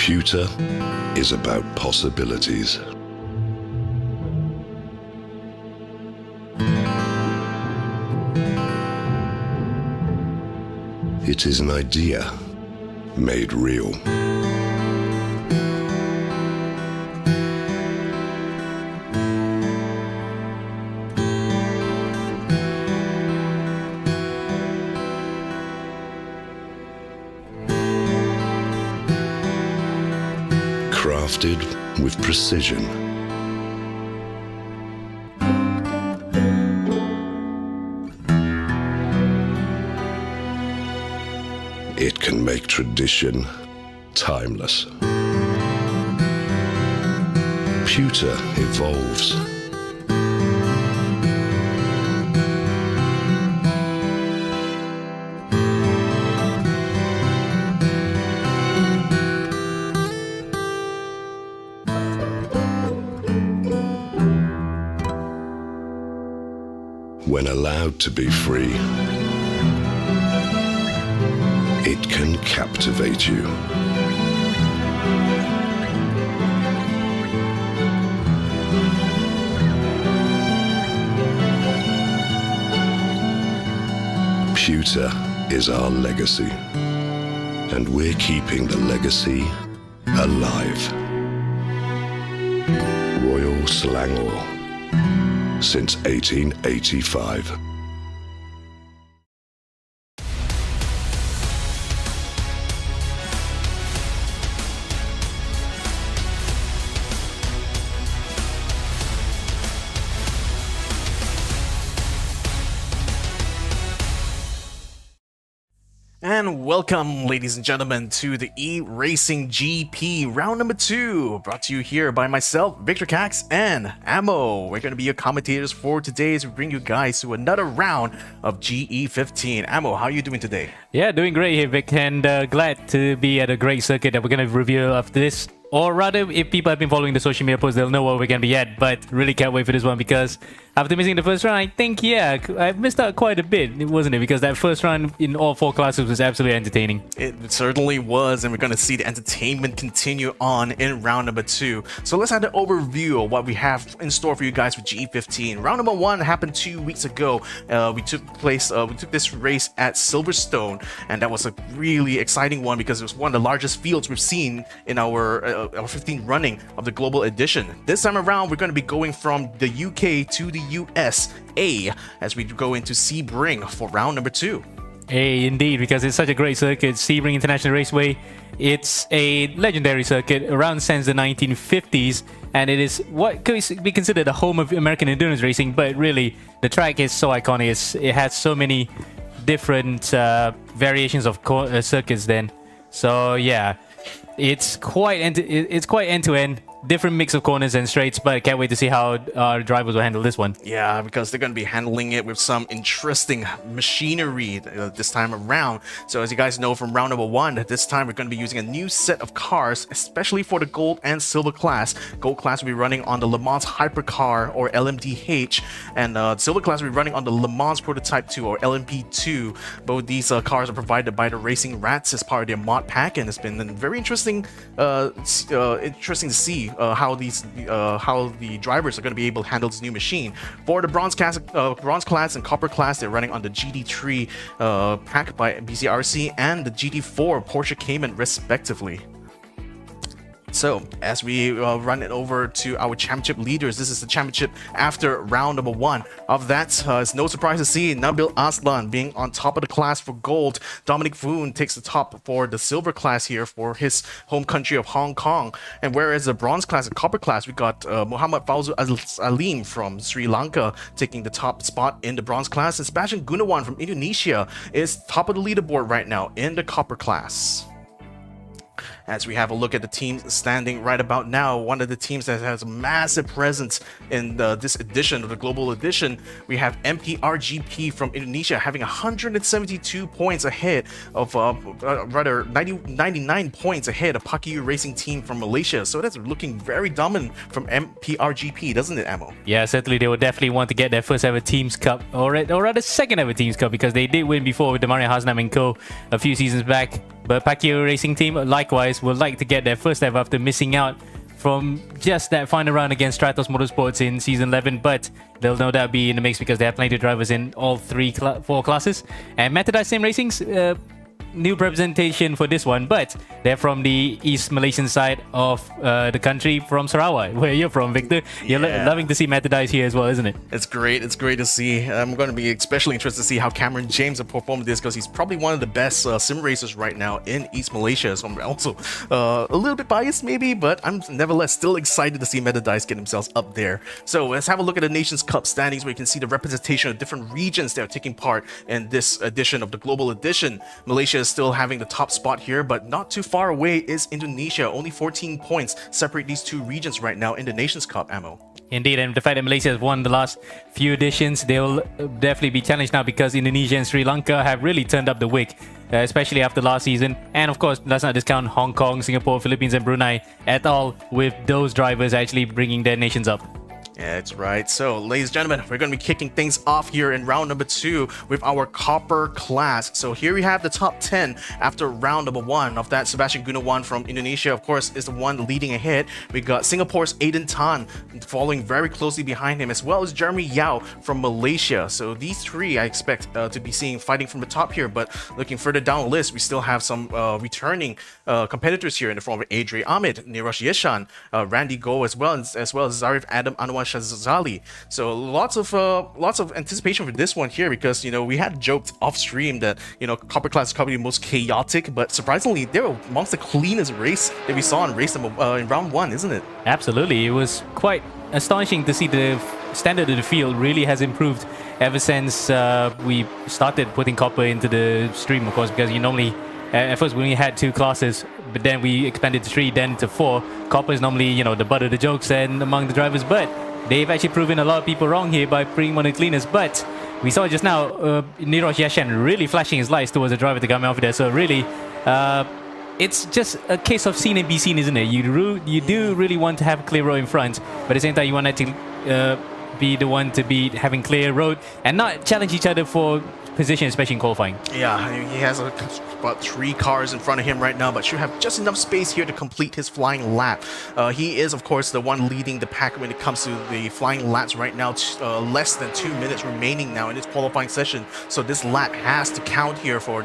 Computer is about possibilities. It is an idea made real. Crafted with precision. It can make tradition timeless. Computer evolves. When allowed to be free, it can captivate you. Computer is our legacy, and we're keeping the legacy alive. Royal Selangor, since 1885. And welcome, ladies and gentlemen, to the eRacing GP round number 2, brought to you here by myself, Victor Cax, and Ammo. We're going to be your commentators for today as we bring you guys to another round of GE15. Ammo, how are you doing today? Yeah, doing great here, Vic, and glad to be at a great circuit that we're going to review after this. Or rather, if people have been following the social media posts, they'll know where we're going to be at. But really can't wait for this one because after missing the first round, I think, yeah, I missed out quite a bit, wasn't it? Because that first round in all 4 classes was absolutely entertaining. It certainly was, and we're going to see the entertainment continue on in round number 2. So let's have an overview of what we have in store for you guys with GE15. Round number 1 happened 2 weeks ago. We took this race at Silverstone, and that was a really exciting one because it was one of the largest fields we've seen in our 15th running of the global edition. This time around, we're going to be going from the UK to the USA as we go into Sebring for round number 2. Hey, indeed, because it's such a great circuit. Sebring International Raceway, it's a legendary circuit around since the 1950s, and it is what could be considered the home of American endurance racing, but really, the track is so iconic. It has so many different variations of circuits then. So yeah, it's quite end-to-end, different mix of corners and straights, but I can't wait to see how our drivers will handle this one. Yeah, because they're going to be handling it with some interesting machinery this time around. So as you guys know from round number 1, this time we're going to be using a new set of cars, especially for the gold and silver class. Gold class will be running on the Le Mans Hypercar or LMDH, and silver class will be running on the Le Mans Prototype 2 or LMP2. Both these cars are provided by the Racing Rats as part of their mod pack, and it's been very interesting to see how the drivers are going to be able to handle this new machine. For the bronze class and copper class, they're running on the GT3 pack by BCRC and the GT4 Porsche Cayman respectively. So, as we run it over to our championship leaders, this is the championship after round number 1. Of that, it's no surprise to see Nabil Aslan being on top of the class for gold. Dominic Voon takes the top for the silver class here for his home country of Hong Kong. And whereas the bronze class and copper class, we got Muhammad Fauzu Alim from Sri Lanka taking the top spot in the bronze class. And Sebastian Gunawan from Indonesia is top of the leaderboard right now in the copper class. As we have a look at the teams standing right about now, one of the teams that has a massive presence in this edition of the global edition, we have MPRGP from Indonesia having 172 points ahead of, 99 points ahead of Paki Racing Team from Malaysia. So that's looking very dominant from MPRGP, doesn't it, Ammo? Yeah, certainly they will definitely want to get their first ever Teams Cup, or rather second ever Teams Cup, because they did win before with the Mario Hasnam and Co. a few seasons back. But Pacquiao Racing Team, likewise, would like to get their first ever after missing out from just that final round against Stratos Motorsports in Season 11. But they'll no doubt be in the mix because they have plenty of drivers in all four classes. And Methodized Sim Racing's new representation for this one, but they're from the East Malaysian side of the country, from Sarawak, where you're from, Victor. You're loving to see Methodized here as well, isn't it? It's great to see. I'm going to be especially interested to see how Cameron James will perform this, because he's probably one of the best sim racers right now in East Malaysia. So I'm also a little bit biased maybe, but I'm nevertheless still excited to see Methodized get themselves up there. So let's have a look at the Nations Cup standings, where you can see the representation of different regions that are taking part in this edition of the Global Edition. Malaysia is still having the top spot here, but not too far away is Indonesia. Only 14 points separate these two regions right now in the Nations Cup, Ammo. Indeed, and the fact that Malaysia has won the last few editions, they'll definitely be challenged now, because Indonesia and Sri Lanka have really turned up the wick, especially after last season. And of course, let's not discount Hong Kong, Singapore, Philippines and Brunei at all, with those drivers actually bringing their nations up. Yeah, that's right. So, ladies and gentlemen, we're going to be kicking things off here in round number 2 with our copper class. So here we have the top 10 after round number 1 of that. Sebastian Gunawan from Indonesia, of course, is the one leading ahead. We got Singapore's Aiden Tan following very closely behind him, as well as Jeremy Yao from Malaysia. So these three I expect to be seeing fighting from the top here. But looking further down the list, we still have some returning competitors here in the form of Adri Ahmed, Neeraj Yeshan, Randy Goh, as well as Zarif Adam Anwar Shazali. So lots of anticipation for this one here, because we had joked off stream that copper class is probably the most chaotic, but surprisingly they were amongst the cleanest race that we saw in in round 1, isn't it? Absolutely, it was quite astonishing to see the standard of the field really has improved ever since we started putting copper into the stream, of course, because you normally at first we only had 2 classes, but then we expanded to 3, then to 4. Copper is normally the butt of the jokes and among the drivers, but they've actually proven a lot of people wrong here by bringing one of the cleaners. But we saw just now Neeraj Yeshan really flashing his lights towards the driver to come off there. So really, it's just a case of seen and be seen, isn't it? You do really want to have a clear road in front, but at the same time you want it to be the one to be having clear road and not challenge each other for position, especially in qualifying. Yeah, he has about 3 cars in front of him right now, but should have just enough space here to complete his flying lap. He is, of course, the one leading the pack when it comes to the flying laps right now. Less than 2 minutes remaining now in this qualifying session, so this lap has to count here for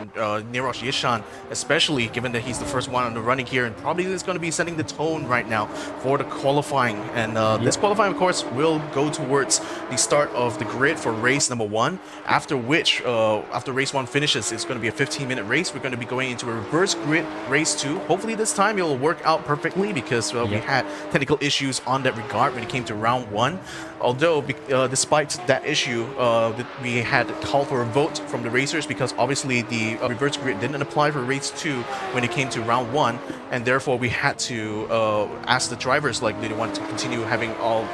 Neeraj Yeshan, especially given that he's the first one on the running here, and probably is going to be setting the tone right now for the qualifying. And this qualifying, of course, will go towards the start of the grid for race number 1, after which after race 1 finishes, it's going to be a 15-minute race. We're going to be going into a reverse grid race 2. Hopefully this time it will work out perfectly, because we had technical issues on that regard when it came to round 1. Although despite that issue, we had called for a vote from the racers, because obviously the reverse grid didn't apply for race 2 when it came to round 1, and therefore we had to ask the drivers, like, do they want to continue having all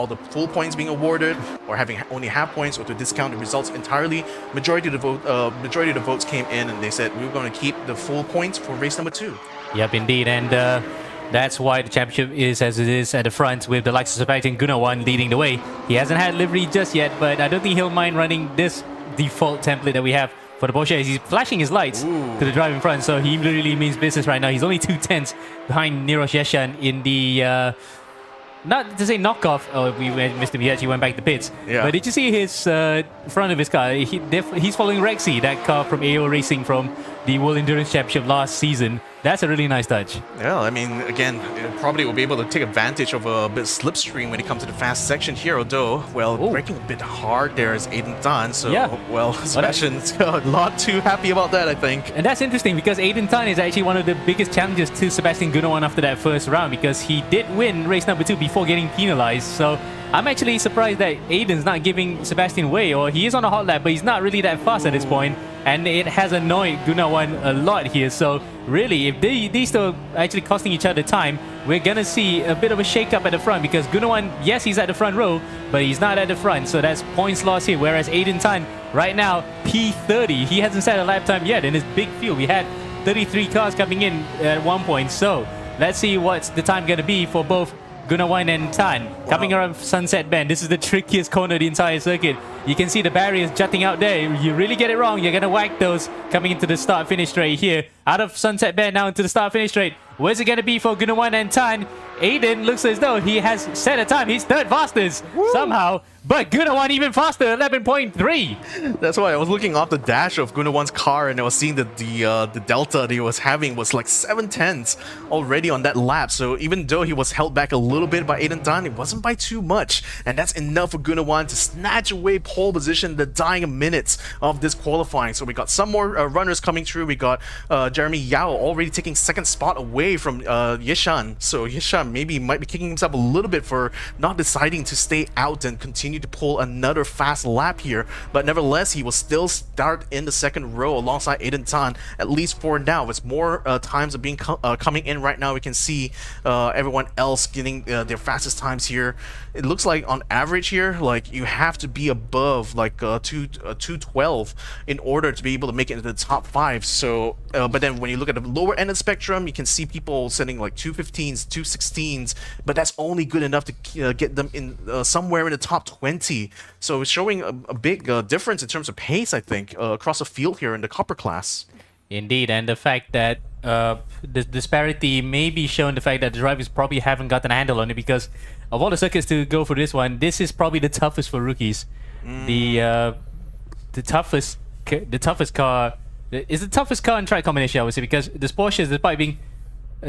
the full points being awarded, or having only half points, or to discount the results entirely. Majority of the votes came in, and they said we were going to keep the full points for race number 2. Yep, indeed, and that's why the championship is as it is at the front, with the likes of Sebastian Gunawan leading the way. He hasn't had livery just yet, but I don't think he'll mind running this default template that we have for the Porsche. He's flashing his lights to the drive in front, so he really means business right now. He's only 2 tenths behind Neeraj Yeshan in the not to say knockoff. Oh, we missed him. He actually went back to pits. Yeah. But did you see his front of his car? He's following Rexy, that car from eRacing from the World Endurance Championship last season. That's a really nice touch. Yeah, I mean, again, probably will be able to take advantage of a bit slipstream when it comes to the fast section here, although, well, braking a bit hard there is Aiden Tan, so, well, Sebastian's not too happy about that, I think. And that's interesting, because Aiden Tan is actually one of the biggest challenges to Sebastian Gunawan after that first round, because he did win race number 2 before getting penalized. So I'm actually surprised that Aiden's not giving Sebastian way, or he is on a hot lap, but he's not really that fast at this point, and it has annoyed Gunawan a lot here. So really, if these two are actually costing each other time, we're gonna see a bit of a shake-up at the front, because Gunawan, yes, he's at the front row, but he's not at the front, so that's points lost here. Whereas Aiden Tan, right now, P30, he hasn't set a lap time yet in his big field. We had 33 cars coming in at one point, so let's see what's the time gonna be for both Gunawan and Tan coming around Sunset Bend. This is the trickiest corner of the entire circuit. You can see the barriers jutting out there. You really get it wrong, you're going to whack those coming into the start-finish straight here. Out of Sunset Bend now into the start-finish straight. Where's it going to be for Gunawan and Tan? Aiden looks as though he has set a time. He's third fastest somehow. But Gunawan even faster, 11.3. That's why I was looking off the dash of Gunawan's car and I was seeing that the delta that he was having was like 7/10 already on that lap. So even though he was held back a little bit by Aiden Tan, it wasn't by too much. And that's enough for Gunawan to snatch away pole position the dying minutes of this qualifying. So we got some more runners coming through. We got Jeremy Yao already taking second spot away from Yeshan. So Yeshan maybe might be kicking himself a little bit for not deciding to stay out and continue to pull another fast lap here, but nevertheless he will still start in the second row alongside Aiden Tan, at least for now. With more times of being coming in right now, we can see everyone else getting their fastest times here. It looks like on average here, like you have to be above like 212 in order to be able to make it into the top 5. So but then when you look at the lower end of the spectrum, you can see people setting like 215s, 216s, but that's only good enough to get them in somewhere in the top 20. So it's showing a big difference in terms of pace, I think, across the field here in the copper class. Indeed, and the fact that the disparity may be shown the fact that the drivers probably haven't gotten a handle on it, because of all the circuits to go for this one, this is probably the toughest for rookies. The toughest car is the toughest car in track combination, I would say, because the Porsches,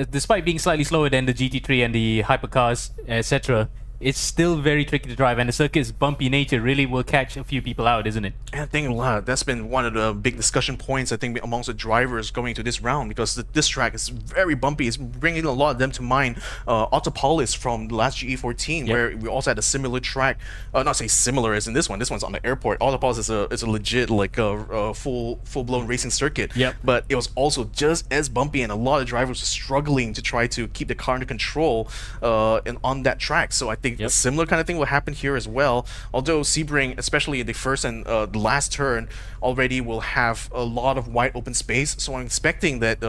despite being slightly slower than the GT3 and the hypercars, etc., it's still very tricky to drive, and the circuit's bumpy nature really will catch a few people out, isn't it? And I think that's been one of the big discussion points, I think, amongst the drivers going to this round, because this track is very bumpy. It's bringing a lot of them to mind Autopolis from the last GE14, where we also had a similar track. Not say similar as in this one. This one's on the airport. Autopolis is a legit like full-blown racing circuit. But it was also just as bumpy, and a lot of drivers were struggling to try to keep the car under control and on that track. So I think a similar kind of thing will happen here as well. Although Sebring, especially in the first and the last turn, already will have a lot of wide open space. So I'm expecting that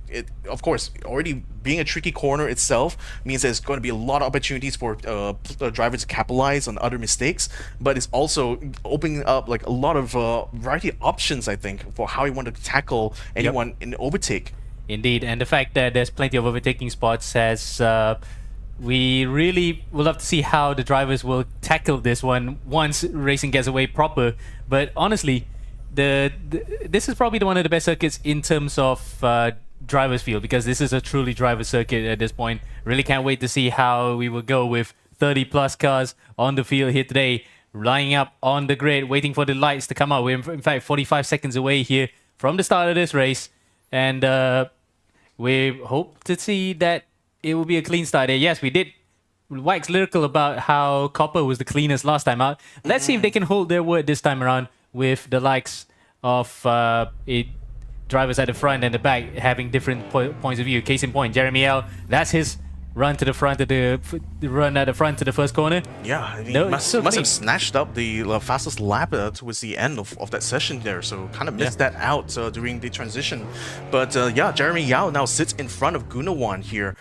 it, of course, already being a tricky corner itself means there's going to be a lot of opportunities for drivers to capitalize on other mistakes, but it's also opening up like a lot of variety of options, I think, for how you want to tackle anyone in the overtake. Indeed, and the fact that there's plenty of overtaking spots has we really would love to see how the drivers will tackle this one once racing gets away proper. But honestly, this is probably one of the best circuits in terms of drivers field, because this is a truly driver circuit at this point. Really can't wait to see how we will go with 30 plus cars on the field here today, lining up on the grid, waiting for the lights to come out. We're in fact 45 seconds away here from the start of this race, and we hope to see that it will be a clean start there. Yes, we did wax lyrical about how Copper was the cleanest last time out. Let's see if they can hold their word this time around with the likes of drivers at the front and the back having different points of view. Case in point, Jeremy L. That's his run to the front of run at the front to the first corner. Yeah, I mean, must have snatched up the fastest lap towards the end of that session there, so kind of missed that out during the transition. But yeah, Jeremy Yao now sits in front of Gunawan here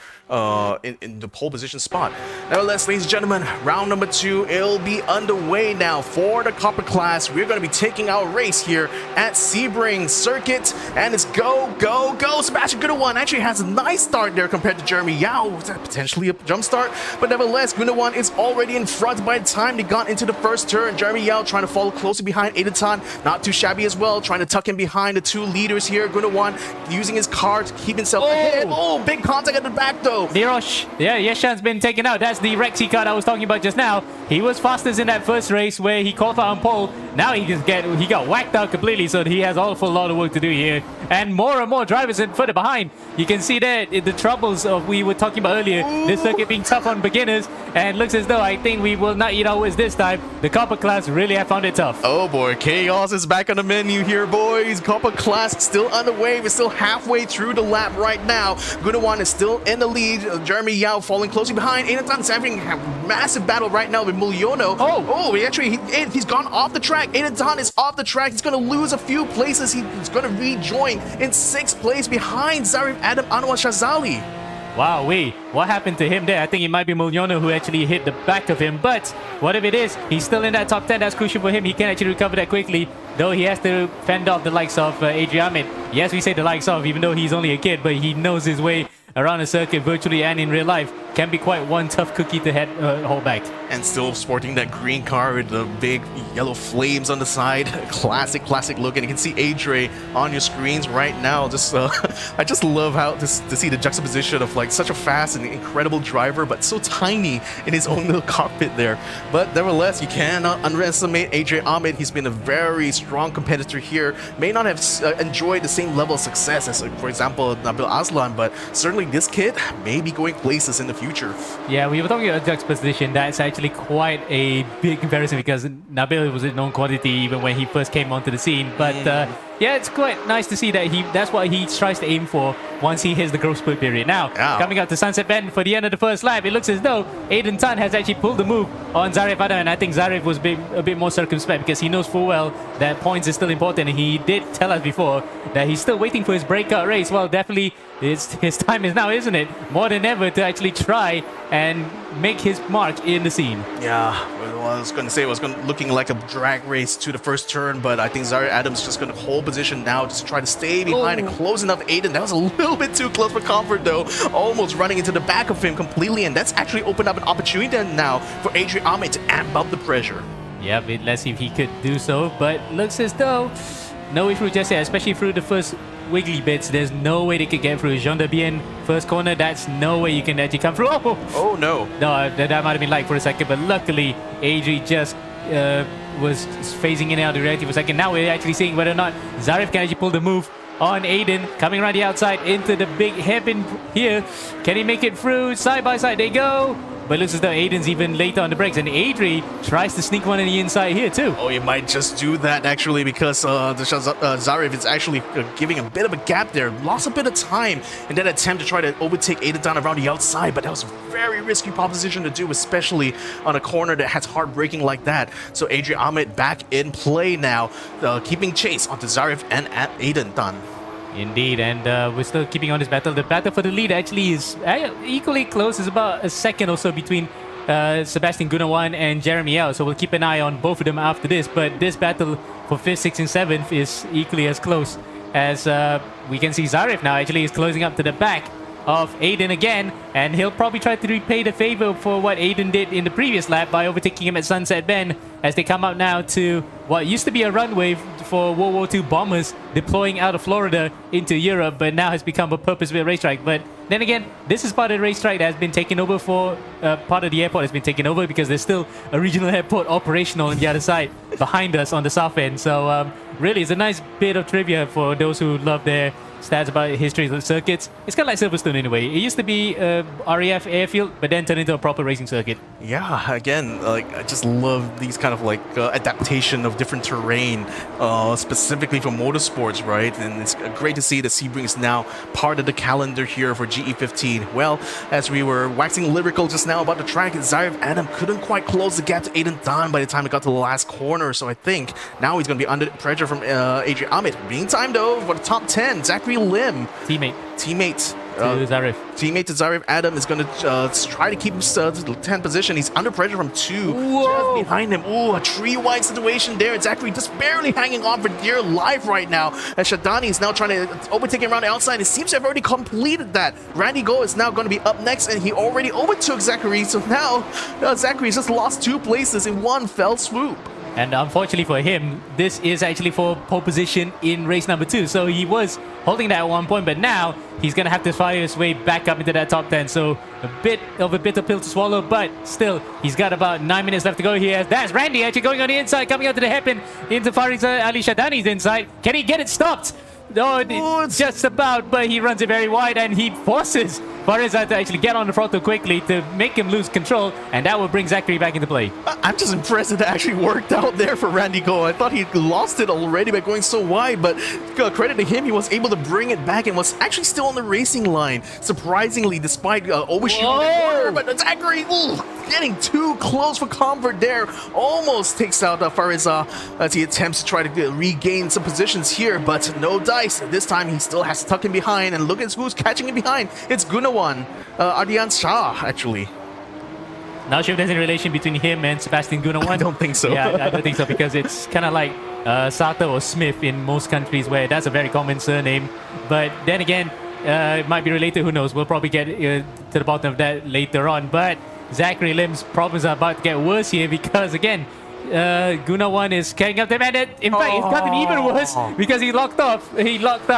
in the pole position spot. Nevertheless, ladies and gentlemen, round number 2, it'll be underway now for the copper class. We're going to be taking our race here at Sebring Circuit, and it's go, go, go. Sebastian Gunawan actually has a nice start there compared to Jeremy Yao. Potentially a jump start, but nevertheless, Gunawan is already in front by the time they got into the first turn. Jeremy Yao trying to follow closely behind Aiden Tan, not too shabby as well, trying to tuck in behind the 2 leaders here. Gunawan using his car to keep himself ahead. Oh, big contact at the back though. Nirosh, yeah, Yeshan's been taken out. That's the Rexy car I was talking about just now. He was fastest in that first race where he qualified on pole. Now he got whacked out completely, so he has a lot of work to do here. And more drivers in further behind. You can see there the troubles of we were talking about earlier. This circuit being tough on beginners, and looks as though I think we will not eat our words this time. The copper class really have found it tough. Oh boy, chaos is back on the menu here, boys. Copper class still underway. We're still halfway through the lap right now. Gunawan is still in the lead. Jeremy Yao falling closely behind. Aiden Tan is having a massive battle right now with Mulyono. He's gone off the track. Aiden Tan is off the track. He's going to lose a few places. He's going to rejoin in 6th place behind Zarif Adam Anwar Shazali. Wow, wait, what happened to him there? I think it might be Miliano who actually hit the back of him, but whatever it is, he's still in that top 10. That's crucial for him. He can actually recover that quickly, though he has to fend off the likes of Adrian Ahmed. Yes, we say the likes of, even though he's only a kid, but he knows his way around the circuit virtually and in real life. Can be quite one tough cookie to hold back. And still sporting that green car with the big yellow flames on the side. Classic look. And you can see Adre on your screens right now. Just I just love how to see the juxtaposition of like such a fast and incredible driver, but so tiny in his own little cockpit there. But nevertheless, you cannot underestimate Adre Ahmed. He's been a very strong competitor here. May not have enjoyed the same level of success as, for example, Nabil Aslan, but certainly this kid may be going places in the future. Yeah, we were talking about juxtaposition. That's actually quite a big comparison because Nabil was a known quantity even when he first came onto the scene. But yeah, it's quite nice to see that that's what he tries to aim for once he hits the growth spurt period. Now, coming up to Sunset Bend for the end of the first lap, it looks as though Aiden Tan has actually pulled the move on Zarif Adam, and I think Zarif was a bit more circumspect because he knows full well that points is still important, and he did tell us before that he's still waiting for his breakout race. Well, definitely his time is now, isn't it? More than ever to actually try and make his mark in the scene. Yeah, well, I was going to say it was looking like a drag race to the first turn, but I think Zarif Adams just going to hold position now, just try to stay behind and closing up Aiden. That was a little bit too close for comfort though, almost running into the back of him completely, and that's actually opened up an opportunity now for Adrian Ahmed to amp up the pressure. Yeah, let's see if he could do so, but looks as though no way through just yet, especially through the first wiggly bits. There's no way they could get through. Jean de Bien, first corner, that's no way you can actually come through. Oh no. No, that might have been light for a second, but luckily Adri just was phasing in and out of the reality for a second. Now we're actually seeing whether or not Zarif can actually pull the move on Aiden, coming around the outside into the big hairpin here. Can he make it through? Side by side they go. But it looks as though Aiden's even later on the brakes, and Adri tries to sneak one on the inside here too. Oh, he might just do that actually because Zarif is actually giving a bit of a gap there. Lost a bit of time in that attempt to try to overtake Aiden down around the outside, but that was a very risky proposition to do, especially on a corner that has hard braking like that. So Adrian Ahmed back in play now, keeping chase onto Zarif and Aiden Tan. Indeed, and we're still keeping on this battle. The battle for the lead actually is equally close. It's about a second or so between Sebastian Gunawan and Jeremy L. So we'll keep an eye on both of them after this. But this battle for 5th, 6th, and 7th is equally as close as we can see Zarif now actually is closing up to the back of Aiden again, and he'll probably try to repay the favor for what Aiden did in the previous lap by overtaking him at Sunset Bend as they come out now to what used to be a runway for World War II bombers deploying out of Florida into Europe, but now has become a purpose-built racetrack. But then again, this is part of the racetrack that has been taken over for, part of the airport has been taken over because there's still a regional airport operational on the other side behind us on the south end. So really, it's a nice bit of trivia for those who love their stats about history of the circuits. It's kind of like Silverstone in a way. It used to be RAF airfield, but then turned into a proper racing circuit. Yeah, again, like I just love these kind of like adaptation of different terrain, specifically for motorsports, right? And it's great to see that Sebring is now part of the calendar here for GE15. Well, as we were waxing lyrical just now about the track, Zarif Adam couldn't quite close the gap to Aiden Tan by the time it got to the last corner. So I think now he's going to be under pressure from Adrian Ahmed. Meantime, though, for the top 10, Zachary Lim, teammate to Zarif Adam is going to try to keep him to the 10th position. He's under pressure from 2 just behind him. Ooh, a tree-wide situation there. Zachary just barely hanging on for dear life right now as Shadani is now trying to overtake him around the outside. It seems to have already completed that. Randy Go is now going to be up next, and he already overtook Zachary. So now Zachary's just lost 2 places in one fell swoop. And unfortunately for him, this is actually for pole position in race number 2. So he was holding that at one point, but now he's going to have to fight his way back up into that top 10. So a bit of a bitter pill to swallow, but still, he's got about 9 minutes left to go here. That's Randy actually going on the inside, coming out to the hairpin into Farid Ali Shadani's inside. Can he get it stopped? No, just about, but he runs it very wide, and he forces Farizad to actually get on the throttle quickly to make him lose control, and that will bring Zachary back into play. I'm just impressed that it actually worked out there for Randy Go. I thought he lost it already by going so wide, but credit to him, he was able to bring it back and was actually still on the racing line, surprisingly, despite overshooting the corner. But Zachary, getting too close for comfort there. Almost takes out Fariza as he attempts to try to regain some positions here, but no dice. This time he still has to tuck in behind, and look at who's catching him behind. It's Gunawan, Ardian Shah, actually. Not sure if there's any relation between him and Sebastian Gunawan. I don't think so. Yeah, I don't think so, because it's kind of like Sato or Smith in most countries where that's a very common surname. But then again, it might be related, who knows. We'll probably get to the bottom of that later on. But Zachary Lim's problems are about to get worse here because, again, Gunawan is carrying up the man. In fact, it's gotten even worse because he locked up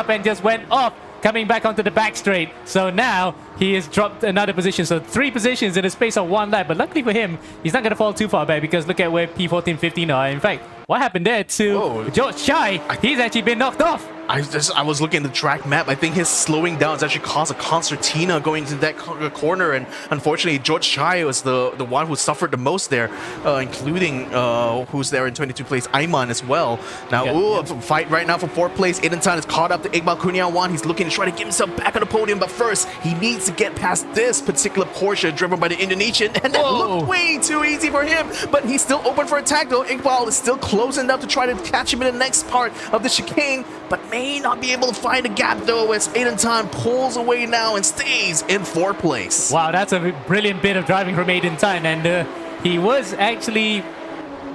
and just went off, coming back onto the back straight. So now he has dropped another position. So 3 positions in the space of 1 lap. But luckily for him, he's not going to fall too far back because look at where P14, 15 are. In fact, what happened there to George Chai? He's actually been knocked off. I was looking at the track map. I think his slowing down has actually caused a concertina going into that corner, and unfortunately George Chai was the one who suffered the most there, including who's there in 22 place, Ayman as well. Now, fight right now for 4th place. Aiden Tan is caught up to Iqbal Kunyawan. He's looking to try to get himself back on the podium, but first he needs to get past this particular Porsche driven by the Indonesian, and that looked way too easy for him, but he's still open for attack though. Iqbal is still closing up to try to catch him in the next part of the chicane, but may not be able to find a gap though as Aiden Tan pulls away now and stays in 4th place. Wow, that's a brilliant bit of driving from Aiden Tan, and he was actually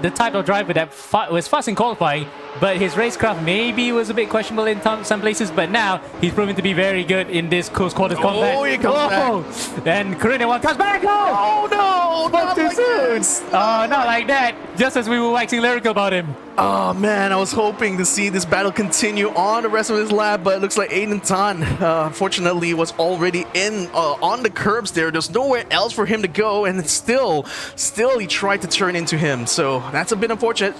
the type of driver that was fast in qualifying, but his racecraft maybe was a bit questionable in some places, but now he's proven to be very good in this close quarters combat. Oh, he comes back. And Karina comes back. Oh no, not too like soon. this. Oh, not like that. Just as we were waxing lyrical about him. Oh man, I was hoping to see this battle continue on the rest of his lap, but it looks like Aiden Tan, unfortunately, was already on the curbs there. There's nowhere else for him to go, and still he tried to turn into him. So that's a bit unfortunate.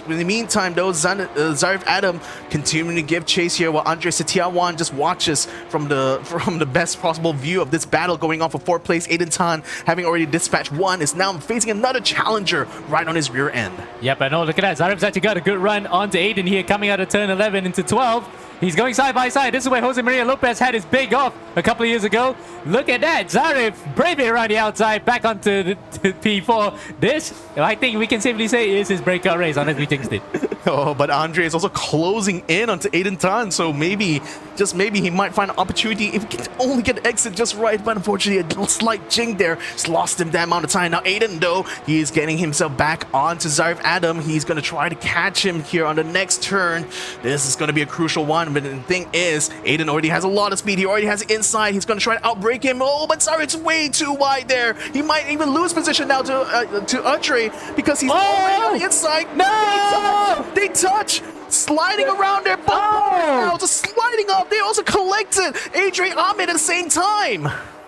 In the meantime, though, Zarif Adam continuing to give chase here, while Andre Setiawan just watches from the best possible view of this battle going on for 4th place. Aiden Tan, having already dispatched 1, is now facing another challenger right on his rear end. Yep, I know. Look at that. Zarif's actually got a good run onto Aiden here, coming out of turn 11 into 12. He's going side by side. This is where Jose Maria Lopez had his big off a couple of years ago. Look at that. Zarif bravely around the outside, back onto the P4. This, I think we can safely say, is his breakout race, unless we jinxed it. Oh, but Andre is also closing in onto Aiden Tan, so maybe, just maybe, he might find an opportunity if he can only get the exit just right, but unfortunately a slight jing there. He's lost him that amount of time. Now Aiden, though, he is getting himself back onto Zarif Adam. He's going to try to catch him here on the next turn. This is going to be a crucial one, but the thing is, Aiden already has a lot of speed. He already has it inside. He's going to try to outbrake him. Oh, but Zarif's way too wide there. He might even lose position now to Andre because he's already on the inside. No! They touch, sliding around there, both now just sliding off. They also collected Adrian Ahmed at the same time.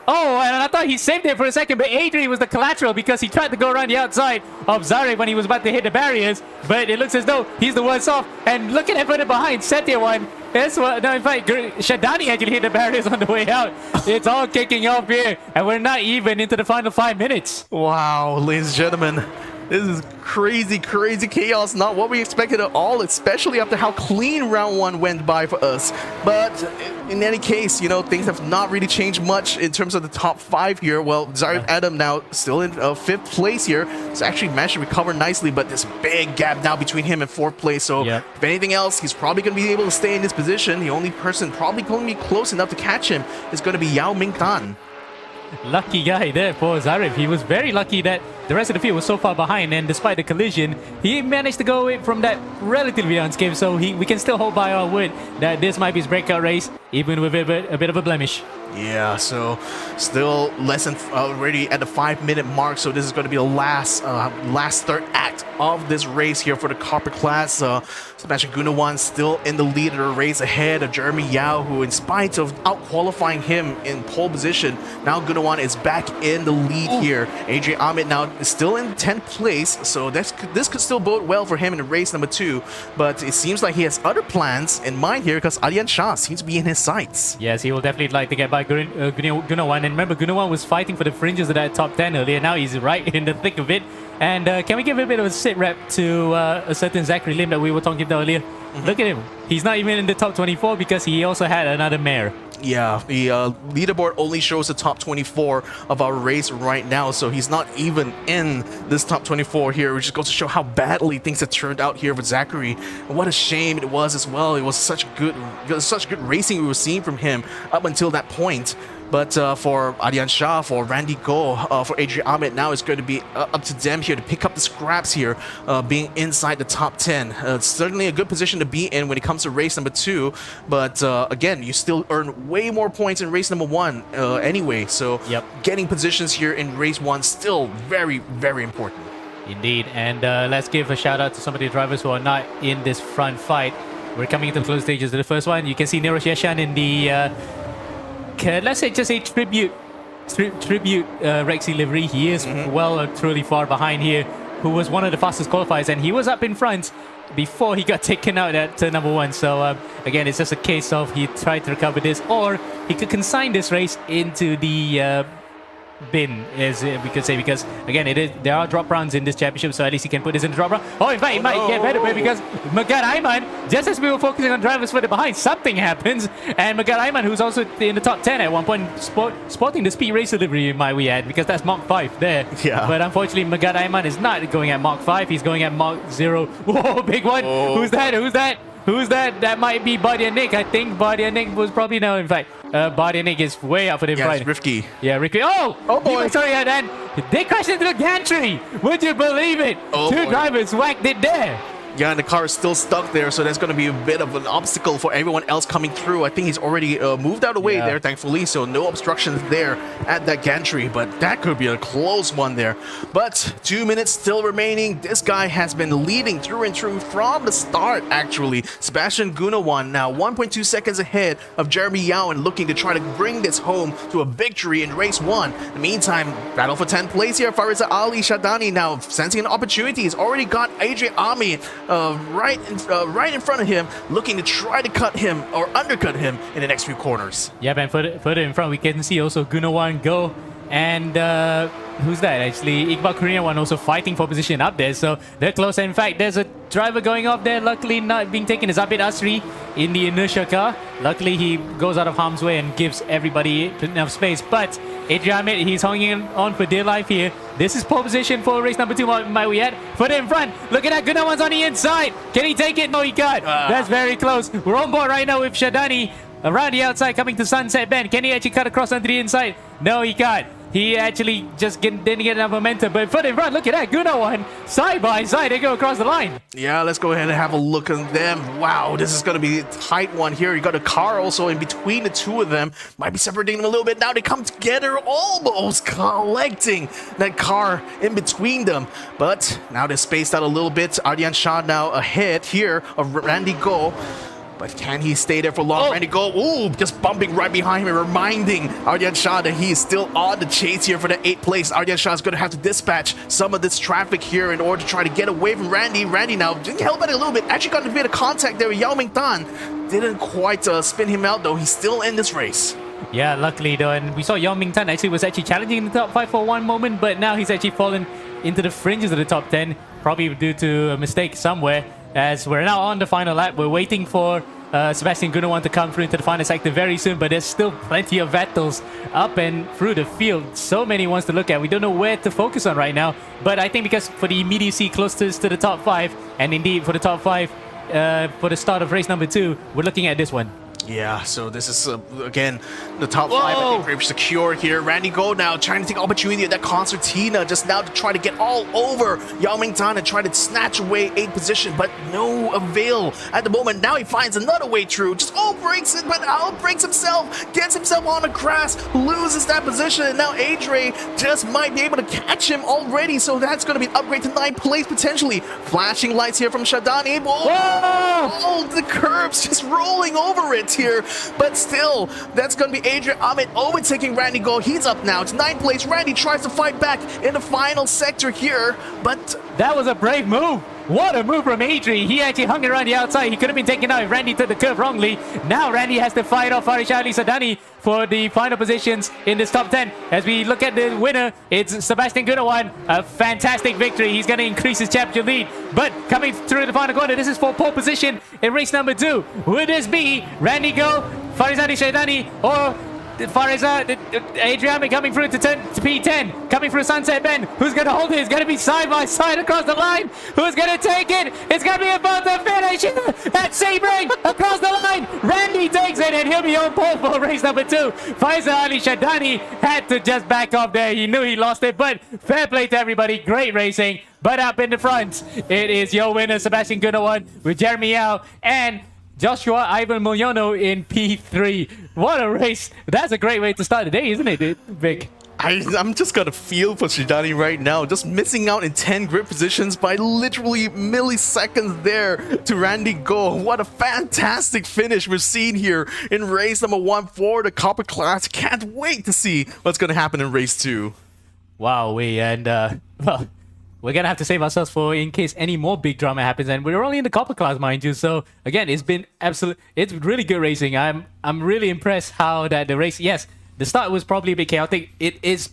Oh, and I thought he saved it for a second, but Adrian was the collateral because he tried to go around the outside of Zarif when he was about to hit the barriers, but it looks as though he's the worst off. And look at him further behind, Setyawan. That's what, no, in fact, Shadani actually hit the barriers on the way out. It's all kicking off here, and we're not even into the final 5 minutes. Wow, ladies and gentlemen. This is crazy chaos, not what we expected at all, especially after how clean round 1 went by for us. But in any case, you know, things have not really changed much in terms of the top 5 here. Well, Zarif Adam now still in 5th place here. He's actually managed to recover nicely, but this big gap now between him and 4th place. So if anything else, he's probably going to be able to stay in this position. The only person probably going to be close enough to catch him is going to be Yao Ming Tan. Lucky guy there for Zarif. He was very lucky that the rest of the field was so far behind, and despite the collision, he managed to go away from that relatively unscathed, so we can still hold by our word that this might be his breakout race, even with a bit of a blemish. Yeah, so still less than already at the 5-minute mark, so this is going to be the last third act of this race here for the copper class. Sebastian Gunawan still in the lead of the race ahead of Jeremy Yao, who in spite of out-qualifying him in pole position, now Gunawan is back in the lead here. Adrian Ahmed now is still in 10th place, so this could still bode well for him in race number 2, but it seems like he has other plans in mind here because Ardian Shah seems to be in his sights. Yes, he will definitely like to get by Gunawan, and remember, Gunawan was fighting for the fringes of that top 10 earlier. Now he's right in the thick of it. And can we give a bit of a sit rep to a certain Zachary Lim that we were talking about earlier? Look at him. He's not even in the top 24 because he also had another mare. Yeah, the leaderboard only shows the top 24 of our race right now, so he's not even in this top 24 here, which just goes to show how badly things have turned out here with Zachary. And what a shame it was as well. It was such good racing we were seeing from him up until that point. But for Aryan Shah, for Randy Go, for Adrian Ahmed, now it's going to be up to them here to pick up the scraps here, being inside the top 10. It's certainly a good position to be in when it comes to race number 2. But again, you still earn way more points in race number 1 anyway. So getting positions here in race 1 still very, very important. Indeed. And let's give a shout out to some of the drivers who are not in this front fight. We're coming into the close stages of the first one. You can see Neeraj Yeshan in the... let's say just a tribute Rexy livery. He is well and truly far behind here, who was one of the fastest qualifiers, and he was up in front before he got taken out at turn number 1. So again, it's just a case of he tried to recover this, or he could consign this race into the bin, as we could say, because again, there are drop rounds in this championship, so at least he can put this in the drop round. Oh, in fact, it might get better because Magad Ayman, just as we were focusing on drivers further behind, something happens, and Magad Ayman, who's also in the top 10 at one point, sporting the speed racer livery, might we add, because that's Mach 5 there. Yeah. But unfortunately, Magad Ayman is not going at Mach 5, he's going at Mach 0. Whoa, big one! Oh. Who's that? That might be Badia Nick. I think Badia Nick was probably no. In fact, Badia Nick is way up for the front. Yeah, it's Rifki. Yeah, Rifki. Oh boy! Sorry, and they crashed into the gantry. Would you believe it? Two drivers whacked it there. Yeah, and the car is still stuck there, so that's going to be a bit of an obstacle for everyone else coming through. I think he's already moved out of the way there, thankfully, so no obstructions there at that gantry, but that could be a close one there. But 2 minutes still remaining. This guy has been leading through and through from the start, actually. Sebastian Gunawan now 1.2 seconds ahead of Jeremy Yao and looking to try to bring this home to a victory in race 1. In the meantime, battle for 10th place here. Fariza Ali Shadani now sensing an opportunity. He's already got Adrian Ami right in front of him, looking to try to cut him or undercut him in the next few corners. Yeah, man, further in front, we can see also Gunawan go. And who's that? Actually, Iqbal Korean also fighting for position up there. So they're close. In fact, there's a driver going off there. Luckily, not being taken is Abid Asri in the inertia car. Luckily, he goes out of harm's way and gives everybody enough space. But Adrian Ahmed, he's hanging on for dear life here. This is pole position for race number 2, might we add. Further in front. Look at that. Gunawan's on the inside. Can he take it? No, he can't. That's very close. We're on board right now with Shadani around the outside coming to Sunset Bend. Can he actually cut across onto the inside? No, he can't. He actually just didn't get enough momentum. But further in front, look at that. Gunawan, side by side, they go across the line. Yeah, let's go ahead and have a look at them. Wow, this is going to be a tight one here. You got a car also in between the two of them. Might be separating them a little bit. Now they come together, almost collecting that car in between them. But now they're spaced out a little bit. Aryan Shah now ahead here of Randy Go. But can he stay there for long? Randy Go, just bumping right behind him, reminding Aryan Shah that he is still on the chase here for the 8th place. Aryan Shah is going to have to dispatch some of this traffic here in order to try to get away from Randy. Randy now didn't help it a little bit. Actually got a bit of contact there with Yao Ming Tan. Didn't quite spin him out though. He's still in this race. Yeah, luckily though, and we saw Yao Ming Tan was actually challenging in the top 5 for one moment, but now he's actually fallen into the fringes of the top 10, probably due to a mistake somewhere. As we're now on the final lap, we're waiting for Sebastian Gunawan to come through into the final sector very soon, but there's still plenty of Vettels up and through the field. So many ones to look at. We don't know where to focus on right now, but I think because for the immediacy closest to the top 5, and indeed for the top 5 for the start of race number 2, we're looking at this one. Yeah, so this is, again, the top 5, I think, pretty secure here. Randy Go now trying to take opportunity of that concertina just now to try to get all over Yao Ming Tan and try to snatch away 8th position, but no avail at the moment. Now he finds another way through, just breaks it, but outbreaks himself, gets himself on the grass, loses that position, and now Adre just might be able to catch him already, so that's going to be an upgrade to 9th place potentially. Flashing lights here from Shadani. The curbs just rolling over it here, but still, that's going to be Adrian Ahmed overtaking Randy Go. He's up now. It's 9th place. Randy tries to fight back in the final sector here, but that was a brave move. What a move from Adri. He actually hung around the outside. He could have been taken out if Randy took the curve wrongly. Now Randy has to fight off Faris Ali Sadani for the final positions in this top 10. As we look at the winner, it's Sebastian Gunawan. A fantastic victory. He's going to increase his championship lead. But coming through the final corner, this is for pole position in race number 2. Would this be Randy Go, Faris Ali Sadani, or Adrian coming through to P10, coming through Sunset Bend? Who's going to hold it? It's going to be side by side across the line. Who's going to take it? It's going to be about the finish at Sebring across the line. Randy takes it and he'll be on pole for race number 2. Faisal Ali Shadani had to just back off there. He knew he lost it, but fair play to everybody. Great racing. But up in the front, it is your winner, Sebastian Gunawan, with Jeremy Yao and Joshua Ivan Moyono in P3. What a race. That's a great way to start the day, isn't it, Vic? I'm just gonna feel for Shidani right now, just missing out in 10 grid positions by literally milliseconds there to Randy Go. What a fantastic finish we've seen here in race number 1 for the Copper class. Can't wait to see what's gonna happen in race 2. Wow, well, we're gonna have to save ourselves for in case any more big drama happens, and we're only in the Copper class, mind you. So again, it's been it's really good racing. I'm really impressed how that the race. Yes, the start was probably a bit chaotic. It is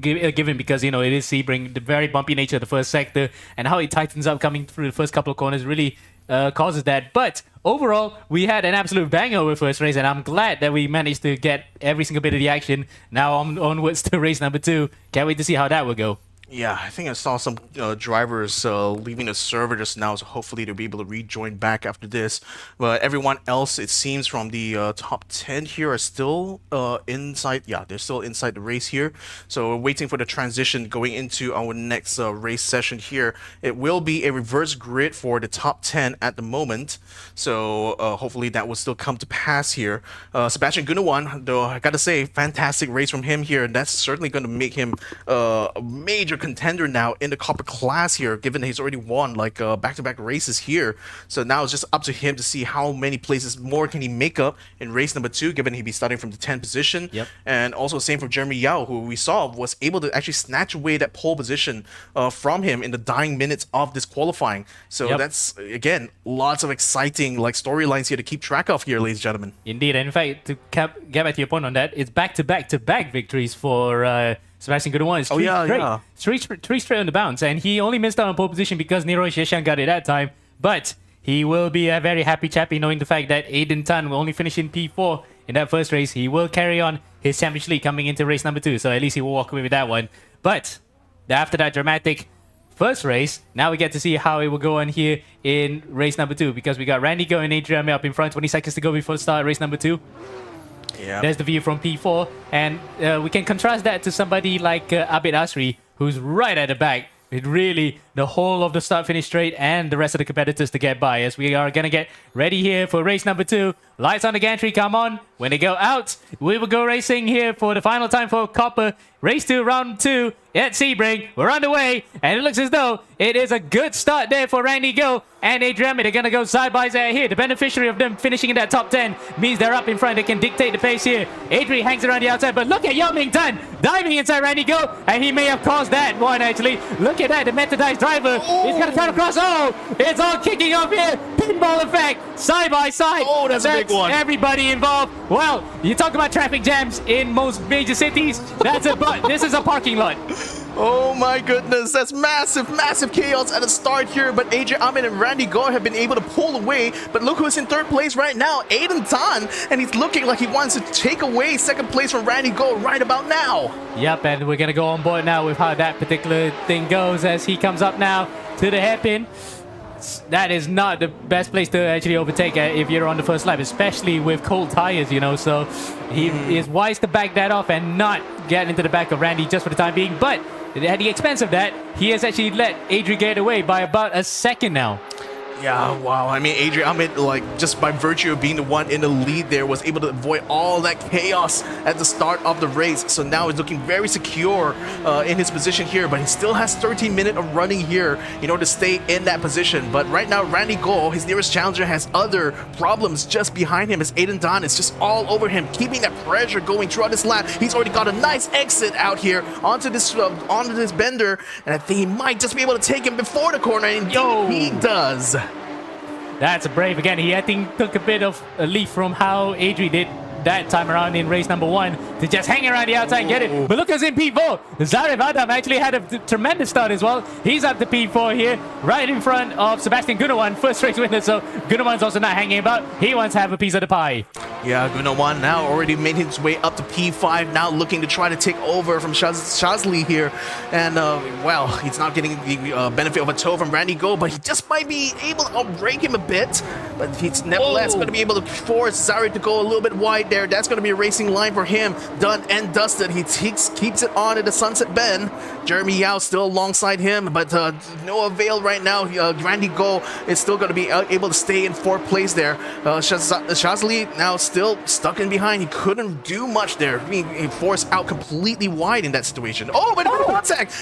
given because it is Sebring, the very bumpy nature of the first sector, and how it tightens up coming through the first couple of corners really causes that. But overall, we had an absolute banger with first race, and I'm glad that we managed to get every single bit of the action. Now onwards to race number 2. Can't wait to see how that will go. Yeah, I think I saw some drivers leaving the server just now, so hopefully they'll be able to rejoin back after this. But everyone else, it seems, from the top 10 here are still inside. Yeah, they're still inside the race here. So we're waiting for the transition going into our next race session here. It will be a reverse grid for the top 10 at the moment. So hopefully that will still come to pass here. Sebastian Gunawan, though, I gotta say, fantastic race from him here. And that's certainly going to make him a major contender now in the Copper class here, given that he's already won like back-to-back races here. So now it's just up to him to see how many places more can he make up in race number 2, given he'd be starting from the 10th position. Yep. And also same for Jeremy Yao, who we saw was able to actually snatch away that pole position from him in the dying minutes of this qualifying. So that's, again, lots of exciting like storylines here to keep track of here, ladies and gentlemen. Indeed, and in fact, to get back to your point on that, it's back-to-back victories for Sebastian Gunawan. It's three straight on the bounce, and he only missed out on pole position because Niroj Yeshan got it that time. But he will be a very happy chappy knowing the fact that Aiden Tan will only finish in P4 in that first race. He will carry on his championship lead coming into race number 2, so at least he will walk away with that one. But after that dramatic first race, now we get to see how it will go on here in race number 2, because we got Randy Go and Adrian up in front, 20 seconds to go before the start of race number 2. Yeah. There's the view from P4, and we can contrast that to somebody like Abid Asri, who's right at the back. It really, the whole of the start-finish straight and the rest of the competitors to get by, as we are going to get ready here for race number 2. Lights on the gantry, come on. When they go out, we will go racing here for the final time for Copper. Race 2, round 2 at Sebring. We're on the way, and it looks as though it is a good start there for Randy Go and Adrian. They're going to go side by side here. The beneficiary of them finishing in that top 10 means they're up in front. They can dictate the pace here. Adrian hangs around the outside, but look at Yao Ming Tan diving inside Randy Go, and he may have caused that one, actually. Look at that, the methodized driver. He's going to cut across. Oh, it's all kicking off here. Pinball effect, side by side. Oh, that's a big one. Everybody involved. Well, you talk about traffic jams in most major cities. This is a parking lot. Oh my goodness, that's massive chaos at the start here, but AJ Ahmed and Randy Go have been able to pull away. But look who's in 3rd place right now, Aiden Tan, and he's looking like he wants to take away 2nd place from Randy Go right about now. Yep, and we're gonna go on board now with how that particular thing goes as he comes up now to the hairpin. That is not the best place to actually overtake if you're on the first lap, especially with cold tires, so he is wise to back that off and not get into the back of Randy just for the time being. But at the expense of that, he has actually let Adri get away by about a second now. Yeah, wow. I mean, Adrian Ahmed, like, just by virtue of being the one in the lead there, was able to avoid all that chaos at the start of the race. So now he's looking very secure in his position here, but he still has 13 minutes of running here in order to stay in that position. But right now, Randy Goal, his nearest challenger, has other problems just behind him as Aiden Don is just all over him, keeping that pressure going throughout this lap. He's already got a nice exit out here onto this bender, and I think he might just be able to take him before the corner, and he does. That's brave again. He, I think, took a bit of a leaf from how Adri did that time around in race number 1 to just hang around the outside and get it. But look who's in P4. Zarif Adam actually had a tremendous start as well. He's up to P4 here, right in front of Sebastian Gunawan, first race winner. So Gunawan's also not hanging about. He wants to have a piece of the pie. Yeah, Gunawan now already made his way up to P5, now looking to try to take over from Shazli here. And, well, he's not getting the benefit of a toe from Randy Go, but he just might be able to outbreak him a bit. But he's nevertheless going to be able to force Zari to go a little bit wide there. That's going to be a racing line for him. Done and dusted. He keeps it on at the Sunset Bend. Jeremy Yao still alongside him, but no avail right now. Randy Go is still going to be able to stay in 4th place there. Shazli now still stuck in behind. He couldn't do much there, being forced out completely wide in that situation. Oh, but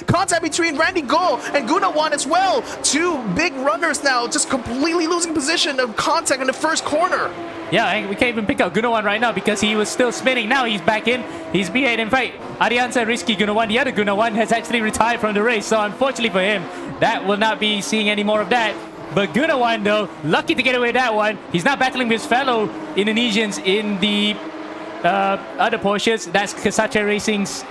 contact between Randy Go and Gunawan as well. Two big runners now, just completely losing position of contact in the first corner. Yeah, we can't even pick out Gunawan right now because he was still spinning. Now he's back in. He's B8. In fact, Ariansa Risky Gunawan, the other Gunawan, has actually retired from the race. So unfortunately for him, that will not be seeing any more of that. But Gunawan, though, lucky to get away with that one. He's now battling with his fellow Indonesians in the other Porsches. That's Kasache Racing's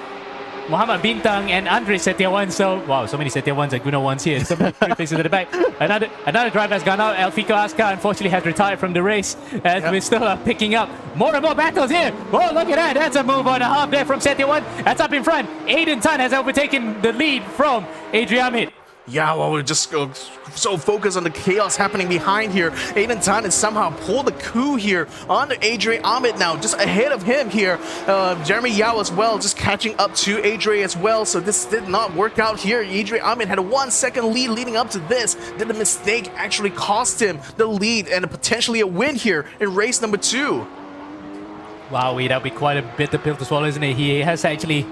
Muhammad Bintang and Andre Setiawan. So, wow, so many Setiawans and Gunawans here. So many faces at the back. Another driver has gone out. Elfico Aska, unfortunately, has retired from the race. As we're still picking up more and more battles here. Oh, look at that. That's a move on a half there from Setiawan. That's up in front. Aiden Tan has overtaken the lead from Adriamit. Yeah, well, we're just so focused on the chaos happening behind here. Aiden Tan has somehow pulled the coup here on Adrian Ahmed now, just ahead of him here. Jeremy Yao as well, just catching up to Adrian as well. So this did not work out here. Adrian Ahmed had a 1-second lead leading up to this. Did the mistake actually cost him the lead and potentially a win here in race number 2? Wow, that'll be quite a bitter pill to swallow, isn't it? He has actually,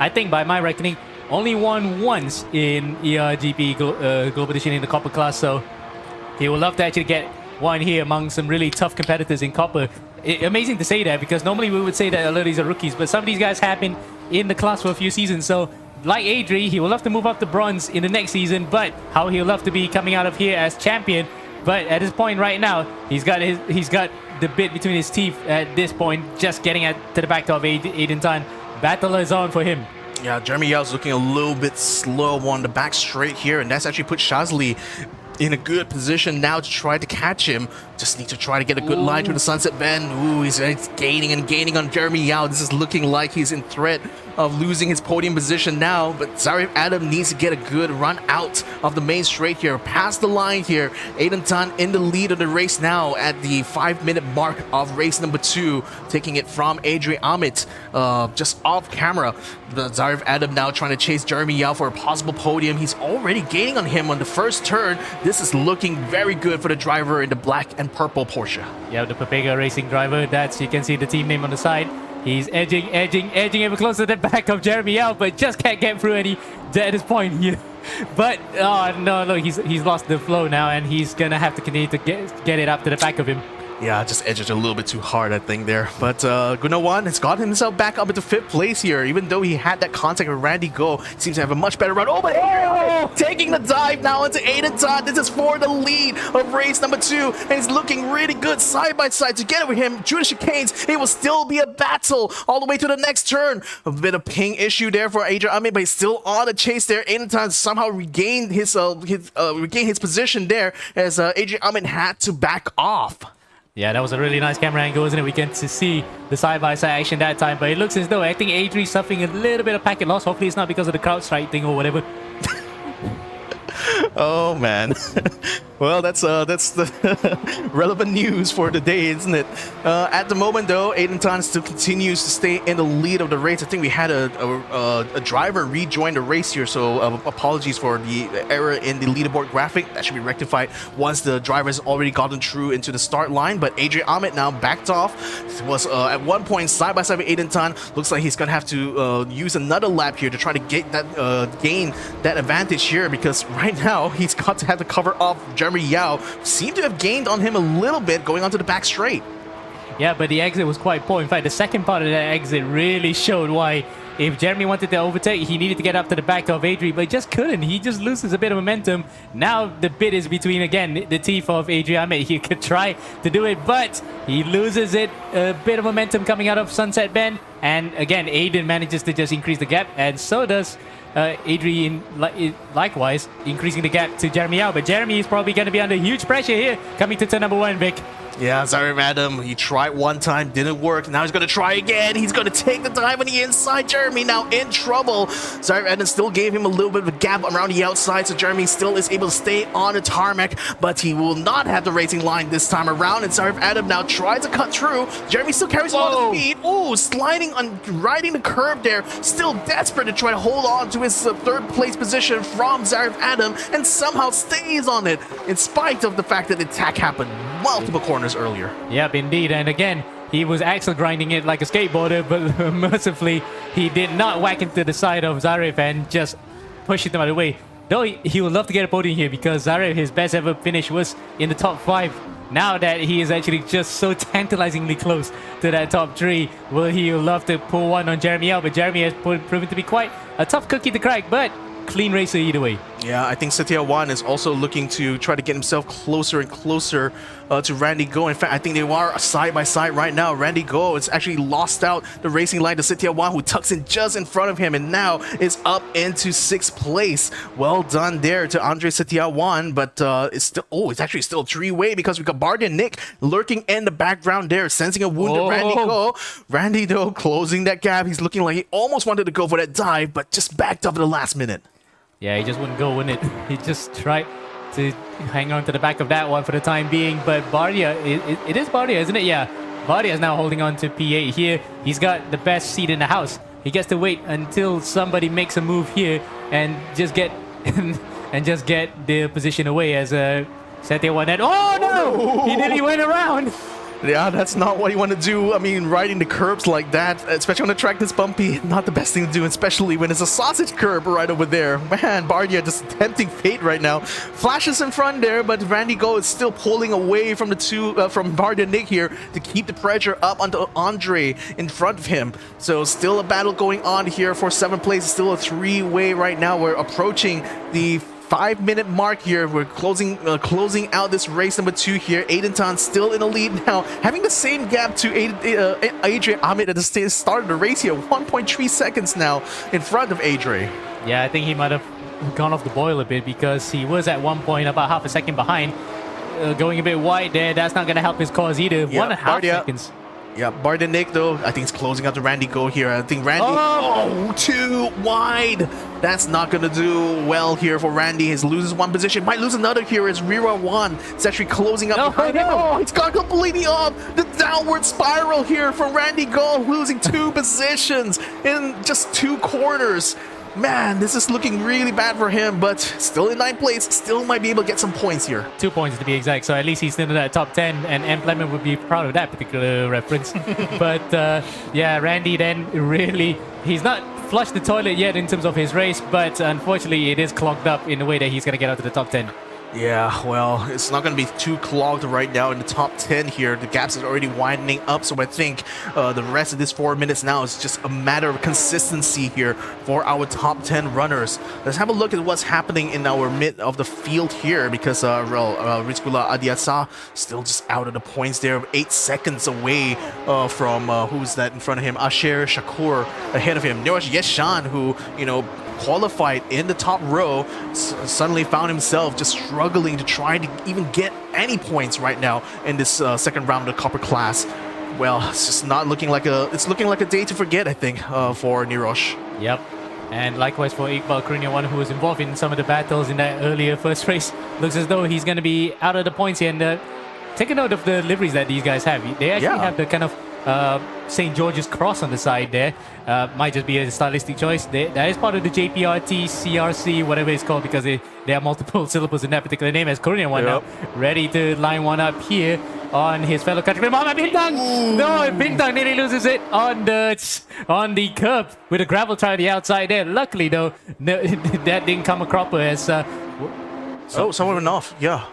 I think by my reckoning, only won once in ERGP Global Edition in the Copper class, so he will love to actually get one here among some really tough competitors in Copper. Amazing to say that, because normally we would say that a lot of these are rookies, but some of these guys have been in the class for a few seasons, so like Adri, he will love to move up to bronze in the next season, but how he'll love to be coming out of here as champion. But at this point right now, he's got the bit between his teeth at this point, just getting to the back of Aiden Tan. Battle is on for him. Yeah, Jeremy Yao's looking a little bit slow on the back straight here, and that's actually put Shazli in a good position now to try to catch him. Just need to try to get a good line to the Sunset Bend. Ooh, he's gaining and gaining on Jeremy Yao. This is looking like he's in threat of losing his podium position now, but Zarif Adam needs to get a good run out of the main straight here, past the line here. Aiden Tan in the lead of the race now at the 5-minute mark of race number 2, taking it from Adrian Ahmed just off camera. The Zarif Adam now trying to chase Jeremy Yao for a possible podium. He's already gaining on him on the first turn. This is looking very good for the driver in the black and purple Porsche. Yeah, the Papega Racing driver. That's, you can see the team name on the side. He's edging ever closer to the back of Jeremy Yao, but just can't get through any at this point here. But oh no, he's lost the flow now, and he's gonna have to continue to get it up to the back of him. Yeah, just edged it a little bit too hard, I think, there. But Gunawan has got himself back up into 5th place here. Even though he had that contact with Randy Go, he seems to have a much better run. Oh, but taking the dive now into Aiden Tan. This is for the lead of race number 2. And he's looking really good side by side. Together with him, through the chicanes, it will still be a battle all the way to the next turn. A bit of ping issue there for Adrian Ahmed, but he's still on the chase there. Aiden Tan somehow regained his position there as Adrian Ahmed had to back off. Yeah, that was a really nice camera angle, wasn't it? We get to see the side-by-side action that time, but it looks as though I think Adri's suffering a little bit of packet loss. Hopefully it's not because of the CrowdStrike thing or whatever. Oh man. Well, that's the relevant news for the day, isn't it? At the moment, though, Aiden Tan still continues to stay in the lead of the race. I think we had a driver rejoin the race here, so apologies for the error in the leaderboard graphic. That should be rectified once the driver has already gotten through into the start line. But Adrian Ahmed now backed off. Was at one point side by side with Aiden Tan. Looks like he's gonna have to use another lap here to try to get that gain that advantage here, because right now he's got to have to cover off Jeremy Yao. Seemed to have gained on him a little bit going onto the back straight. Yeah, but the exit was quite poor. In fact, the second part of that exit really showed why if Jeremy wanted to overtake, he needed to get up to the back of Adri, but he just couldn't. He just loses a bit of momentum. Now the bit is between, again, the teeth of Adrian Ahmed. He could try to do it, but he loses it. A bit of momentum coming out of Sunset Bend. And again, Aiden manages to just increase the gap, and so does Adrian, likewise, increasing the gap to Jeremy Yao. But Jeremy is probably going to be under huge pressure here, coming to turn number 1, Vic. Yeah, sorry, madam. He tried one time, didn't work. Now he's going to try again. He's going to take the dive on the inside. Jeremy now in trouble. Sorry, Adam still gave him a little bit of a gap around the outside, so Jeremy still is able to stay on the tarmac, but he will not have the racing line this time around. And sorry, Adam now tries to cut through. Jeremy still carries a lot of speed. Ooh, sliding on, riding the curb there. Still desperate to try to hold on to his third place position from Zarif Adam, and somehow stays on it in spite of the fact that the attack happened multiple corners earlier. Yep, indeed. And again, he was axle grinding it like a skateboarder, but mercifully, he did not whack into the side of Zarif and just push it out of the way. Though he would love to get a podium here, because Zarif, his best ever finish was in the top 5. Now that he is actually just so tantalizingly close to that top 3, will he love to pull one on Jeremy out? But Jeremy has proven to be quite a tough cookie to crack, but clean racer either way. Yeah, I think Satya Wan is also looking to try to get himself closer and closer to Randy Go. In fact, I think they are side by side right now. Randy Go has actually lost out the racing line to Satya Wan, who tucks in just in front of him and now is up into 6th place. Well done there to Andre Satya Wan, but it's still, it's actually still a 3-way, because we got Bard and Nick lurking in the background there, sensing a wounded Randy Go. Randy, though, closing that gap. He's looking like he almost wanted to go for that dive, but just backed up at the last minute. Yeah, he just wouldn't go, wouldn't it? He just tried to hang on to the back of that one for the time being. But Bardia, it is Bardia, isn't it? Yeah, Bardia is now holding on to P8 here. He's got the best seat in the house. He gets to wait until somebody makes a move here and just get the position away as Satya Wan. Oh no! He nearly went around. Yeah, that's not what you want to do. I mean, riding the curbs like that, especially on a track this bumpy, not the best thing to do, especially when it's a sausage curb right over there. Man, Bardia just tempting fate right now. Flashes in front there, but Randy Go is still pulling away from the from Bardia Nick here to keep the pressure up onto Andre in front of him. So still a battle going on here for 7th place. Still a 3-way right now. We're approaching the 5-minute mark here. We're closing out this race number 2 here. Aiden Tan still in the lead now, having the same gap to Adrian Ahmed at the start of the race here. 1.3 seconds now in front of Adrian. Yeah, I think he might have gone off the boil a bit, because he was at one point about half a second behind. Going a bit wide there, that's not going to help his cause either. Yeah, 1.5 seconds. Yeah, Bard Nick, though, I think it's closing out to Randy Go here. I think Randy, too wide. That's not going to do well here for Randy. He loses one position, might lose another here as Rira Wan. It's actually closing up behind him. Oh, it's gone completely off. The downward spiral here from Randy Go, losing 2 positions in just 2 corners. Man, this is looking really bad for him, but still in 9th place, still might be able to get some points here. 2 points to be exact, so at least he's still in that top 10, and M. Clement would be proud of that particular reference. But yeah, Randy then really, he's not flushed the toilet yet in terms of his race, but unfortunately it is clogged up in the way that he's going to get out to the top 10. Yeah, well, it's not going to be too clogged right now in the top 10 here. The gaps is already widening up, so I think the rest of this 4 minutes now is just a matter of consistency here for our top 10 runners. Let's have a look at what's happening in our mid of the field here, because Rizkula Adiasa still just out of the points there, 8 seconds away from who's that in front of him? Asher Shakur ahead of him. Neeraj Yeshan, who, you know, qualified in the top row, suddenly found himself just struggling to try to even get any points right now in this second round of the copper class. Well, it's just not looking like it's looking like a day to forget, I think, for Nirosh. Yep. And likewise for Iqbal Kurnia, one who was involved in some of the battles in that earlier first race. Looks as though he's going to be out of the points here. And take a note of the liveries that these guys have. They actually have the kind of St. George's cross on the side there. Might just be a stylistic choice. That is part of the JPRT, CRC, whatever it's called, because there are multiple syllables in that particular name. As Korean one now, ready to line one up here on his fellow countryman, Mohamed Bintang. No, Bintang nearly loses it on the curb with a gravel tire on the outside there. Luckily, though, that didn't come a cropper as... someone went off, yeah.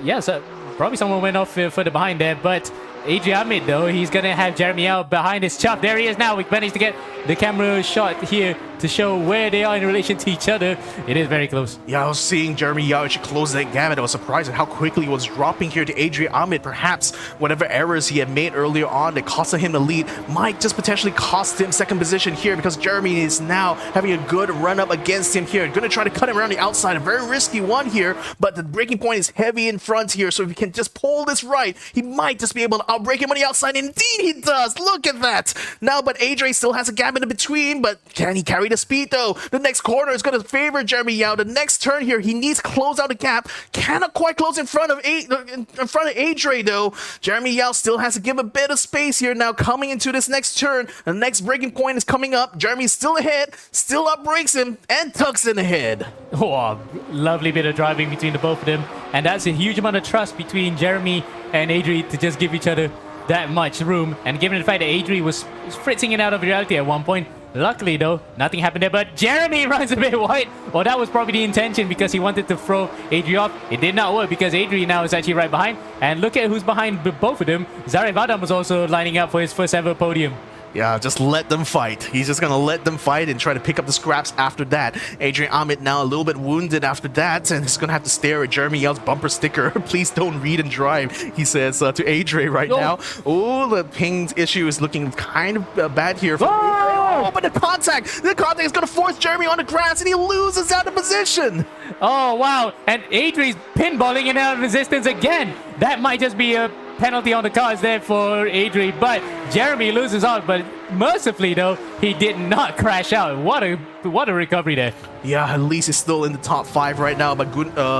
Yeah, so probably someone went off further behind there, but Adrian Ahmed, though, he's going to have Jeremy out behind his chuff. There he is now. We managed to get the camera shot here to show where they are in relation to each other. It is very close. Yeah, I was seeing Jeremy Yao actually close that gap, and I was surprised at how quickly he was dropping here to Adrian Ahmed. Perhaps whatever errors he had made earlier on that costed him the lead might just potentially cost him second position here, because Jeremy is now having a good run up against him here. Going to try to cut him around the outside. A very risky one here, but the braking point is heavy in front here, so if he can just pull this right, he might just be able to outbrake him on the outside. Indeed he does. Look at that. Now, but Adrian still has a gap in the between, but can he carry the speed though? The next corner is going to favor Jeremy Yao. The next turn here, he needs to close out the gap. Cannot quite close in front of Adrian though. Jeremy Yao still has to give a bit of space here now coming into this next turn. The next braking point is coming up. Jeremy's still ahead, still outbrakes him and tucks in ahead. Oh, lovely bit of driving between the both of them, and that's a huge amount of trust between Jeremy and Adrian to just give each other that much room. And given the fact that Adrian was fritzing it out of reality at one point, luckily though, nothing happened there, but Jeremy runs a bit wide. Well, that was probably the intention, because he wanted to throw Adrian off. It did not work, because Adrian now is actually right behind. And look at who's behind both of them. Zarif Adam was also lining up for his first ever podium. Yeah, just let them fight. He's just going to let them fight and try to pick up the scraps after that. Adrian Ahmed now a little bit wounded after that, and he's going to have to stare at Jeremy Yao's bumper sticker. Please don't read and drive, he says to Adrian right now. Oh, the ping issue is looking kind of bad here. Oh, but the contact is going to force Jeremy on the grass, and he loses out of position. Oh, wow. And Adrian's pinballing in out of resistance again. That might just be a penalty on the cards there for Adrian, but Jeremy loses out. But mercifully though, he did not crash out. What a recovery there. Yeah, at least he's still in the top 5 right now, but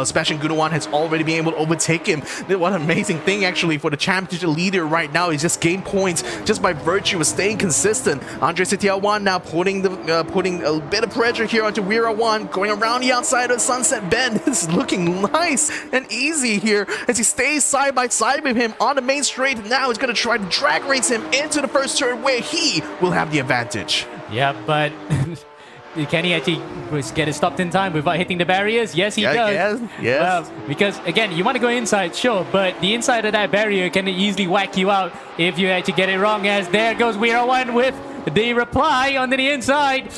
Sebastian Gunawan has already been able to overtake him. What an amazing thing actually for the championship leader right now. He's just gained points just by virtue of staying consistent. Andre Setiawan now putting a bit of pressure here onto Wira One, going around the outside of Sunset Bend. This is looking nice and easy here as he stays side by side with him on the main straight. Now he's going to try to drag race him into the first turn where he will have the advantage. Yeah, but can he actually get it stopped in time without hitting the barriers? Yes, he does. Yes. Well, because again, you want to go inside, sure, but the inside of that barrier can easily whack you out if you actually get it wrong. As there goes Wira One with the reply on the inside.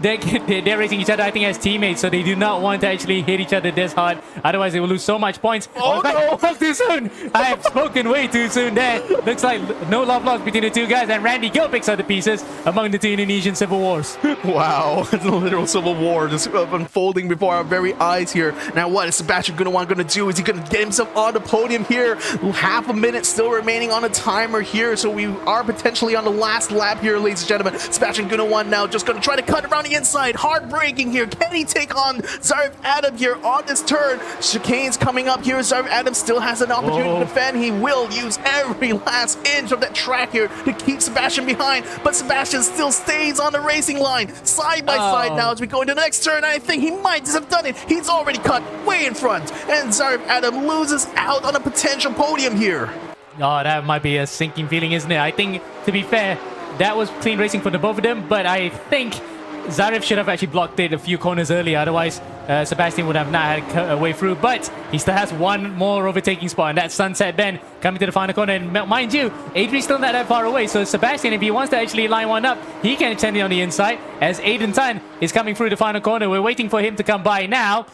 They're racing each other, I think, as teammates, so they do not want to actually hit each other this hard. Otherwise, they will lose so much points. Oh, no! Spoke too soon! I have spoken way too soon there. Looks like no love lost between the two guys, and Randy Gill picks up the pieces among the two Indonesian civil wars. Wow, the literal civil war just unfolding before our very eyes here. Now, what is Sebastian Gunawan going to do? Is he going to get himself on the podium here? Half a minute still remaining on the timer here, so we are potentially on the last lap here, ladies and gentlemen. Sebastian Gunawan now just going to try to cut around the inside. Hard braking here. Can he take on Zarif Adam here on this turn? Chicane's coming up here. Zarif Adam still has an opportunity to defend. He will use every last inch of that track here to keep Sebastian behind, but Sebastian still stays on the racing line. Side by side now as we go into the next turn. I think he might just have done it. He's already cut way in front, and Zarif Adam loses out on a potential podium here. Oh, that might be a sinking feeling, isn't it? I think, to be fair, that was clean racing for the both of them, but I think Zarif should have actually blocked it a few corners earlier. Otherwise, Sebastian would have not had a way through. But he still has one more overtaking spot, and that's Sunset Bend coming to the final corner. And mind you, Adrian's still not that far away. So Sebastian, if he wants to actually line one up, he can extend it on the inside. As Aiden Tan is coming through the final corner, we're waiting for him to come by now.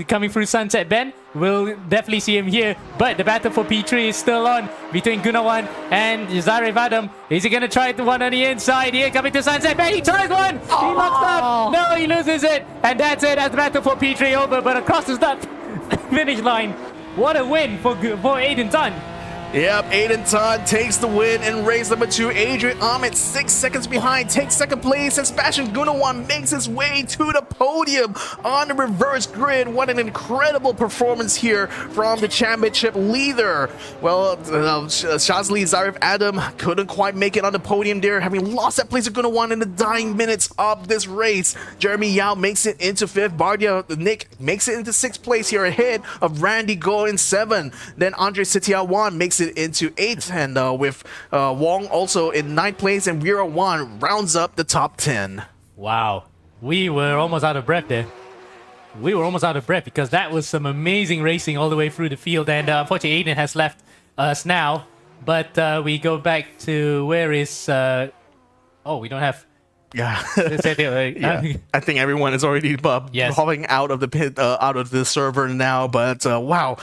Coming through Sunset Bend, we'll definitely see him here. But the battle for P3 is still on between Gunawan and Zarif Adam. Is he going to try the one on the inside here? Coming to Sunset Bend, he tries one! He locks up! No, he loses it! And that's it, that's the battle for P3 over, but across the start finish line. What a win for Aiden Tan. Yep, Aiden Todd takes the win in race number 2. Adrian Ahmed 6 seconds behind takes second place, and Sebastian Gunawan makes his way to the podium on the reverse grid. What an incredible performance here from the championship leader. Well, Shazli Zarif Adam couldn't quite make it on the podium there, having lost that place to Gunawan in the dying minutes of this race. Jeremy Yao makes it into 5th. Bardia Nick makes it into 6th place here ahead of Randy Go in 7th. Then Andre Setiawan makes it into 8th, and with Wong also in 9th place, and Vera Wan rounds up the top 10. Wow, we were almost out of breath there. We were almost out of breath because that was some amazing racing all the way through the field, and unfortunately Aiden has left us now, but we go back to where is oh, we don't have Yeah. yeah. I think everyone is already Yes. hopping out of the pit, out of the server now. But wow,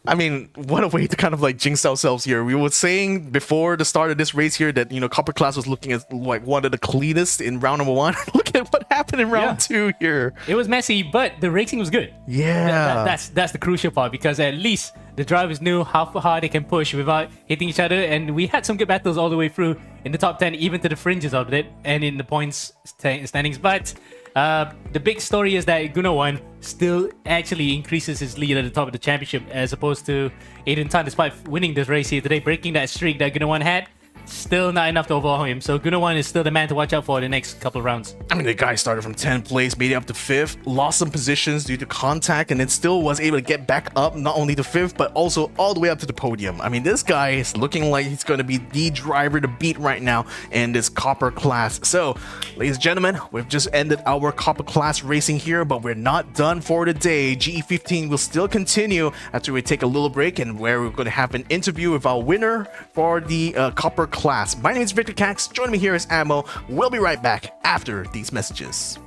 I mean, what a way to kind of like jinx ourselves here. We were saying before the start of this race here that, you know, Copper Class was looking at like one of the cleanest in round number 1. Look at what happened in round 2 here. It was messy, but the racing was good. Yeah. That's the crucial part, because at least the drivers knew how far they can push without hitting each other, and we had some good battles all the way through in the top 10, even to the fringes of it, and in the points standings. But the big story is that Gunawan still actually increases his lead at the top of the championship, as opposed to Aiden Tan, despite winning this race here today, breaking that streak that Gunawan had. Still not enough to overhaul him. So Gunawan is still the man to watch out for the next couple of rounds. I mean, the guy started from 10th place, made it up to 5th, lost some positions due to contact, and then still was able to get back up, not only to 5th, but also all the way up to the podium. I mean, this guy is looking like he's going to be the driver to beat right now in this Copper Class. So, ladies and gentlemen, we've just ended our Copper Class racing here, but we're not done for the day. GE15 will still continue after we take a little break, and where we're going to have an interview with our winner for the Copper Class. My name is Victor Cax. Joining me here is Ammo. We'll be right back after these messages.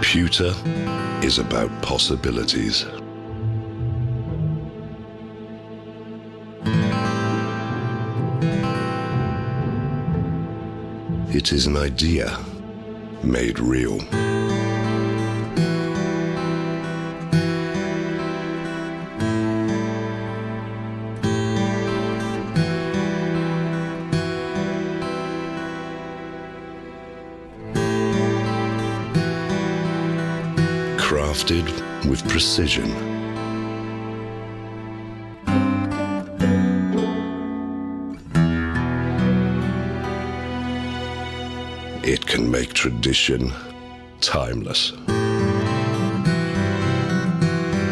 Pewter is about possibilities. It is an idea made real. Crafted with precision. It can make tradition timeless.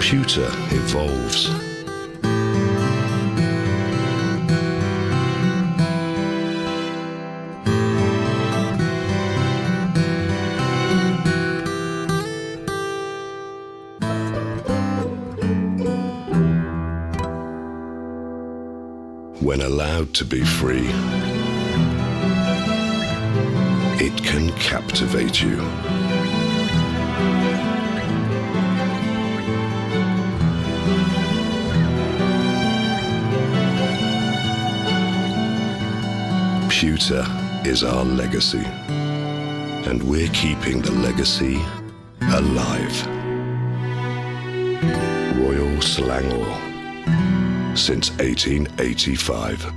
Pewter evolves. When allowed to be free, it can captivate you. computer is our legacy, and we're keeping the legacy alive. Royal Selangor, since 1885.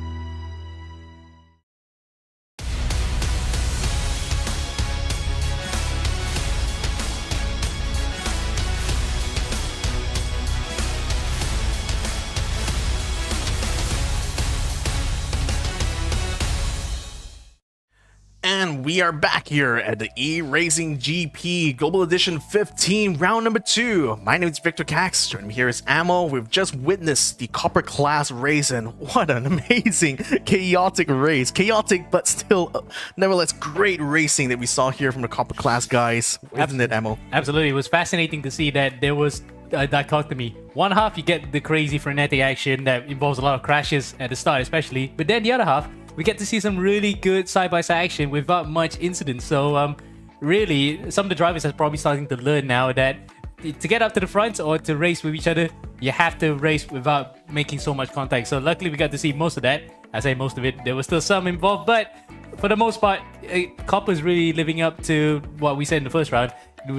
And we are back here at the eRacing GP Global Edition 15, round number 2. My name is Victor Cax. Joining me here is Ammo. We've just witnessed the Copper Class race, and what an amazing, chaotic race. Chaotic, but still, nevertheless, great racing that we saw here from the Copper Class guys. Isn't it, Ammo? Absolutely. It was fascinating to see that there was a dichotomy. One half, you get the crazy frenetic action that involves a lot of crashes at the start especially, but then the other half, we get to see some really good side-by-side action without much incident. So really, some of the drivers are probably starting to learn now that to get up to the front or to race with each other, you have to race without making so much contact. So luckily we got to see most of that. I say most of it, there was still some involved, but for the most part, Copper's really living up to what we said in the first round.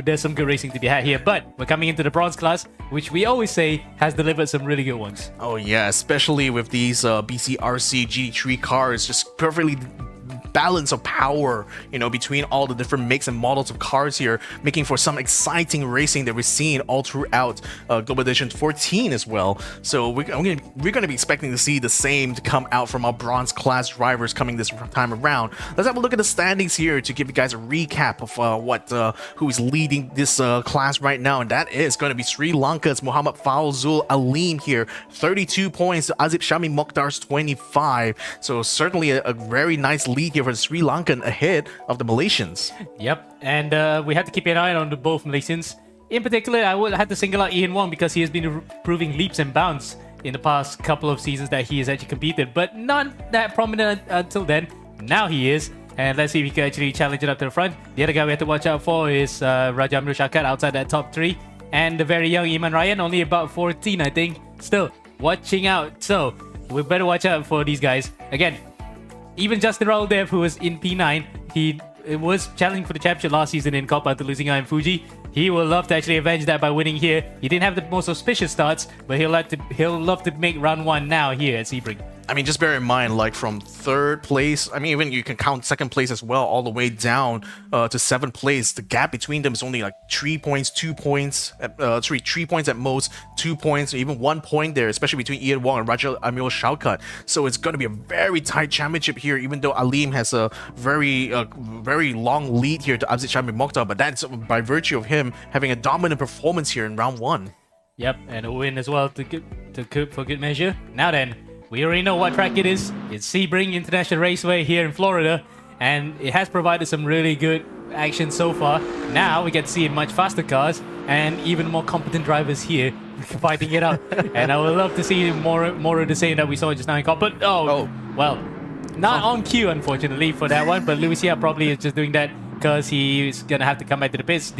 There's some good racing to be had here, but we're coming into the bronze class, which we always say has delivered some really good ones. Oh yeah, especially with these BCRC GT3 cars, just perfectly balance of power, you know, between all the different makes and models of cars here, making for some exciting racing that we're seeing all throughout Global Edition 14 as well. So we're gonna be expecting to see the same to come out from our bronze class drivers coming this time around. Let's have a look at the standings here to give you guys a recap of who is leading this class right now, and that is going to be Sri Lanka's Muhammad Fauzul Alim here, 32 points to Azib Shami Mokhtar's 25. So certainly a very nice lead here for the Sri Lankan ahead of the Malaysians. Yep, and we have to keep an eye on both Malaysians. In particular, I would have to single out Ian Wong because he has been proving leaps and bounds in the past couple of seasons that he has actually competed, but not that prominent until then. Now he is, and let's see if he can actually challenge it up to the front. The other guy we have to watch out for is Raja Amrul Shakat outside that top 3, and the very young Iman Ryan, only about 14 I think. Still, watching out. So, we better watch out for these guys. Again, even Justin Rauldev, who was in P9, he was challenging for the championship last season in Copa after losing out in Fuji. He will love to actually avenge that by winning here. He didn't have the most auspicious starts, but he'll love to make round 1 now here at Sebring. I mean, just bear in mind, like from 3rd place, I mean, even you can count 2nd place as well, all the way down to 7th place. The gap between them is only like 3 points, 2 points, 3 points at most, 2 points, or even 1 point there, especially between Ian Wong and Raja Amrul Shakat. So it's going to be a very tight championship here, even though Alim has a very long lead here to Azib Shami Mokhtar, but that's by virtue of him having a dominant performance here in round 1. Yep, and a win as well for good measure. Now then, we already know what track it is. It's Sebring International Raceway here in Florida, and it has provided some really good action so far. Now we get to see much faster cars and even more competent drivers here fighting it out. And I would love to see more of the same that we saw just now in Cop. But well, not on cue unfortunately for that one. But Luis probably is just doing that because he's gonna have to come back to the pits.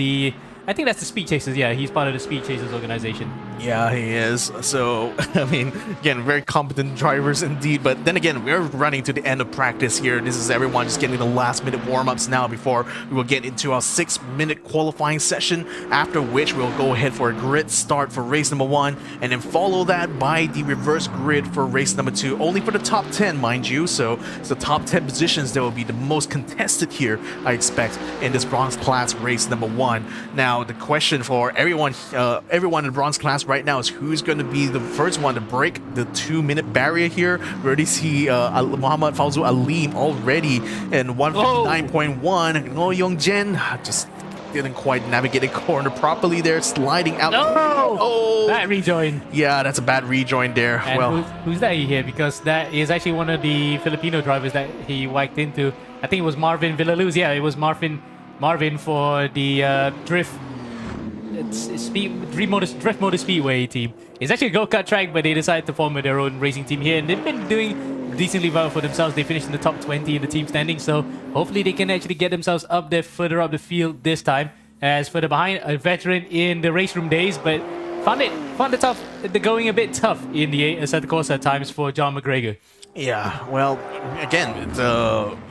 I think that's the Speed Chasers. Yeah, he's part of the Speed Chasers organization. Yeah, he is. So, I mean, again, very competent drivers indeed. But then again, we're running to the end of practice here. This is everyone just getting the last-minute warm-ups now before we will get into our 6-minute qualifying session, after which we'll go ahead for a grid start for race number 1, and then follow that by the reverse grid for race number 2, only for the top 10, mind you. So, it's the top 10 positions that will be the most contested here, I expect, in this bronze class race number 1. Now, the question for everyone in the bronze class right now is who's going to be the first one to break the 2-minute barrier here. We already see Muhammad Fauzul Alim already in 159.1. Ngo Yong Jen just didn't quite navigate the corner properly there, sliding out. Oh, that rejoin. Yeah, that's a bad rejoin there. And well, who's that here? Because that is actually one of the Filipino drivers that he whacked into. I think it was Marvin Villaluz. Yeah, it was Marvin for the Drift Motor Speedway team. It's actually a go-kart track, but they decided to form their own racing team here, and they've been doing decently well for themselves. They finished in the top 20 in the team standing, so hopefully they can actually get themselves up there, further up the field this time. As further behind, a veteran in the race room days, but found the going a bit tough in the Assetto Corsa at times for John McGregor. yeah, well, again,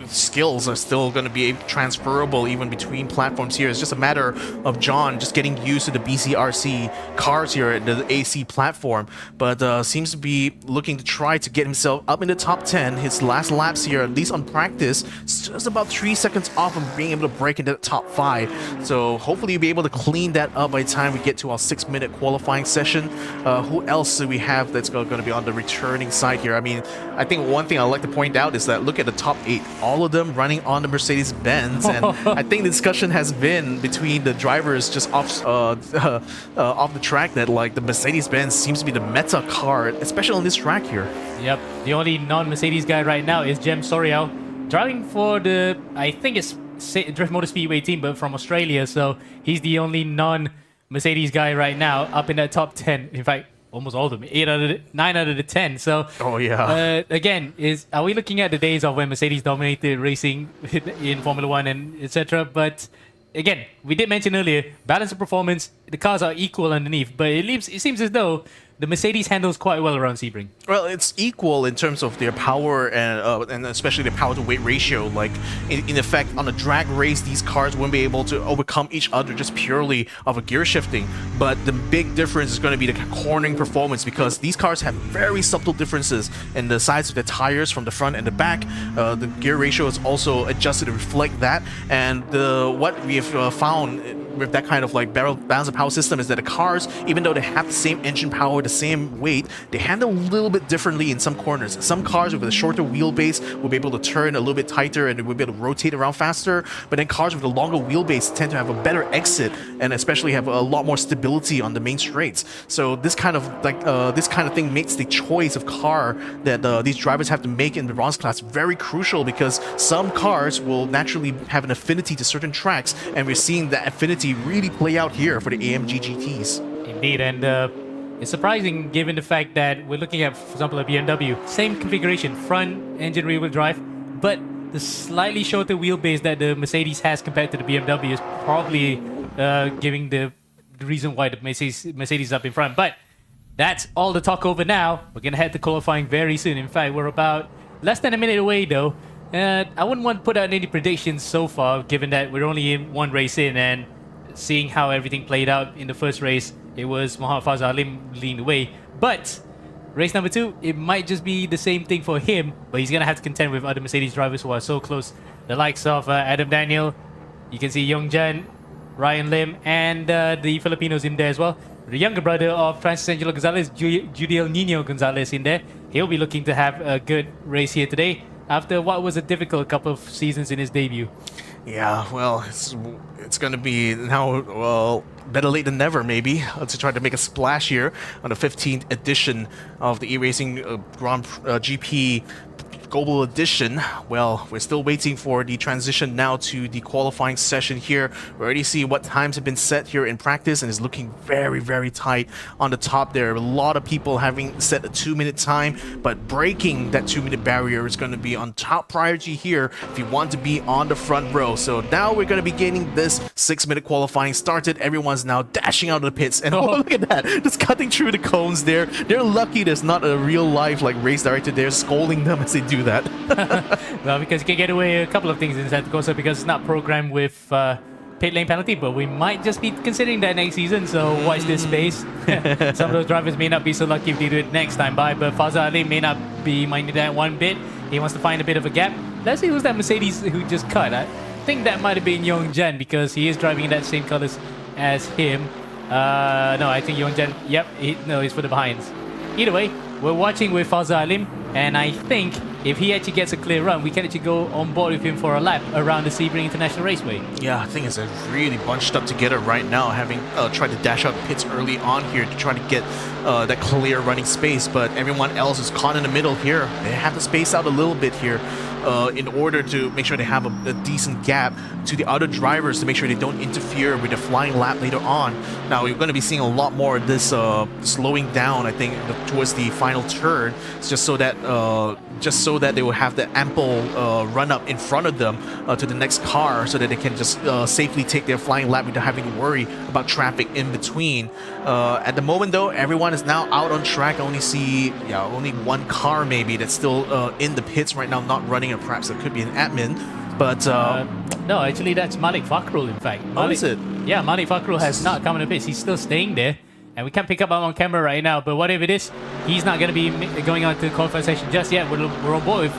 skills are still going to be transferable even between platforms here. It's just a matter of John just getting used to the BCRC cars here at the AC platform, but seems to be looking to try to get himself up in the top 10. His last laps here, at least on practice, is just about 3 seconds off from being able to break into the top 5. So hopefully you'll be able to clean that up by the time we get to our 6-minute qualifying session. Who else do we have that's going to be on the returning side here? I mean, I think one thing I'd like to point out is that look at the top 8, all of them running on the Mercedes-Benz, and I think the discussion has been between the drivers just off the track that like the Mercedes-Benz seems to be the meta car, especially on this track here. Yep, the only non-Mercedes guy right now is Jem Sorial, driving for the, I think it's Drift Motor Speedway team, but from Australia, so he's the only non-Mercedes guy right now up in that top 10. In fact, almost all of them, 9 out of the 10. So, oh yeah. Again, are we looking at the days of when Mercedes dominated racing in Formula One and etc.? But again, we did mention earlier, balance of performance, the cars are equal underneath, but it seems as though the Mercedes handles quite well around Sebring. Well, it's equal in terms of their power and especially the power to weight ratio. Like in effect, on a drag race, these cars wouldn't be able to overcome each other just purely of a gear shifting. But the big difference is going to be the cornering performance, because these cars have very subtle differences in the size of the tires from the front and the back. The gear ratio is also adjusted to reflect that. And what we have found with that kind of like balance of power system is that the cars, even though they have the same engine power, the same weight, they handle a little bit differently in some corners. Some cars with a shorter wheelbase will be able to turn a little bit tighter and will be able to rotate around faster, but then cars with a longer wheelbase tend to have a better exit and especially have a lot more stability on the main straights. So this kind of thing makes the choice of car that these drivers have to make in the bronze class very crucial, because some cars will naturally have an affinity to certain tracks, and we're seeing that affinity really play out here for the AMG GTs. Indeed, and it's surprising given the fact that we're looking at, for example, a BMW, same configuration, front engine rear-wheel drive, but the slightly shorter wheelbase that the Mercedes has compared to the BMW is probably giving the reason why the Mercedes is up in front. But that's all the talk over now. We're going to head to qualifying very soon. In fact, we're about less than a minute away, though. I wouldn't want to put out any predictions so far, given that we're only in one race in, and seeing how everything played out in the first race, it was Mohamed Fazal Alim leading the way. But race number 2, it might just be the same thing for him, but he's going to have to contend with other Mercedes drivers who are so close. The likes of Adam Daniel, you can see Yong Jan, Ryan Lim, and the Filipinos in there as well. The younger brother of Francis Angelo Gonzalez, Judiel Nino Gonzalez in there. He'll be looking to have a good race here today after what was a difficult couple of seasons in his debut. Yeah, well, it's going to be now, well, better late than never, maybe, to try to make a splash here on the 15th edition of the eRacing Grand GP Global Edition. Well, we're still waiting for the transition now to the qualifying session here. We already see what times have been set here in practice, and it's looking very, very tight on the top there. A lot of people having set a 2-minute time, but breaking that 2-minute barrier is going to be on top priority here if you want to be on the front row. So now we're going to be getting this 6-minute qualifying started. Everyone's now dashing out of the pits, and oh, look at that, just cutting through the cones there. They're lucky there's not a real life like race director there scolding them as they do that. Well, because you can get away a couple of things in Santa Cosa because it's not programmed with pit lane penalty, but we might just be considering that next season, so watch this space. Some of those drivers may not be so lucky if they do it next time by, but Fazal Ali may not be minding that one bit. He wants to find a bit of a gap. Let's see who's that Mercedes who just cut. I think that might have been Yong Jan because he is driving in that same colors as him. No, I think Yong Jan, yep, he's for the behinds. Either way, we're watching with Fazal Alim, and I think if he actually gets a clear run, we can actually go on board with him for a lap around the Sebring International Raceway. Yeah, I think it's really bunched up together right now, having tried to dash out pits early on here to try to get that clear running space, but everyone else is caught in the middle here. They have to space out a little bit here in order to make sure they have a decent gap to the other drivers to make sure they don't interfere with the flying lap later on. Now, you're going to be seeing a lot more of this slowing down, I think, towards the final turn. It's just so that just so that they will have the ample run up in front of them to the next car, so that they can just safely take their flying lap without having to worry about traffic in between. At the moment though, everyone is now out on track. I only see only one car maybe that's still in the pits right now, not running, or perhaps it could be an admin. But no, actually that's Malik Fakrul, in fact. Malik, is it? Yeah, Malik Fakrul has not come in the pits. He's still staying there. And we can't pick up on camera right now, but whatever it is, he's not going to be going on to the qualifying session just yet. We're on board with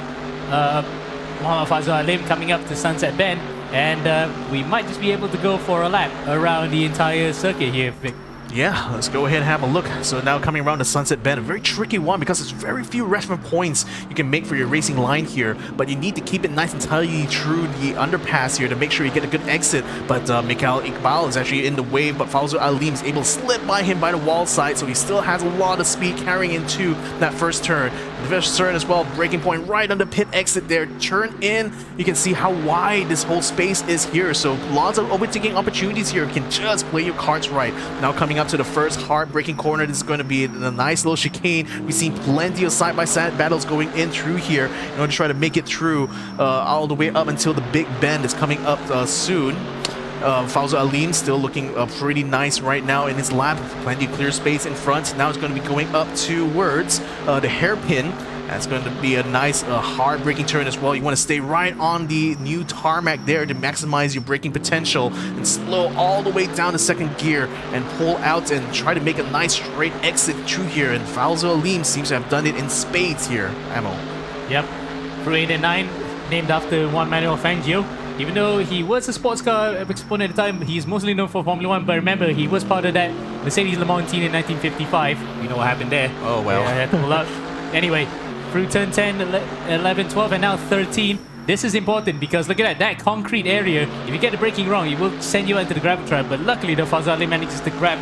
Muhammad Fazal Alim coming up to Sunset Bend, and we might just be able to go for a lap around the entire circuit here, Vic. Yeah, let's go ahead and have a look. So now coming around the Sunset Bend, a very tricky one because there's very few reference points you can make for your racing line here, but you need to keep it nice and tidy through the underpass here to make sure you get a good exit. But Mikhail Iqbal is actually in the way, but Fawzul Alim is able to slip by him by the wall side, so he still has a lot of speed carrying into that first turn. The first turn as well, breaking point right on the pit exit there. Turn in, you can see how wide this whole space is here, so lots of overtaking opportunities here. You can just play your cards right. Now coming up to the first hard braking corner, this is going to be a nice little chicane. We've seen plenty of side-by-side battles going in through here in order to try to make it through all the way up until the big bend is coming up soon. Fawzul Alim still looking pretty nice right now in his lap. Plenty of clear space in front. Now it's going to be going up towards the hairpin. That's going to be a nice hard braking turn as well. You want to stay right on the new tarmac there to maximize your braking potential and slow all the way down to second gear and pull out and try to make a nice straight exit through here. And Fawzul Alim seems to have done it in spades here. Ammo. Yep. Crew 8 and 9, named after Juan Manuel Fangio. Even though he was a sports car exponent at the time, he's mostly known for Formula 1, but remember, he was part of that Mercedes Le Mans team in 1955. You know what happened there. Oh, well. Yeah, I had to pull out. Anyway, through turn 10, 11, 12, and now 13. This is important because look at that concrete area. If you get the braking wrong, it will send you into the gravel trap. But luckily, the Fawzul Alim manages to grab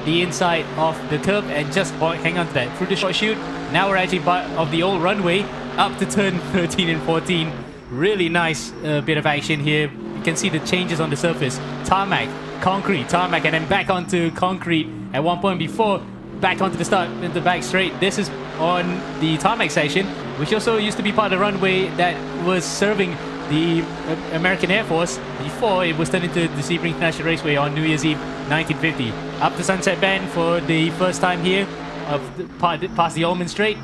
the inside of the curb and just hang on to that. Through the short chute, now we're actually part of the old runway up to turn 13 and 14. Really nice bit of action here. You can see the changes on the surface. Tarmac, concrete, tarmac, and then back onto concrete at one point before back onto the start in the back straight. This is on the tarmac section, which also used to be part of the runway that was serving the American Air Force before it was turned into the Sebring International Raceway on New Year's Eve 1950. Up to Sunset Bend for the first time here, past the Ullman Straight.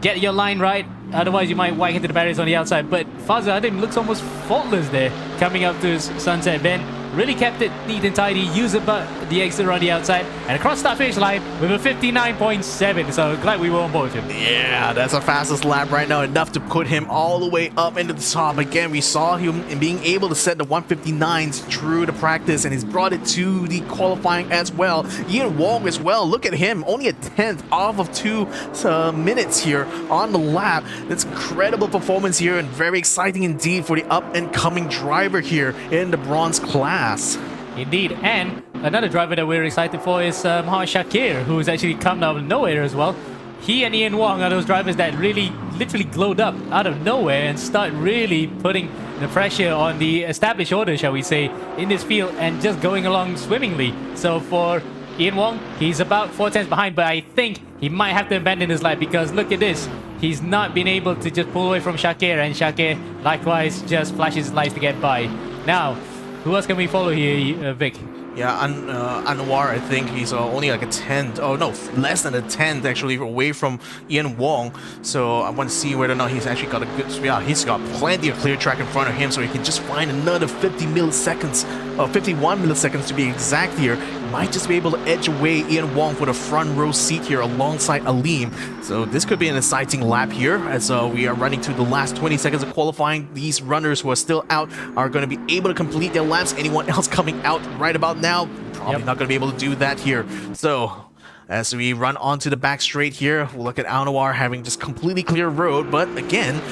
Get your line right, otherwise you might whack into the barriers on the outside. But Fawzul Alim looks almost faultless there, coming up to Sunset Bend. Really kept it neat and tidy, used about the exit on the outside, and across that finish line with a 59.7. So glad we were on board with him. Yeah, that's our fastest lap right now, enough to put him all the way up into the top. Again, we saw him being able to set the 159s through the practice, and he's brought it to the qualifying as well. Ian Wong as well, look at him, only a 10th off of 2 minutes here on the lap. That's incredible performance here, and very exciting indeed for the up-and-coming driver here in the bronze class. Indeed, and another driver that we're excited for is Mohamed Shakir, who's actually come out of nowhere as well. He and Ian Wong are those drivers that really literally glowed up out of nowhere and start really putting the pressure on the established order, shall we say, in this field and just going along swimmingly. So for Ian Wong, he's about 4 tenths behind, but I think he might have to abandon his lap because look at this. He's not been able to just pull away from Shakir, and Shakir likewise just flashes his lights to get by. Now, who else can we follow here, Vic? Yeah, Anwar, I think he's only like a 10th, oh no, less than a 10th actually away from Ian Wong. So I want to see whether or not he's actually got a good, yeah, he's got plenty of clear track in front of him, so he can just find another 50 milliseconds, 51 milliseconds to be exact here. Might just be able to edge away Ian Wong for the front row seat here alongside Alim. So this could be an exciting lap here as we are running to the last 20 seconds of qualifying. These runners who are still out are going to be able to complete their laps. Anyone else coming out right about now, probably not going to be able to do that here. So as we run onto the back straight here, we'll look at Anwar having just completely clear road, but again,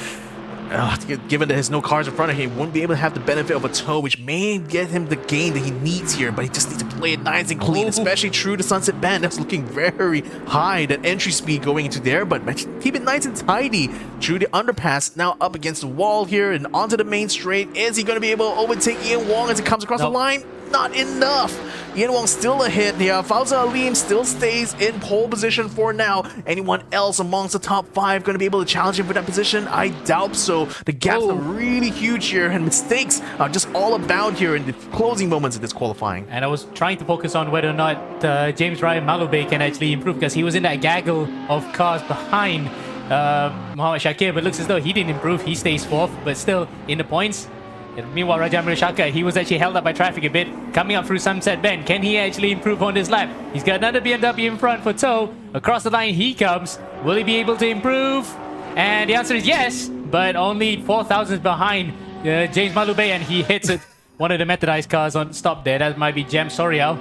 given that there's no cars in front of him, he won't be able to have the benefit of a tow, which may get him the gain that he needs here, but he just needs to play it nice and clean, especially through the Sunset Bend. That's looking very high, that entry speed going into there, but keep it nice and tidy through the underpass. Now up against the wall here and onto the main straight. Is he going to be able to overtake Ian Wong as he comes across the line? not enough. Ian Wong still ahead here. Fauza Alim still stays in pole position for now. Anyone else amongst the top 5 going to be able to challenge him for that position? I doubt so. The gaps are really huge here, and mistakes are just all about here in the closing moments of this qualifying. And I was trying to focus on whether or not James Ryan Malube can actually improve, because he was in that gaggle of cars behind Mohamed Shakir, but looks as though he didn't improve. He stays 4th, but still in the points. And meanwhile, Rajamir Shaka, he was actually held up by traffic a bit, coming up through Sunset Bend. Can he actually improve on this lap? He's got another BMW in front for tow. Across the line he comes. Will he be able to improve? And the answer is yes, but only 4 thousandths behind James Malube, and he hits it. One of the methodized cars on stop there. That might be Jem Sorial.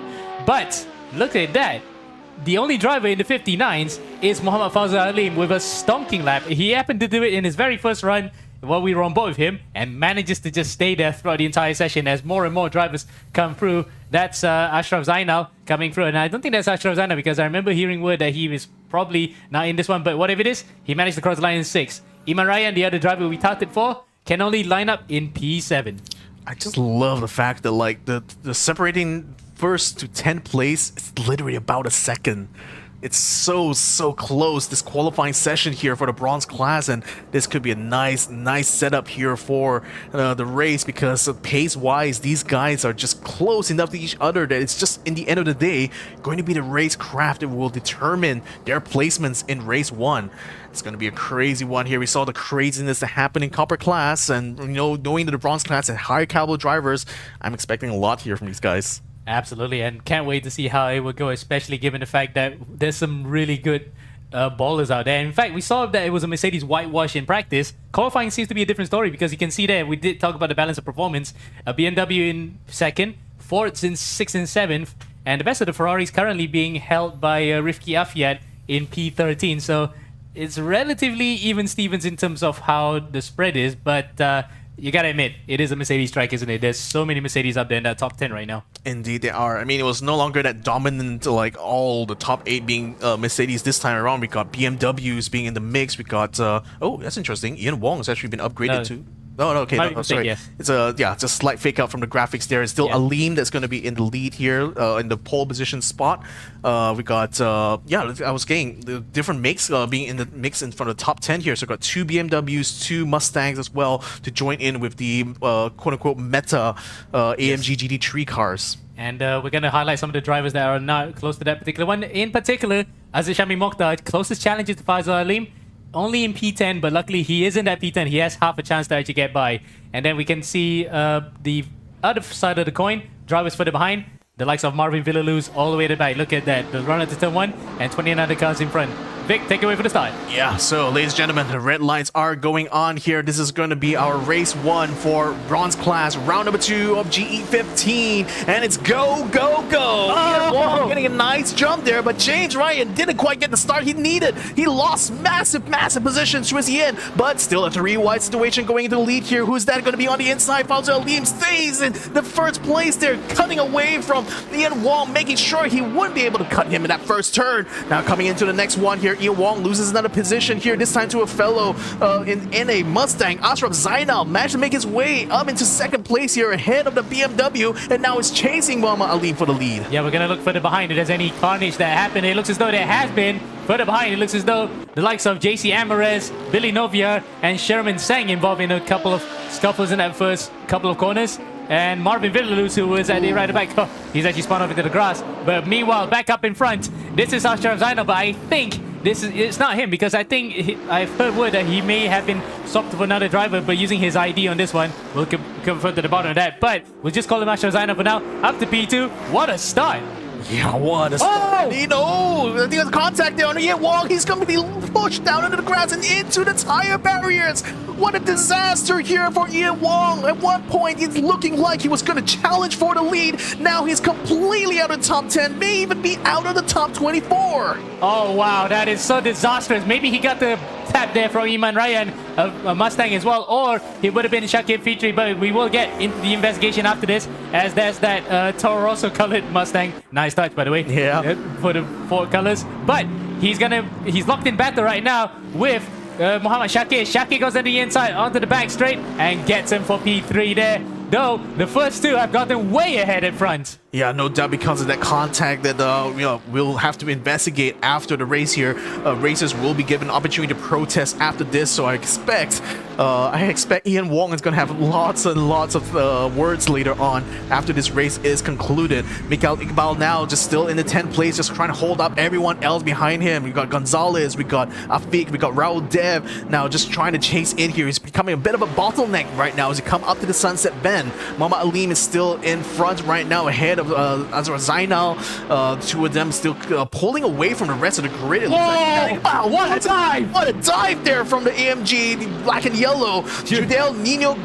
But look at that. The only driver in the 59s is Muhammad Fawza Alim with a stonking lap. He happened to do it in his very first run while we were on board with him, and manages to just stay there throughout the entire session as more and more drivers come through. That's Ashraf Zainal coming through, and I don't think that's Ashraf Zainal, because I remember hearing word that he was probably not in this one, but whatever it is, he managed to cross the line in 6th. Iman Ryan, the other driver we touted for, can only line up in P7. I just love the fact that like the separating first to 10th place is literally about a second. It's so close, this qualifying session here for the bronze class, and this could be a nice setup here for the race, because pace-wise, these guys are just close enough to each other that it's just, in the end of the day, going to be the racecraft that will determine their placements in race 1. It's going to be a crazy one here. We saw the craziness that happened in copper class, and knowing that the bronze class and higher caliber drivers, I'm expecting a lot here from these guys. Absolutely, and can't wait to see how it will go, especially given the fact that there's some really good ballers out there. In fact, we saw that it was a Mercedes whitewash in practice. Qualifying seems to be a different story, because you can see there, we did talk about the balance of performance. A BMW in 2nd, Ford's in 6th and 7th, and the best of the Ferraris currently being held by Rifki Afiat in P13. So it's relatively even Stevens in terms of how the spread is, but you gotta admit, it is a Mercedes strike, isn't it? There's so many Mercedes up there in that top 10 right now. Indeed, they are. I mean, it was no longer that dominant, like all the top 8 being Mercedes this time around. We got BMWs being in the mix. We got, oh, that's interesting. Ian Wong has actually been upgraded to. Oh, no, okay, no, sorry. Yeah. It's a just a slight fake out from the graphics there. It's still Alim that's going to be in the lead here in the pole position spot. We got, I was getting the different makes being in the mix in front of the top 10 here. So we got 2 BMWs, 2 Mustangs as well to join in with the quote-unquote meta AMG GT3 cars. And we're going to highlight some of the drivers that are not close to that particular one. In particular, Aziz Shami Mokhtar, closest challenges to Faisal Alim. Only in P10, but luckily he is in that P10. He has half a chance to actually get by. And then we can see the other side of the coin, drivers further behind, the likes of Marvin Villaluz all the way to the back. Look at that, the run at the turn 1 and 29 other cars in front. Vic, take it away for the start. Yeah, so ladies and gentlemen, the red lights are going on here. This is going to be our race 1 for bronze class, round number 2 of GE15, and it's go, go, go. Ian Wong getting a nice jump there, but James Ryan didn't quite get the start he needed. He lost massive positions towards the end, but still a 3-wide situation going into the lead here. Who's that going to be on the inside? Fauza Alim stays in the first place there, cutting away from Ian Wong, making sure he wouldn't be able to cut him in that first turn. Now coming into the next one here, Ian Wong loses another position here, this time to a fellow in a Mustang. Ashraf Zainal managed to make his way up into 2nd place here ahead of the BMW, and now is chasing Muhammad Alim for the lead. Yeah, we're going to look further behind if there's any carnage that happened. It looks as though there has been. Further behind, it looks as though the likes of JC Amarez, Billy Novia, and Sherman Sang involved in a couple of scuffles in that first couple of corners. And Marvin Villaluz, who was at the right back, he's actually spun off into the grass. But meanwhile, back up in front, this is Ashraf Zainal, but I think it's not him, because I think I've heard word that he may have been swapped for another driver, but using his ID on this one, we'll come further to the bottom of that. But we'll just call him Ashraf Zainal for now. Up to P2. What a start! Yeah, what a start. I think there's contact there on Ian Wong. He's going to be pushed down into the grass and into the tire barriers. What a disaster here for Ian Wong. At one point, it's looking like he was going to challenge for the lead. Now he's completely out of the top 10, may even be out of the top 24. Oh, wow, that is so disastrous. Maybe he got the tap there from Iman Ryan, a Mustang as well, or he would have been Shakir Fitri, but we will get into the investigation after this, as there's that Toro Rosso colored Mustang. Nice touch, by the way. Yeah. For the 4 colors. But he's locked in battle right now with Muhammad Shakir. Shakir goes on the inside, onto the back straight, and gets him for P3 there. though the first two have gotten way ahead in front. Yeah, no doubt because of that contact that we'll have to investigate after the race here. Racers will be given an opportunity to protest after this, so I expect Ian Wong is going to have lots and lots of words later on after this race is concluded. Mikhail Iqbal now just still in the 10th place, just trying to hold up everyone else behind him. We got Gonzalez, we got Afiq, we got Raul Dev now just trying to chase in here. He's becoming a bit of a bottleneck right now as he come up to the Sunset Bend. Mama Alim is still in front right now ahead of Azra Zainal. Two of them still pulling away from the rest of the grid. It looks like, wow, what a dive! What a dive there from the AMG, the black and yellow. Judel Nino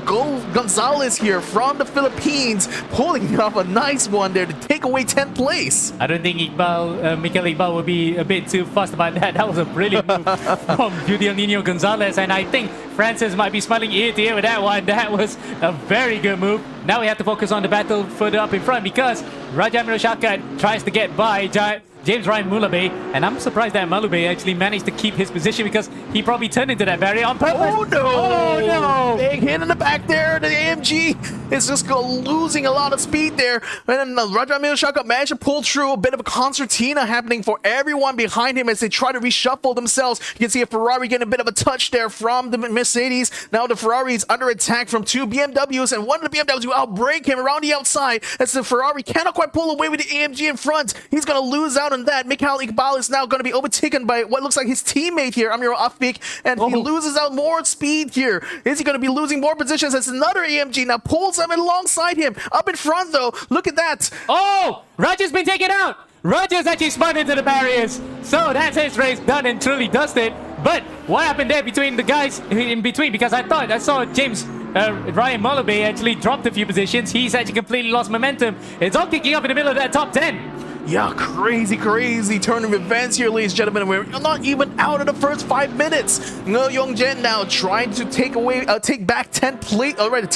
Gonzalez here from the Philippines, pulling off a nice one there to take away 10th place. I don't think Mikhail Iqbal will be a bit too fussed about that. That was a brilliant move from Judel Nino Gonzalez, and I think Francis might be smiling ear to ear with that one. That was a very good move. Now we have to focus on the battle further up in front because Raja Amir Shakat tries to get by James Ryan Mulabey, and I'm surprised that Mulabey actually managed to keep his position because he probably turned into that barrier on purpose. Oh no! Oh no! Big hit in the back there. The AMG is just losing a lot of speed there. And then Raja Amir Shakat managed to pull through. A bit of a concertina happening for everyone behind him as they try to reshuffle themselves. You can see a Ferrari getting a bit of a touch there from the Mercedes. Now the Ferrari is under attack from two BMWs, and one of the BMWs will outbrake him around the outside as the Ferrari cannot quite pull away with the AMG in front. He's going to lose out on that. Mikhail Iqbal is now going to be overtaken by what looks like his teammate here, Amir Afiq, and he loses out more speed here. Is he going to be losing more positions as another AMG now pulls him alongside him? Up in front though, look at that. Oh! Raja's been taken out! Raja's actually spun into the barriers. So that's his race done and truly dusted. But what happened there between the guys in between? Because I thought I saw James Ryan Mulabey actually dropped a few positions. He's actually completely lost momentum. It's all kicking up in the middle of that top 10. Yeah, crazy turn of events here, ladies and gentlemen. We're not even out of the first 5 minutes. Ngo Yongjen now trying to take back 10th place. Already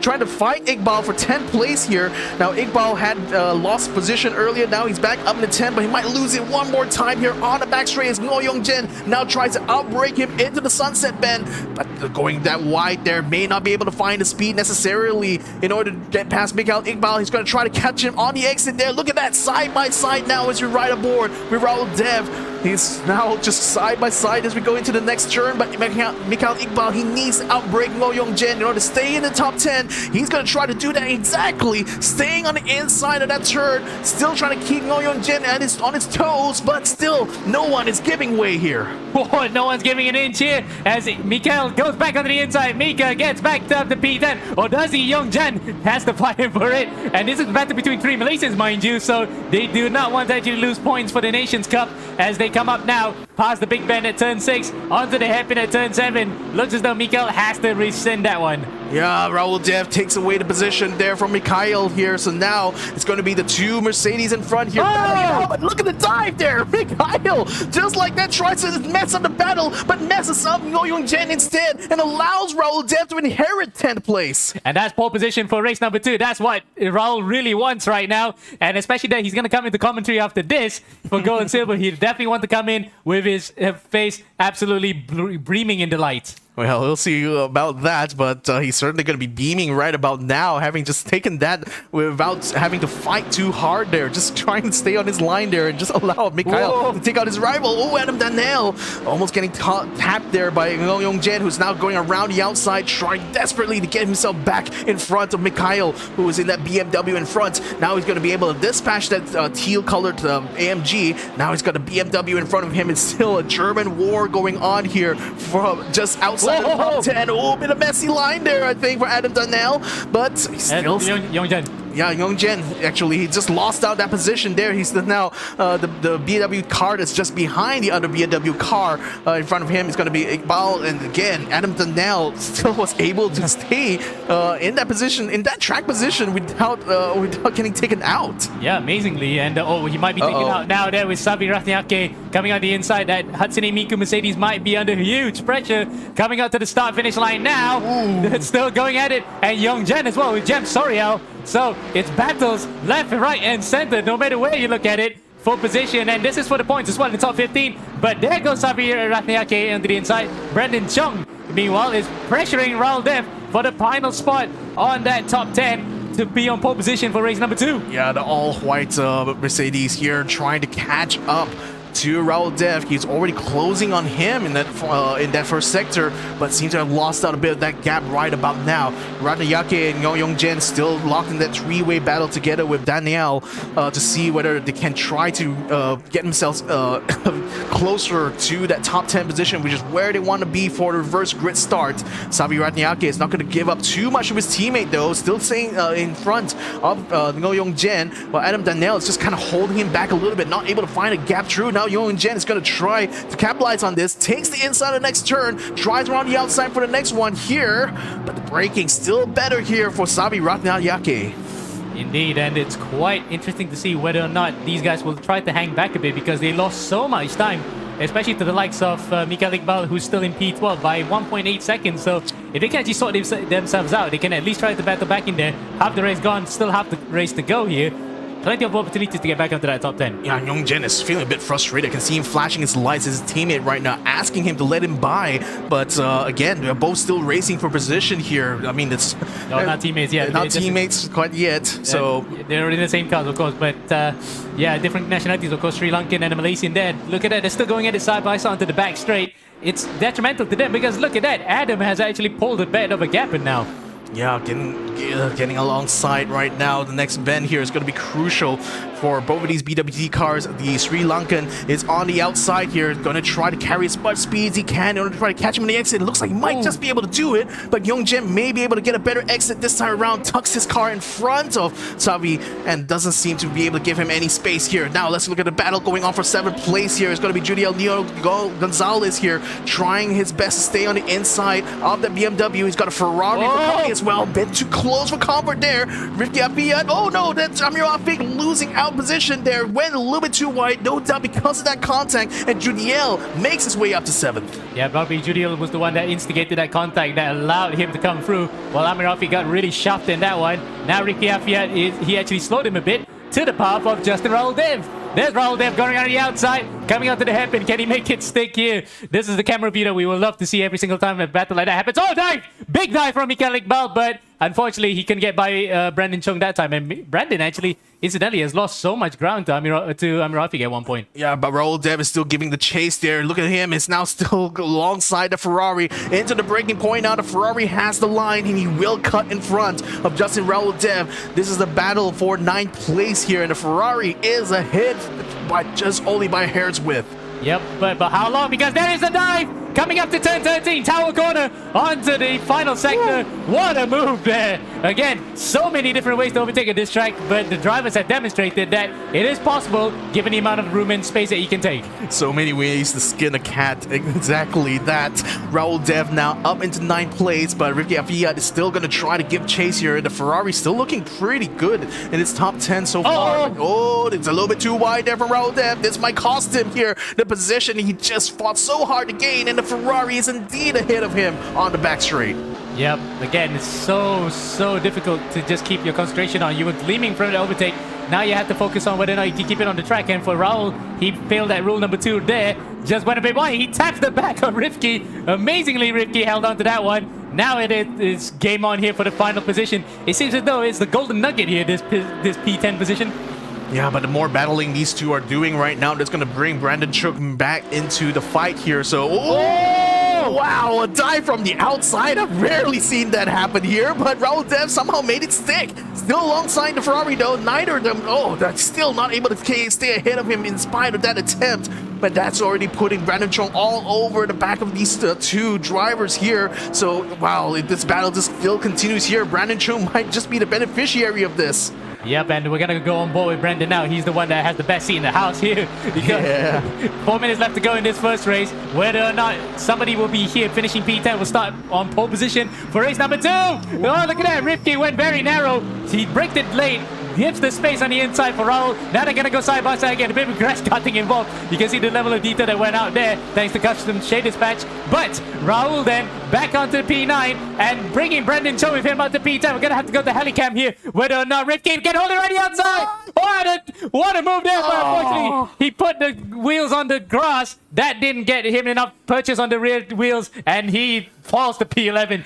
trying to fight Iqbal for 10th place here. Now Iqbal had lost position earlier. Now he's back up in the 10, but he might lose it one more time here on the back straight as Ngo Yongjen now tries to outbrake him into the Sunset Bend. But going that wide there may not be able to find the speed necessarily in order to get past Mikhail Iqbal. He's going to try to catch him on the exit there. Look at that side by side now as you ride aboard with Raul Dev. He's now just side by side as we go into the next turn, but Mikhail Iqbal, he needs to outbrake Ngo Yongjen in order to stay in the top 10. He's going to try to do that exactly, staying on the inside of that turn, still trying to keep Ngo Yongjen on his toes, but still, no one is giving way here. Oh, no one's giving an inch here as Mikhail goes back on the inside. Mika gets back up to P10, or does he? Yongjen has to fight him for it, and this is a battle between three Malaysians, mind you, so they do not want to actually lose points for the Nations Cup as they come up now past the Big Bend at turn 6 onto the hairpin at turn 7. Looks as though Mikhail has to rescind that one. Yeah, Raul Dev takes away the position there from Mikhail here, so now it's going to be the two Mercedes in front here. Oh! But look at the dive there! Mikhail, just like that, tries to mess up the battle, but messes up Ngo Yongjen instead and allows Raul Dev to inherit 10th place. And that's pole position for race number 2. That's what Raul really wants right now, and especially that he's going to come into commentary after this for gold and silver. He'd definitely want to come in with his face absolutely beaming in delight. Well, we'll see about that, but he's certainly going to be beaming right about now, having just taken that without having to fight too hard there, just trying to stay on his line there and just allow Mikhail to take out his rival. Oh, Adam Daniel almost getting tapped there by Ngo Yongjen, who's now going around the outside, trying desperately to get himself back in front of Mikhail, who is in that BMW in front. Now he's going to be able to dispatch that teal-colored AMG. Now he's got a BMW in front of him. It's still a German war going on here from just outside. Top 10. Oh, bit of messy line there, I think, for Adam Donnell, but still. Yongjen. Yeah, Yongjen, actually, he just lost out that position there. He's now the BMW car that's just behind the other BMW car. In front of him is going to be Iqbal, and again, Adam Donnell still was able to stay in that position, in that track position, without getting taken out. Yeah, amazingly, and he might be taken out now there with Sabi Rathnayake coming on the inside. That Hatsune Miku Mercedes might be under huge pressure coming out to the start-finish line now. It's still going at it, and Yongjen as well with Jem Soriel. So it's battles left, right, and center, no matter where you look at it, for position. And this is for the points as well in the top 15. But there goes Sabi Rathnayake onto the inside. Brendan Chung, meanwhile, is pressuring Raul Dev for the final spot on that top 10 to be on pole position for race number 2. Yeah, the all-white Mercedes here trying to catch up to Raul Dev. He's already closing on him in that first sector, but seems to have lost out a bit of that gap right about now. Ratnayake and Yong Jen still locked in that three-way battle together with Danielle to see whether they can try to get themselves closer to that top 10 position, which is where they want to be for the reverse grid start. Savi Ratnayake is not going to give up too much of his teammate though, still staying in front of Ngo Yong Jen, while Adam Danielle is just kind of holding him back a little bit, not able to find a gap through. Now Yong Jen is going to try to capitalize on this, takes the inside of the next turn, drives around the outside for the next one here, but the braking still better here for Savi Ratnayake. Indeed, and it's quite interesting to see whether or not these guys will try to hang back a bit, because they lost so much time, especially to the likes of Mikael Iqbal, who's still in P12 by 1.8 seconds. So if they can actually sort themselves out, they can at least try to battle back in there. Half the race gone, still half the race to go here. Plenty of opportunities to get back onto that top 10. Yeah, Yong Jen is feeling a bit frustrated. I can see him flashing his lights at his teammate right now, asking him to let him by. But again, they're both still racing for position here. I mean, it's... No, not teammates yet. Not teammates quite yet, so... They're in the same cars, of course, but yeah, different nationalities, of course, Sri Lankan and a Malaysian there. Look at that, they're still going at it side by side onto the back straight. It's detrimental to them, because look at that, Adam has actually pulled a bit of a gap in now. Yeah, getting alongside right now. The next bend here is going to be crucial for both of these BWT cars. The Sri Lankan is on the outside here, going to try to carry as much speed as he can in order to try to catch him in the exit. It looks like he might just be able to do it, but Yong Jen may be able to get a better exit this time around. Tucks his car in front of Savi and doesn't seem to be able to give him any space here. Now let's look at the battle going on for 7th place here. It's going to be Judiel Neo Gonzalez here, trying his best to stay on the inside of the BMW. He's got a Ferrari for company as well. Bit too close for comfort there. Rifki Afiyat, oh no, that's Amir Afik losing out position there. Went a little bit too wide, no doubt because of that contact, and Judiel makes his way up to 7th. Yeah, probably Judiel was the one that instigated that contact that allowed him to come through, while Amir Afik got really shafted in that one. Now Rifki Afiyat, he actually slowed him a bit to the path of Justin Raul Dev. There's Raul Dev going on the outside, coming out to the hairpin. Can he make it stick here? This is the camera view that we will love to see every single time a battle like that happens. Oh, dive! Big dive from Mikael Iqbal, but unfortunately he couldn't get by Brandon Chung that time. And Brandon actually, incidentally, has lost so much ground to Amir Afik at one point. Yeah, but Raul Dev is still giving the chase there. Look at him. It's now still alongside the Ferrari into the breaking point. Now the Ferrari has the line and he will cut in front of Justin Raul Dev. This is the battle for 9th place here, and the Ferrari is ahead by just only by a hair's width. Yep, but how long? Because there is a dive coming up to turn 13, tower corner onto the final sector. What a move there. Again, so many different ways to overtake at this track, but the drivers have demonstrated that it is possible given the amount of room and space that you can take. So many ways to skin a cat. Exactly that. Raul Dev now up into 9th place, but Rifki Afiyat is still going to try to give chase here. The Ferrari still looking pretty good in its top 10 so far. Oh, it's a little bit too wide there from Raul Dev. This might cost him here the position he just fought so hard to gain, and the Ferrari is indeed ahead of him on the back straight. Yep, again, it's so difficult to just keep your concentration on. You were gleaming from the overtake. Now you have to focus on whether or not you can keep it on the track. And for Raul, he failed that rule number 2 there. Just went a bit wide. He tapped the back of Rifki. Amazingly, Rifki held on to that one. Now it is game on here for the final position. It seems as though it's the golden nugget here, this P10 position. Yeah, but the more battling these two are doing right now, that's going to bring Brandon Chook back into the fight here. So, oh, wow, a dive from the outside. I've rarely seen that happen here, but Raul Dev somehow made it stick. Still alongside the Ferrari, though. Neither of them, they're still not able to stay ahead of him in spite of that attempt. But that's already putting Brandon Chung all over the back of these two drivers here. So, wow, if this battle just still continues here, Brandon Chung might just be the beneficiary of this. Yep, and we're going to go on board with Brandon now. He's the one that has the best seat in the house here. Yeah. 4 minutes left to go in this first race. Whether or not somebody will be here finishing P10 will start on pole position for race number 2. Oh, look at that. Rifki went very narrow. He braked it late. Gives the space on the inside for Raul. Now they're going to go side by side again. A bit of grass cutting involved. You can see the level of detail that went out there thanks to custom shade dispatch. But Raul then back onto P9 and bringing Brandon Cho with him onto P10. We're going to have to go to helicam here. Whether or not Rifki can hold it right outside. What a move there. But unfortunately, he put the wheels on the grass. That didn't get him enough purchase on the rear wheels. And he falls to P11.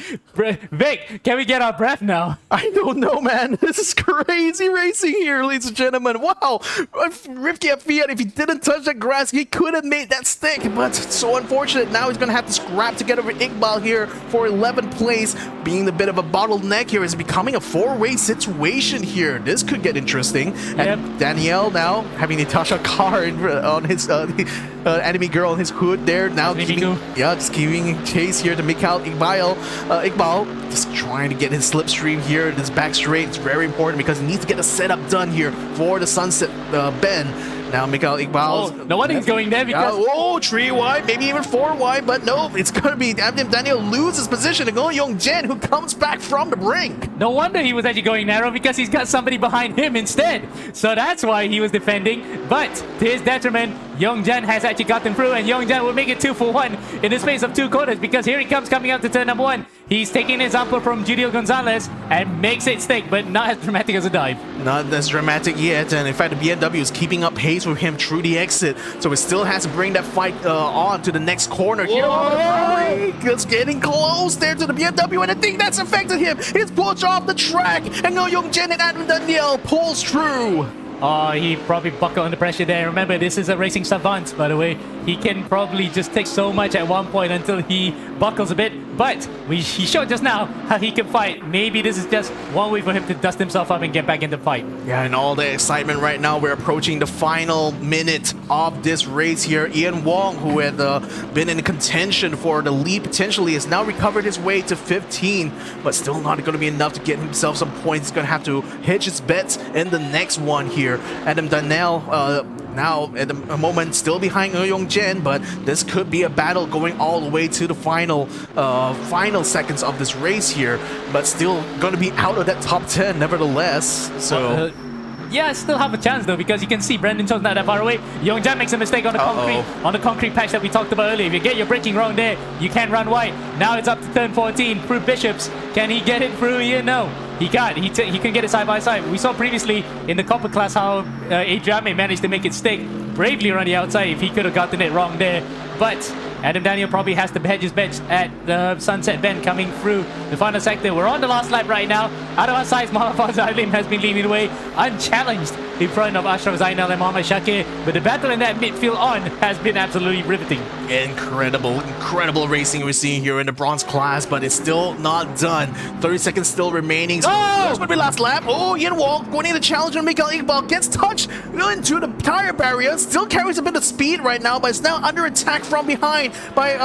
Vic, can we get our breath now? I don't know, man. This is crazy racing here, ladies and gentlemen. Wow. Rifki Fiat, if he didn't touch that grass, he could have made that stick. But so unfortunate. Now he's going to have to scrap together with Iqbal here for 11th place. Being a bit of a bottleneck here is becoming a four-way situation here. This could get interesting. And Danielle now having Natasha Carr on his enemy girl on his hood there. Now just keeping chase here to Mikhail Iqbal. Iqbal just trying to get his slipstream here. This back straight is very important because he needs to get a setup done here for the sunset bend. Now Mikhail Iqbal. No wonder he's going there because... 3 wide, maybe even 4 wide, but no, it's going to be Daniel loses position to Go Young Jen, who comes back from the brink. No wonder he was actually going narrow because he's got somebody behind him instead. So that's why he was defending. But to his detriment, Young Jen has actually gotten through, and Young Jen will make it 2 for 1 in the space of 2 corners because here he comes coming up to turn number 1. He's taking an example from Judio Gonzalez and makes it stick, but not as dramatic as a dive. Not as dramatic yet, and in fact, the BMW is keeping up pace with him through the exit, so it still has to bring that fight on to the next corner here. It's getting close there to the BMW, and I think that's affected him. He's pushed off the track, and Go Young Jen and Adam Daniel pulls through. Oh, he probably buckled under pressure there. Remember, this is a racing savant, by the way. He can probably just take so much at one point until he buckles a bit. But he showed just now how he can fight. Maybe this is just one way for him to dust himself up and get back into the fight. Yeah, and all the excitement right now. We're approaching the final minute of this race here. Ian Wong, who had been in contention for the lead potentially, has now recovered his way to 15, but still not going to be enough to get himself some points. He's going to have to hedge his bets in the next one here. Adam Daniel now at the moment still behind Young Jen, but this could be a battle going all the way to the final seconds of this race here, but still going to be out of that top 10 nevertheless. So yeah, still have a chance though, because you can see Brandon Chong's not that far away. Young Jan makes a mistake on the concrete patch that we talked about earlier. If you get your braking wrong there, you can run wide. Now it's up to turn 14 through Bishops. Can he get it through here? No, he can't. He can get it side by side. We saw previously in the copper class how Adriame managed to make it stick bravely around the outside if he could have gotten it wrong there. But Adam Daniel probably has to hedge his bets at the Sunset Bend coming through the final sector. We're on the last lap right now. Out of our sides, Mohammad Zalim has been leading the way unchallenged in front of Ashraf Zainal and Mohammad Shakir. But the battle in that midfield on has been absolutely riveting. Incredible racing we're seeing here in the bronze class, but it's still not done. 30 seconds still remaining. So there's going to be last lap. Oh, Ian Wong going in the challenge on Mikhail Iqbal. Gets touched into the tire barrier. Still carries a bit of speed right now, but it's now under attack from behind by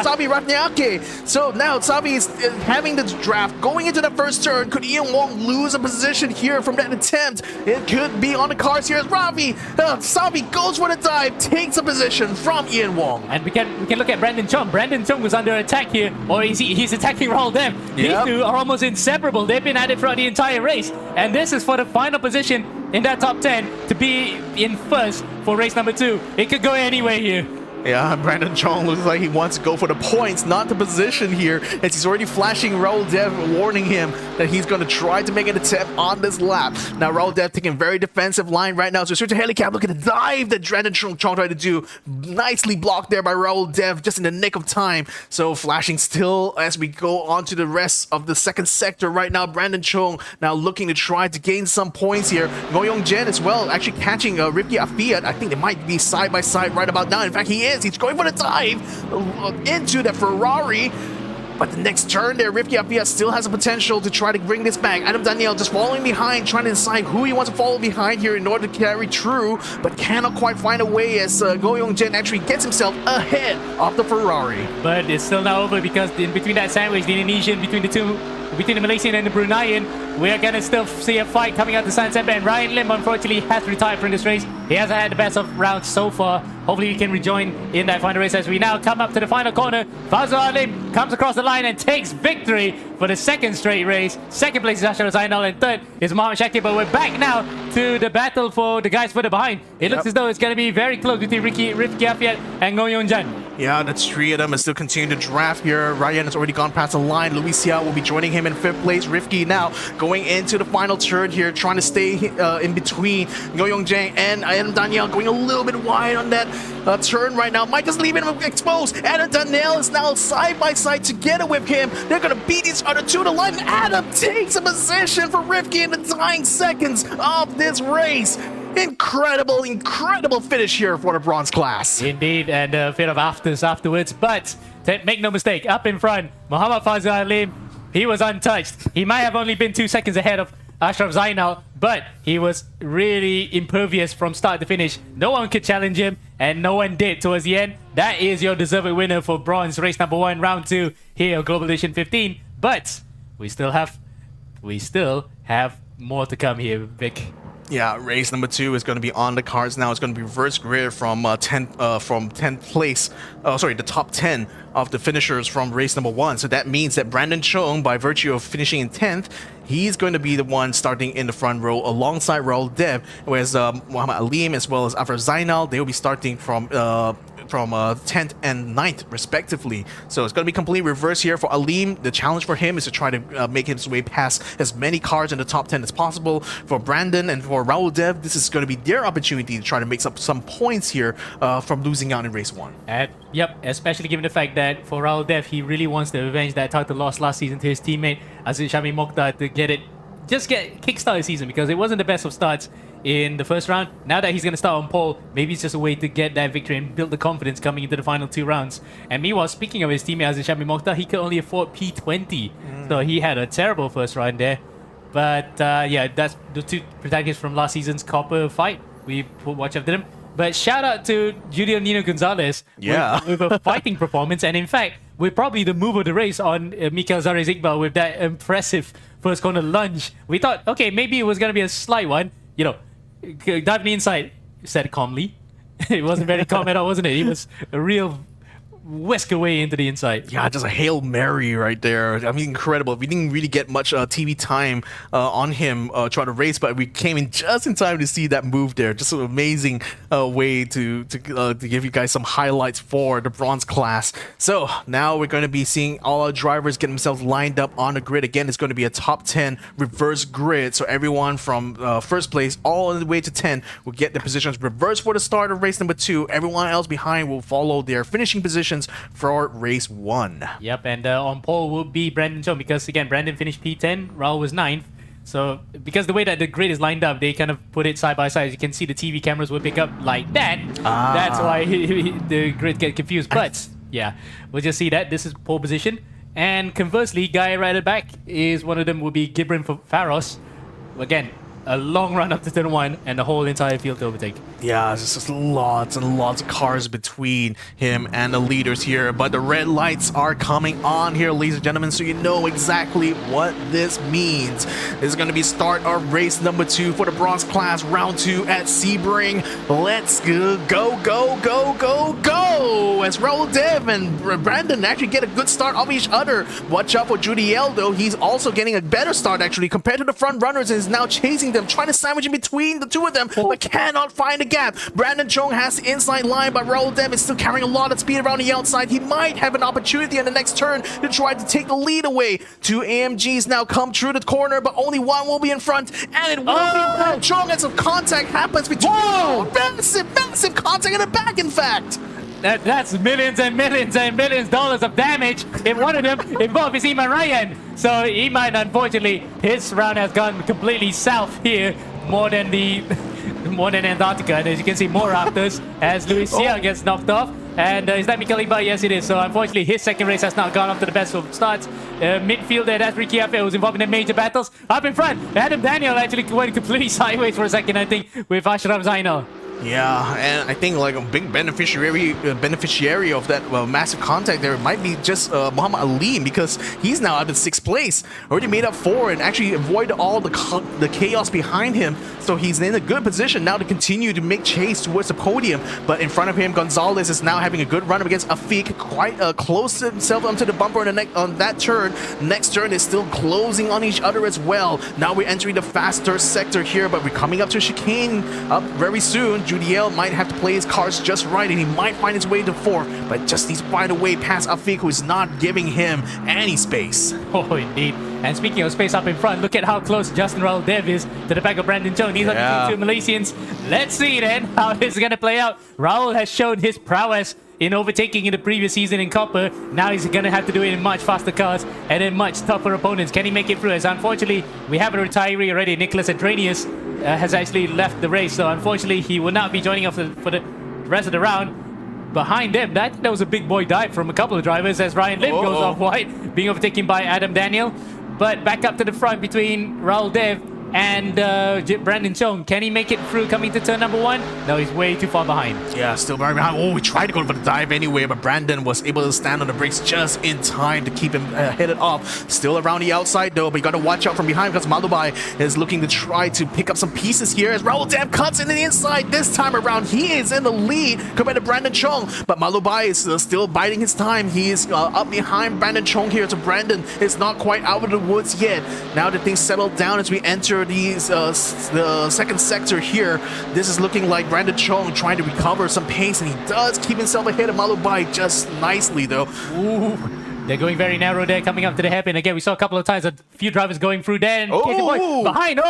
Sabi Ratniake. So now Sabi is having this draft going into the first turn. Could Ian Wong lose a position here from that attempt? It could be on the cards here as Sabi goes for the dive, takes a position from Ian Wong. And we can look at Brandon Chong. Brandon Chong was under attack here, or he's attacking Raul Dev. These two are almost inseparable. They've been at it throughout the entire race. And this is for the final position in that top 10 to be in first for race number 2. It could go anywhere here. Yeah, Brandon Chong looks like he wants to go for the points, not the position here, as he's already flashing Raul Dev, warning him that he's going to try to make an attempt on this lap. Now, Raul Dev taking a very defensive line right now, so switch to Helicap. Look at the dive that Brandon Chong tried to do. Nicely blocked there by Raul Dev, just in the nick of time. So, flashing still as we go on to the rest of the second sector right now. Brandon Chong now looking to try to gain some points here. Go Young Jen as well, actually catching Ripki Afiat. I think they might be side by side right about now. In fact, he is. He's going for the dive into the Ferrari. But the next turn there, Rifki Afiat still has a potential to try to bring this back. Adam Daniel just following behind, trying to decide who he wants to follow behind here in order to carry through, but cannot quite find a way as Go Young Jen actually gets himself ahead of the Ferrari. But it's still not over, because in between that sandwich, the Indonesian, between the Malaysian and the Bruneian, we're going to still see a fight coming out the Sunset Bend. Ryan Lim, unfortunately, has retired from this race. He hasn't had the best of rounds so far. Hopefully, he can rejoin in that final race as we now come up to the final corner. Fazal Alim comes across the line and takes victory for the second straight race. Second place is Ashraf Zainal, and third is Mohammad Shakir. But we're back now to the battle for the guys further behind. It looks as though it's going to be very close between Rifki Afiat and Ngo Yon Jan. Yeah, the three of them are still continuing to draft here. Ryan has already gone past the line. Luis Xiao will be joining him in 5th place. Rifki now going into the final turn here, trying to stay in between Ngo Yongjang and Adam Daniel, going a little bit wide on that turn right now. Mike is leaving him exposed. Adam Daniel is now side by side together with him. They're going to beat each other to the line. Adam takes a position for Rifki in the dying seconds of this race. Incredible, incredible finish here for the bronze class. Indeed, and a bit of afters afterwards. But make no mistake, up in front, Muhammad Fazil Alim, he was untouched. He might have only been 2 seconds ahead of Ashraf Zainal, but he was really impervious from start to finish. No one could challenge him, and no one did towards the end. That is your deserved winner for bronze race number 1, round 2 here on Global Edition 15. But we still have more to come here, Vic. Yeah, race number 2 is going to be on the cards now. It's going to be reverse grid from 10th place. The top 10 of the finishers from race number 1. So that means that Brandon Chung, by virtue of finishing in 10th, he's going to be the one starting in the front row alongside Raul Dev, whereas Muhammad Alim as well as Afar Zainal, they will be starting from 10th and 9th respectively. So it's going to be completely reverse here for Alim. The challenge for him is to try to make his way past as many cars in the top 10 as possible. For Brandon and for Raul Dev, this is going to be their opportunity to try to make up some points here from losing out in race 1. Yep, especially given the fact that for Raul Dev, he really wants to avenge that title loss last season to his teammate Aziz Shami Mokhtar to get kickstart his season, because it wasn't the best of starts in the first round. Now that he's going to start on pole, maybe it's just a way to get that victory and build the confidence coming into the final 2 rounds. And meanwhile, speaking of his teammate Aziz Shami Mokhtar, he could only afford P20. So he had a terrible first round there. But yeah, that's the 2 protagonists from last season's Copper fight. We put watch after them. But shout out to Julio Nino Gonzalez with a fighting performance. And in fact, we're probably the move of the race on Mikael Zares Iqbal with that impressive first corner lunge. We thought, okay, maybe it was going to be a slight one. You know, diving inside, said calmly. It wasn't very calm at all, wasn't it? He was a real whisk away into the inside. Yeah, just a Hail Mary right there. I mean, incredible. We didn't really get much TV time on him trying to race, but we came in just in time to see that move there. Just an amazing way to give you guys some highlights for the bronze class. So now we're going to be seeing all our drivers get themselves lined up on the grid. Again, it's going to be a top 10 reverse grid. So everyone from first place all the way to 10 will get their positions reversed for the start of race number 2. Everyone else behind will follow their finishing positions for race 1. Yep, and on pole will be Brandon Chung, because again, Brandon finished P10, Raul was 9th. So because the way that the grid is lined up, they kind of put it side by side. As you can see, the TV cameras will pick up like that. That's why the grid get confused. But yeah, we'll just see that this is pole position. And conversely, guy right at the back is one of them will be Gibran for Faros. Again, a long run up to turn 1 and the whole entire field to overtake. Yeah, there's just lots and lots of cars between him and the leaders here, but the red lights are coming on here, ladies and gentlemen, so you know exactly what this means. This is going to be start of race number 2 for the bronze class, round 2 at Sebring. Let's go, go, go, go, go, go! As Raul Dev and Brandon actually get a good start of each other. Watch out for Judiel, though. He's also getting a better start, actually, compared to the front runners, and is now chasing them, trying to sandwich in between the 2 of them, but cannot find a gap. Brandon Chung has the inside line, but Raul Dev is still carrying a lot of speed around the outside. He might have an opportunity on the next turn to try to take the lead away. 2 AMGs now come through the corner, but only one will be in front, and it will be Brandon Chung as some contact happens between massive contact in the back, in fact. That's millions and millions and millions dollars of damage if one of them involved is Iman Ryan. So Iman, unfortunately, his round has gone completely south here, more than Antarctica. And as you can see, more rafters as Luis Sia gets knocked off. And is that Mikael Iqbal? Yes, it is. So unfortunately, his second race has not gone off to the best of starts. Midfielder, that's Ricky Afe, who's involved in the major battles. Up in front, Adam Daniel actually went completely sideways for a second, I think, with Ashraf Zainal. Yeah, and I think like a big beneficiary of that massive contact there might be just Muhammad Alim, because he's now up in 6th place, already made up 4 and actually avoid all the chaos behind him. So he's in a good position now to continue to make chase towards the podium. But in front of him, Gonzalez is now having a good run up against Afik, quite close himself onto the bumper on that turn. Next turn is still closing on each other as well. Now we're entering the faster sector here, but we're coming up to chicane up very soon. Judiel might have to play his cards just right, and he might find his way to 4th, but just needs to find a way past Afik, who is not giving him any space. Oh, indeed. And speaking of space up in front, look at how close Justin Raul Dev is to the back of Brandon Chong. These are the two Malaysians. Let's see then how this is going to play out. Raul has shown his prowess in overtaking in the previous season in Copper. Now he's going to have to do it in much faster cars and in much tougher opponents. Can he make it through? As unfortunately, we have a retiree already. Nicholas Adrenius has actually left the race. So unfortunately, he will not be joining us for the rest of the round. Behind them, that was a big boy dive from a couple of drivers as Ryan Lim goes off wide, being overtaken by Adam Daniel. But back up to the front between Raul Dev and Brandon Chong. Can he make it through coming to turn number 1? No, he's way too far behind. Yeah, still very behind. Oh, we tried to go for the dive anyway, but Brandon was able to stand on the brakes just in time to keep him headed off. Still around the outside though, but you got to watch out from behind because Malubai is looking to try to pick up some pieces here as Raul Dev cuts into the inside. This time around, he is in the lead compared to Brandon Chong, but Malubai is still biding his time. He is up behind Brandon Chong here, so Brandon is not quite out of the woods yet. Now that things settle down as we enter the second sector here, this is looking like Brandon Chong trying to recover some pace, and he does keep himself ahead of Malubai just nicely though. Ooh, they're going very narrow there coming up to the hairpin. Again, we saw a couple of times a few drivers going through there. And behind,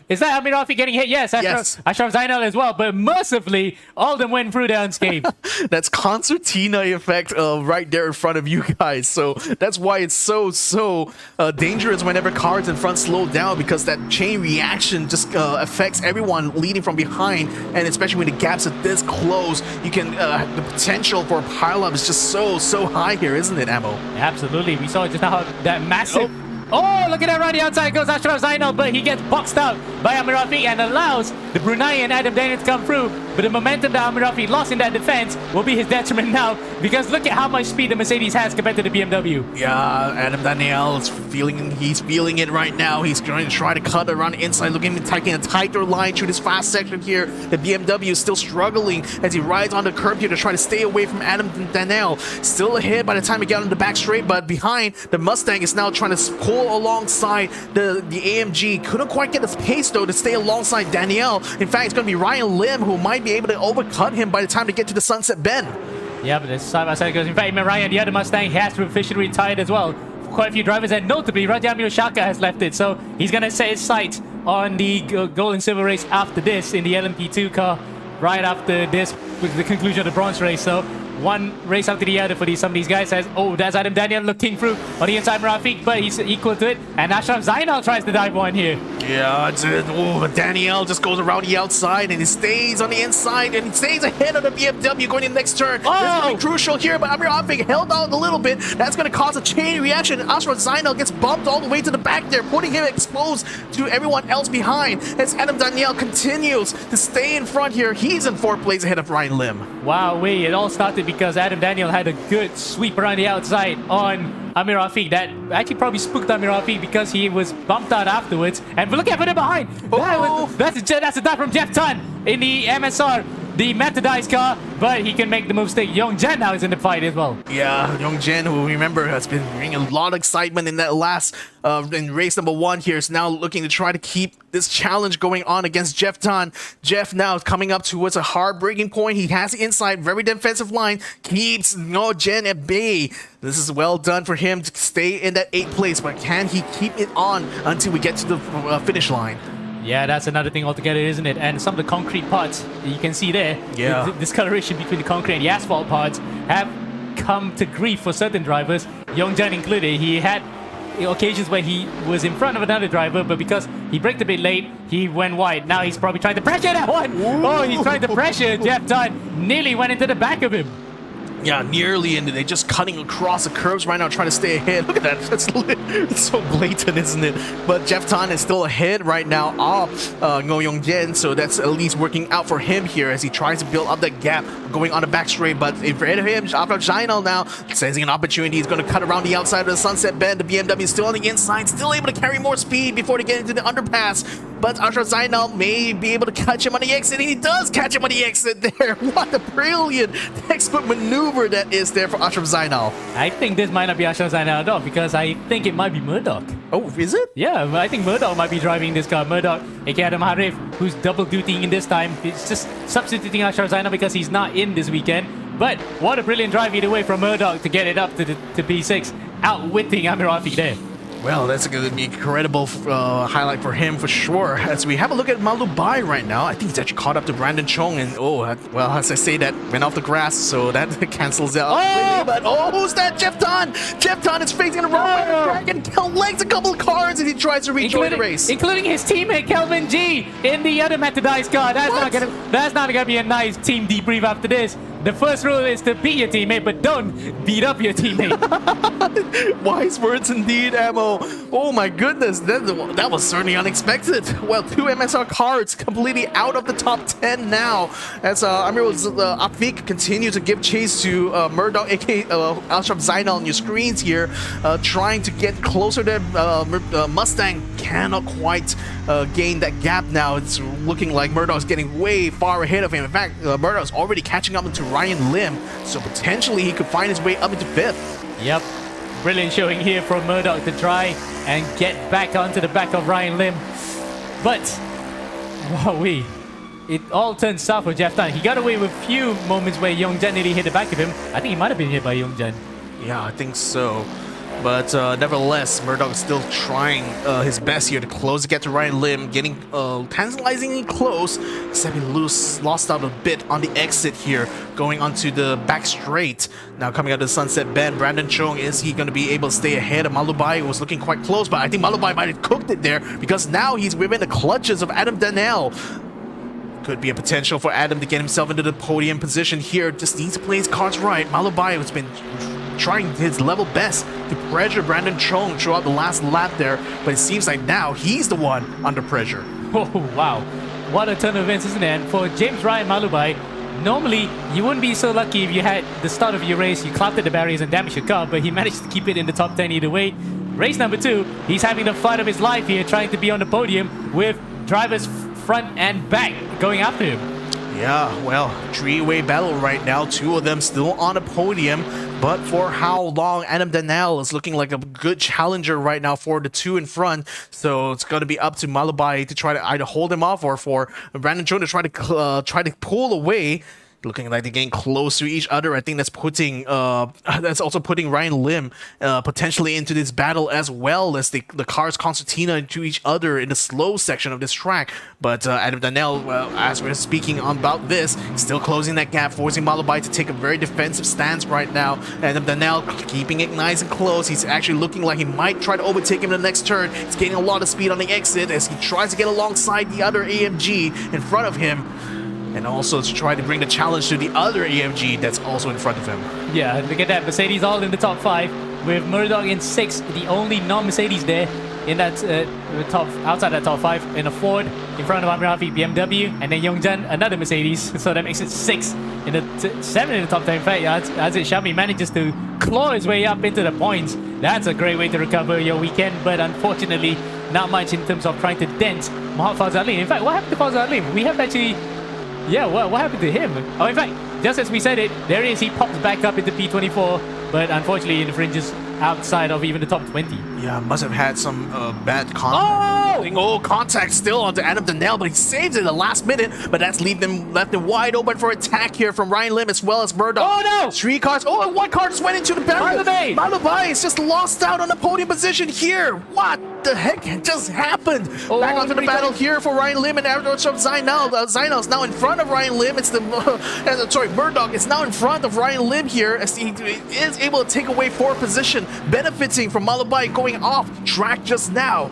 is that Amir Rafi getting hit? Yes, Ashraf Zainal as well. But mercifully, all of them went through there unscathed. That's concertina effect right there in front of you guys. So that's why it's so dangerous whenever cars in front slow down, because that chain reaction just affects everyone leading from behind. And especially when the gaps are this close, you can the potential for a pileup is just so high here, isn't it, Ammo? Absolutely. We saw just now that massive... Oh, look at that, around the outside goes Ashraf Zainal, but he gets boxed out by Amir Rafi and allows the Brunei and Adam Daniel to come through. But the momentum that Amir Rafi lost in that defense will be his detriment now, because look at how much speed the Mercedes has compared to the BMW. Yeah, Adam Daniel is he's feeling it right now. He's going to try to cut around the inside, looking at taking a tighter line through this fast section here. The BMW is still struggling as he rides on the curb here to try to stay away from Adam Daniel. Still ahead by the time he got on the back straight, but behind, the Mustang is now trying to pull alongside the AMG. Couldn't quite get the pace though to stay alongside Danielle. In fact, it's going to be Ryan Lim who might be able to overcut him by the time they get to the Sunset Bend. Yeah, but this side by side goes. In fact, Ryan, the other Mustang, has officially retired as well. Quite a few drivers, and notably Rajamil Shaka has left it, so he's going to set his sights on the gold and silver race after this in the LMP2 car. Right after this, with the conclusion of the bronze race. So one race after the other for some of these guys. That's Adam Daniel looking through on the inside Rafiq, but he's equal to it. And Ashraf Zainal tries to dive one here. Yeah, Daniel just goes around the outside and he stays on the inside and he stays ahead of the BMW going in the next turn. This is going to be crucial here, but Amir Rafiq held out a little bit. That's going to cause a chain reaction. Ashraf Zainal gets bumped all the way to the back there, putting him exposed to everyone else behind as Adam Daniel continues to stay in front here. He's in 4th place ahead of Ryan Lim. Wow, it all started because Adam Daniel had a good sweep around the outside on Amir Rafiq. That actually probably spooked Amir Rafiq because he was bumped out afterwards. And look at him behind. That's a dive from Jeff Tan in the MSR, the Metadized car, but he can make the mistake. Yong Jen now is in the fight as well. Yeah, Yong Jen, who remember has been bringing a lot of excitement in that last in race number 1 here, is now looking to try to keep this challenge going on against Jeff Tan. Jeff now is coming up towards a hard breaking point. He has the inside, very defensive line, keeps Yong Jen at bay. This is well done for him to stay in that 8th place, but can he keep it on until we get to the finish line? Yeah, that's another thing altogether, isn't it? And some of the concrete parts you can see there, the discoloration between the concrete and the asphalt parts have come to grief for certain drivers, Yongjan included. He had occasions where he was in front of another driver, but because he braked a bit late, he went wide. Now he's probably trying to pressure that one. Ooh. Oh, he's trying to pressure Jeff Dunn. Nearly went into the back of him. Yeah, nearly, and they're just cutting across the curves right now, trying to stay ahead. Look at that. It's so blatant, isn't it? But Jeff Tan is still ahead right now of Ngo Yong Jen, so that's at least working out for him here as he tries to build up that gap going on the back straight. But in front of him, After Jainal now sensing an opportunity. He's going to cut around the outside of the Sunset Bend. The BMW is still on the inside, still able to carry more speed before they get into the underpass. but Ashraf Zainal may be able to catch him on the exit, and he does catch him on the exit there. What a brilliant textbook maneuver that is there for Ashraf Zainal. I think this might not be Ashraf Zainal at all because I think it might be Murdoch. Oh, is it? Yeah, I think Murdoch might be driving this car. Murdoch, aka Adam Harif, who's double dutying in this time. He's just substituting Ashraf Zainal because he's not in this weekend. But what a brilliant drive either way from Murdoch to get it up to P6, outwitting Amir Rafiq there. Well, that's going to be an incredible highlight for him for sure. As we have a look at Malubai right now, I think he's actually caught up to Brandon Chong, and well, as I say, that went off the grass, so that cancels out. Oh! But who's that? Jeff Tan! Jeff Tan is facing the wrong way. Dragon collects a couple of cars as he tries to rejoin the race. Including his teammate Kelvin G in the other Methodized car. That's not gonna be a nice team debrief after this. The first rule is to beat your teammate, but don't beat up your teammate. Wise words indeed, Ammo. Oh my goodness, that was certainly unexpected. Well, 2 MSR cards completely out of the top 10 now. As Amir Rafiq continues to give chase to Murdoch, aka Ashraf Zainal on your screens here, trying to get closer to Mustang. Cannot quite gain that gap now. It's looking like Murdoch's getting way far ahead of him. In fact, Murdoch's already catching up into Ryan Lim, so potentially he could find his way up into 5th. Yep. Brilliant showing here from Murdoch to try and get back onto the back of Ryan Lim. But, wowee, it all turned south for Jeff Tan. He got away with a few moments where Yongjan nearly hit the back of him. I think he might have been hit by Yongjan. Yeah, I think so. But nevertheless, Murdoch is still trying his best here to close the gap to Ryan Lim, getting tantalizingly close, except he lost out a bit on the exit here, going onto the back straight. Now coming out of the Sunset Bend, Brandon Chong, is he going to be able to stay ahead of Malubai? It was looking quite close, but I think Malubai might have cooked it there because now he's within the clutches of Adam Daniel. Could be a potential for Adam to get himself into the podium position here. Just needs to play his cards right. Malubai has been trying his level best to pressure Brandon Chong throughout the last lap there, but it seems like now he's the one under pressure. Oh, wow. What a turn of events, isn't it? And for James Ryan Malubai, normally you wouldn't be so lucky if you had the start of your race, you clouded the barriers and damaged your car, but he managed to keep it in the top 10 either way. Race number 2, he's having the fight of his life here, trying to be on the podium with drivers front and back going after him. Yeah, well, 3-way battle right now, 2 of them still on the podium. But for how long? Adam Daniel is looking like a good challenger right now for the 2 in front. So it's going to be up to Malubai to try to either hold him off or for Brandon Chong to try to pull away. Looking like they're getting close to each other. I think that's putting that's also putting Ryan Lim potentially into this battle, as well as the cars concertina into each other in the slow section of this track. But Adam Daniel, as we're speaking about this, still closing that gap, forcing Malubai to take a very defensive stance right now. Adam Daniel keeping it nice and close. He's actually looking like he might try to overtake him in the next turn. He's getting a lot of speed on the exit as he tries to get alongside the other AMG in front of him. And also to try to bring the challenge to the other AMG that's also in front of him. Yeah, look at that. Mercedes all in the top 5 with Murdoch in 6, the only non-Mercedes there in that outside that top 5, in a Ford in front of Amir Rafiq BMW, and then Yongjan another Mercedes. So that makes it 6 in the 7 in the top 10. In fact, as it Xiaomi manages to claw his way up into the points. That's a great way to recover your weekend, but unfortunately not much in terms of trying to dent Mohamed Fazal Ali. In fact, what happened to Fazal Ali? We have actually... Yeah, what happened to him? Oh, in fact, just as we said it, there he is. He pops back up into P24, but unfortunately infringes outside of even the top 20. Yeah, must have had some bad contact. Contact still onto Adam Daniel, but he saves it at the last minute. But that's left them wide open for attack here from Ryan Lim as well as Murdoch. Oh no! 3 cars. Oh, and 1 car just went into the barrier. Malubai is just lost out on the podium position here. What the heck just happened? Back onto the battle here for Ryan Lim and Ashraf Zainal. Zainal is now in front of Ryan Lim. It's the Murdoch is now in front of Ryan Lim here as he is able to take away 4th position, benefiting from Malubai going off track just now.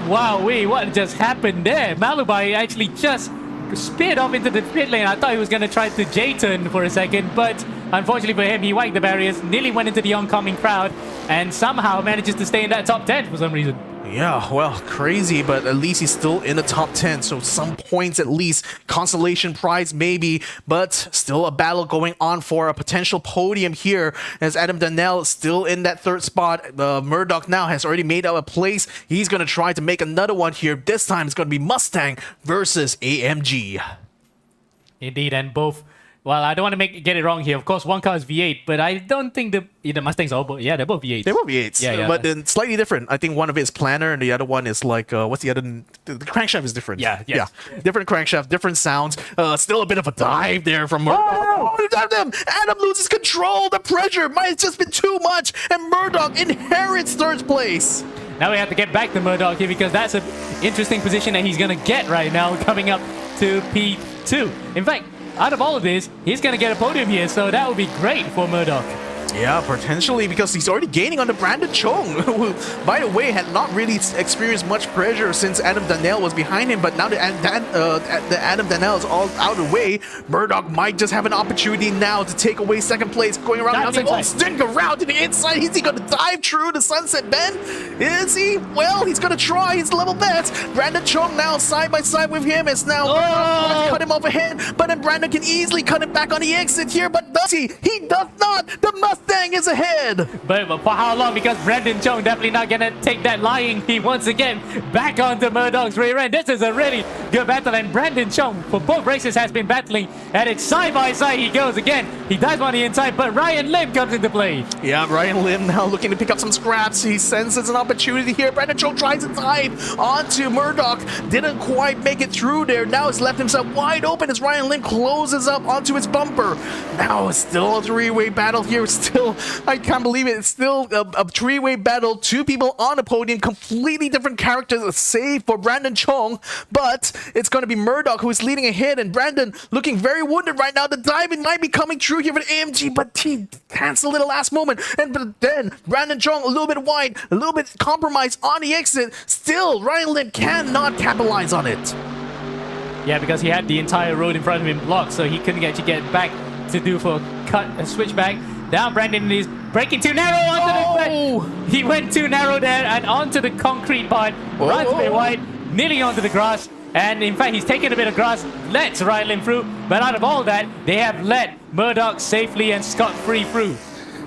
Wow, what just happened there? Malubai actually just sped off into the pit lane. I thought he was going to try to J-turn for a second, but unfortunately for him, he whacked the barriers, nearly went into the oncoming crowd, and somehow manages to stay in that top 10 for some reason. Yeah, well, crazy, but at least he's still in the top 10, so some points at least. Consolation prize maybe, but still a battle going on for a potential podium here as Adam Donnell still in that third spot. Murdoch now has already made up a place. He's going to try to make another one here. This time it's going to be Mustang versus AMG. Indeed, and both. Well, I don't want to get it wrong here. Of course, one car is V8, but I don't think the Mustangs are both. Yeah, they're both V8s. They were V8s, Yeah. but then slightly different. I think one of it is planner, and the other one is like what's the other? The crankshaft is different. Yeah, yes. Yeah, different crankshaft, different sounds. Still a bit of a dive there from Murdoch. Oh, Adam loses control. The pressure might have just been too much, and Murdoch inherits third place. Now we have to get back to Murdoch here because that's an interesting position that he's going to get right now coming up to P2. In fact, out of all of this, he's going to get a podium here, so that would be great for Murdoch. Yeah, potentially, because he's already gaining on the Brandon Chong, who, by the way, had not really experienced much pressure since Adam Donnell was behind him, but now that Adam Donnell is all out of the way, Murdoch might just have an opportunity now to take away second place, going around the outside. Oh, sting around to the inside. Is he going to dive through the sunset bend? Is he? Well, he's going to try his level best. Brandon Chong now side by side with him as now cut him off ahead, but then Brandon can easily cut him back on the exit here, but does he? He does not. The Mustang is ahead. But for how long? Because Brandon Chong definitely not going to take that lying. He once again back onto Murdoch's rear end. This is a really good battle, and Brandon Chong for both races has been battling, and it's side by side he goes again. He dives on the inside, but Ryan Lim comes into play. Yeah, Ryan Lim now looking to pick up some scraps. He senses an opportunity here. Brandon Chong tries to dive onto Murdoch. Didn't quite make it through there. Now he's left himself wide open as Ryan Lim closes up onto his bumper. Now it's still a three-way battle here. Still, I can't believe it. It's still a three-way battle. Two people on the podium, completely different characters, save for Brandon Chong. But it's going to be Murdoch who is leading ahead, and Brandon looking very wounded right now. The diving might be coming through here for AMG, but he canceled it at the last moment. And but then Brandon Chong a little bit wide, a little bit compromised on the exit. Still, Ryan Lim cannot capitalize on it. Yeah, because he had the entire road in front of him blocked, so he couldn't actually get back to do for a switchback. Now Brandon is breaking too narrow onto the... He went too narrow there and onto the concrete part. Runs a bit wide, nearly onto the grass. And in fact, he's taken a bit of grass, lets Ryan Lim through. But out of all that, they have let Murdoch safely and scot-free through.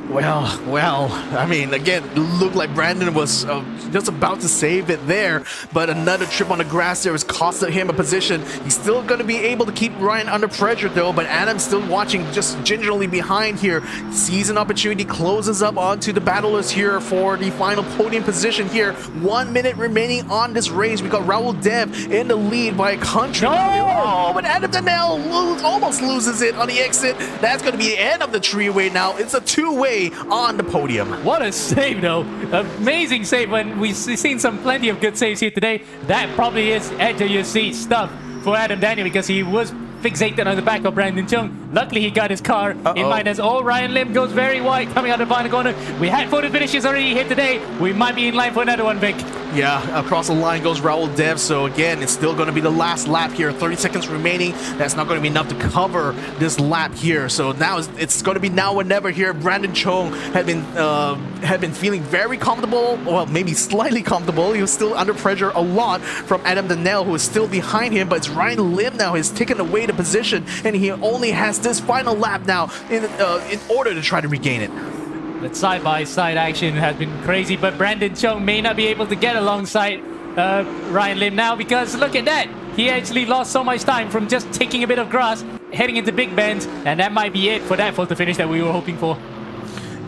Well, I mean, again, it looked like Brandon was just about to save it there, but another trip on the grass there has costed him a position. He's still going to be able to keep Ryan under pressure though, but Adam's still watching just gingerly behind here. Sees an opportunity, closes up onto the battlers here for the final podium position here. 1 minute remaining on this race. We got Raul Dev in the lead by a country. Oh, but Adam Donnell almost loses it on the exit. That's going to be the end of the three-way now. It's a two-way on the podium. What a save though. Amazing save. When we've seen plenty of good saves here today, that probably is edge of your seat stuff for Adam Daniel because he was fixated on the back of Brandon Chung. Luckily he got his car in mind as Ryan Lim goes very wide coming out of the final corner. We had photo finishes already here today. We might be in line for another one, Vic. Yeah, across the line goes Raul Dev. So again, it's still going to be the last lap here. 30 seconds remaining. That's not going to be enough to cover this lap here. So now it's going to be now or never here. Brandon Chong had been feeling very comfortable, well, maybe slightly comfortable. He was still under pressure a lot from Adam Donnell, who is still behind him. But it's Ryan Lim now has taken away the position, and he only has this final lap now in order to try to regain it. That side-by-side action has been crazy, but Brandon Chong may not be able to get alongside Ryan Lim now because look at that. He actually lost so much time from just taking a bit of grass, heading into big bends, and that might be it for that photo finish that we were hoping for.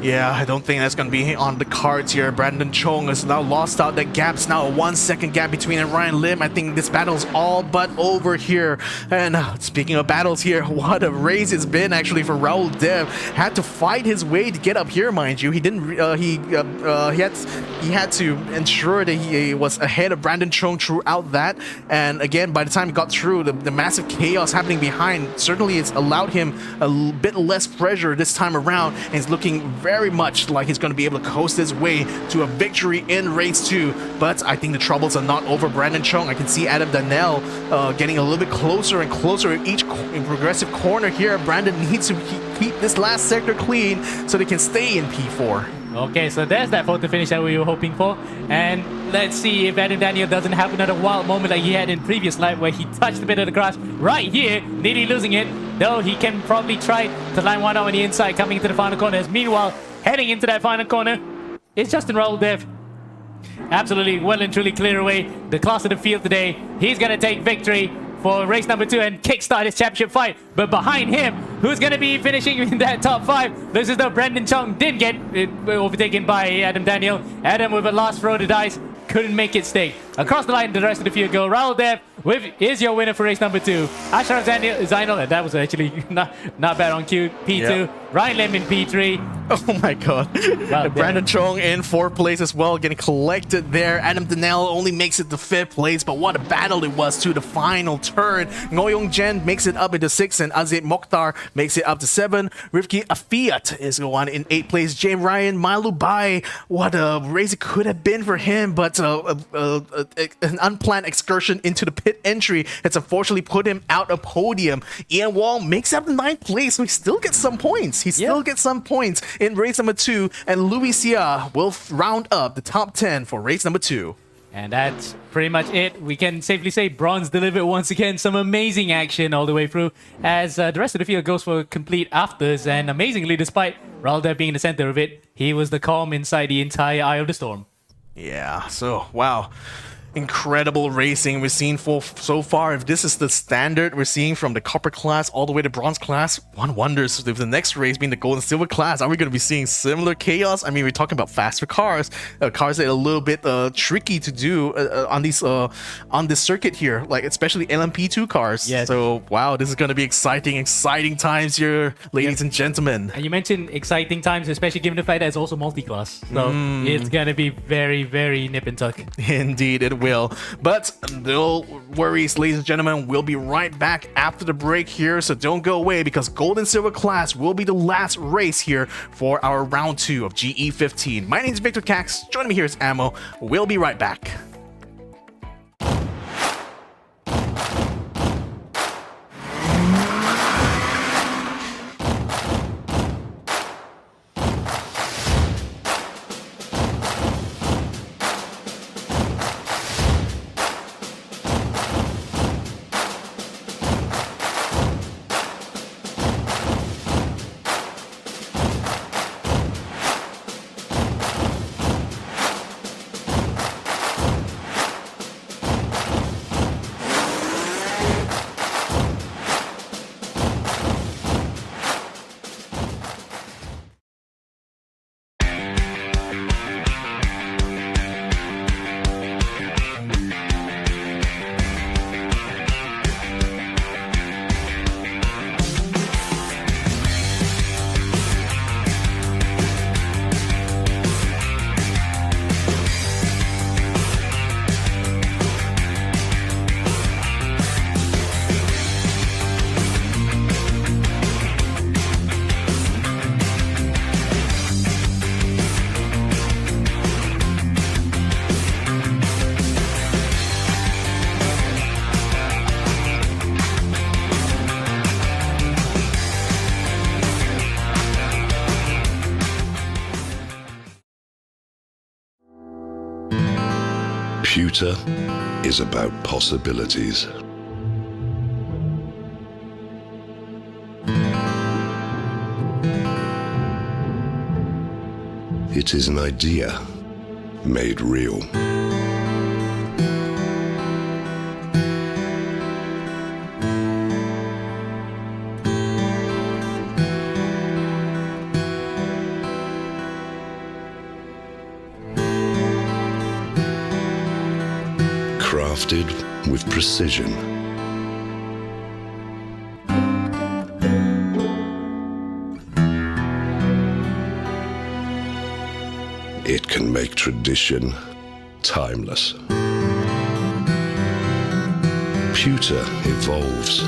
Yeah, I don't think that's going to be on the cards here. Brandon Chong has now lost out. That gap's now a 1 second gap between him and Ryan Lim. I think this battle's all but over here. And speaking of battles here, what a race it's been actually for Raul Dev. Had to fight his way to get up here, mind you. He didn't. He had to ensure that he was ahead of Brandon Chong throughout that. And again, by the time he got through, the massive chaos happening behind certainly it's allowed him a bit less pressure this time around. And he's looking very much like he's going to be able to coast his way to a victory in race 2. But I think the troubles are not over Brandon Chong. I can see Adam Donnell getting a little bit closer and closer in each progressive corner here. Brandon needs to keep this last sector clean so they can stay in P4. Okay, so there's that photo finish that we were hoping for. And let's see if Adam Daniel doesn't have another wild moment like he had in previous lap where he touched a bit of the grass right here, nearly losing it. Though he can probably try to line one up on the inside coming into the final corners. Meanwhile, heading into that final corner, it's Justin Roldev. Absolutely well and truly clear away the class of the field today. He's going to take victory for race number 2 and kickstart his championship fight. But behind him, who's going to be finishing in that top 5? This is the Brendan Chong did get overtaken by Adam Daniel. Adam with a last throw of the dice couldn't make it stick. Across the line, the rest of the field go. Raul Dev is your winner for race number 2. Ashraf Zainal, that was actually not bad on Q, P2. Yep. Ryan Lim in P3. Oh my god. Brandon Chong in 4th place as well, getting collected there. Adam Daniel only makes it to 5th place, but what a battle it was to the final turn. Ngoyong Jen makes it up into 6th, and Azib Mokhtar makes it up to 7. Rifki Afiat is the one in 8th place. James Ryan Malubai, what a race it could have been for him, but an unplanned excursion into the pit entry has unfortunately put him out of podium. Ian Wall makes up the 9th place, so he still gets some points. He still gets some points in race number 2, and Louis Sia will round up the top 10 for race number 2. And that's pretty much it. We can safely say bronze delivered once again. Some amazing action all the way through as the rest of the field goes for complete afters. And amazingly, despite Ralda being in the center of it, he was the calm inside the entire eye of the storm. Yeah, so, wow. Incredible racing we've seen so far. If this is the standard we're seeing from the copper class all the way to bronze class, one wonders if the next race being the gold and silver class, are we going to be seeing similar chaos? I mean, we're talking about faster cars, cars that are a little bit tricky to do on this circuit here, like especially LMP2 cars. Yes. So wow, this is going to be exciting times here, ladies and gentlemen. And you mentioned exciting times, especially given the fact that it's also multi-class. So it's going to be very, very nip and tuck. Indeed, it will. But no worries, ladies and gentlemen. We'll be right back after the break here, so don't go away because gold and silver class will be the last race here for our round 2 of GE15. My name is Victor Cax. Joining me here is Ammo. We'll be right back. Pewter is about possibilities. It is an idea made real. Crafted with precision. It can make tradition timeless. Pewter evolves.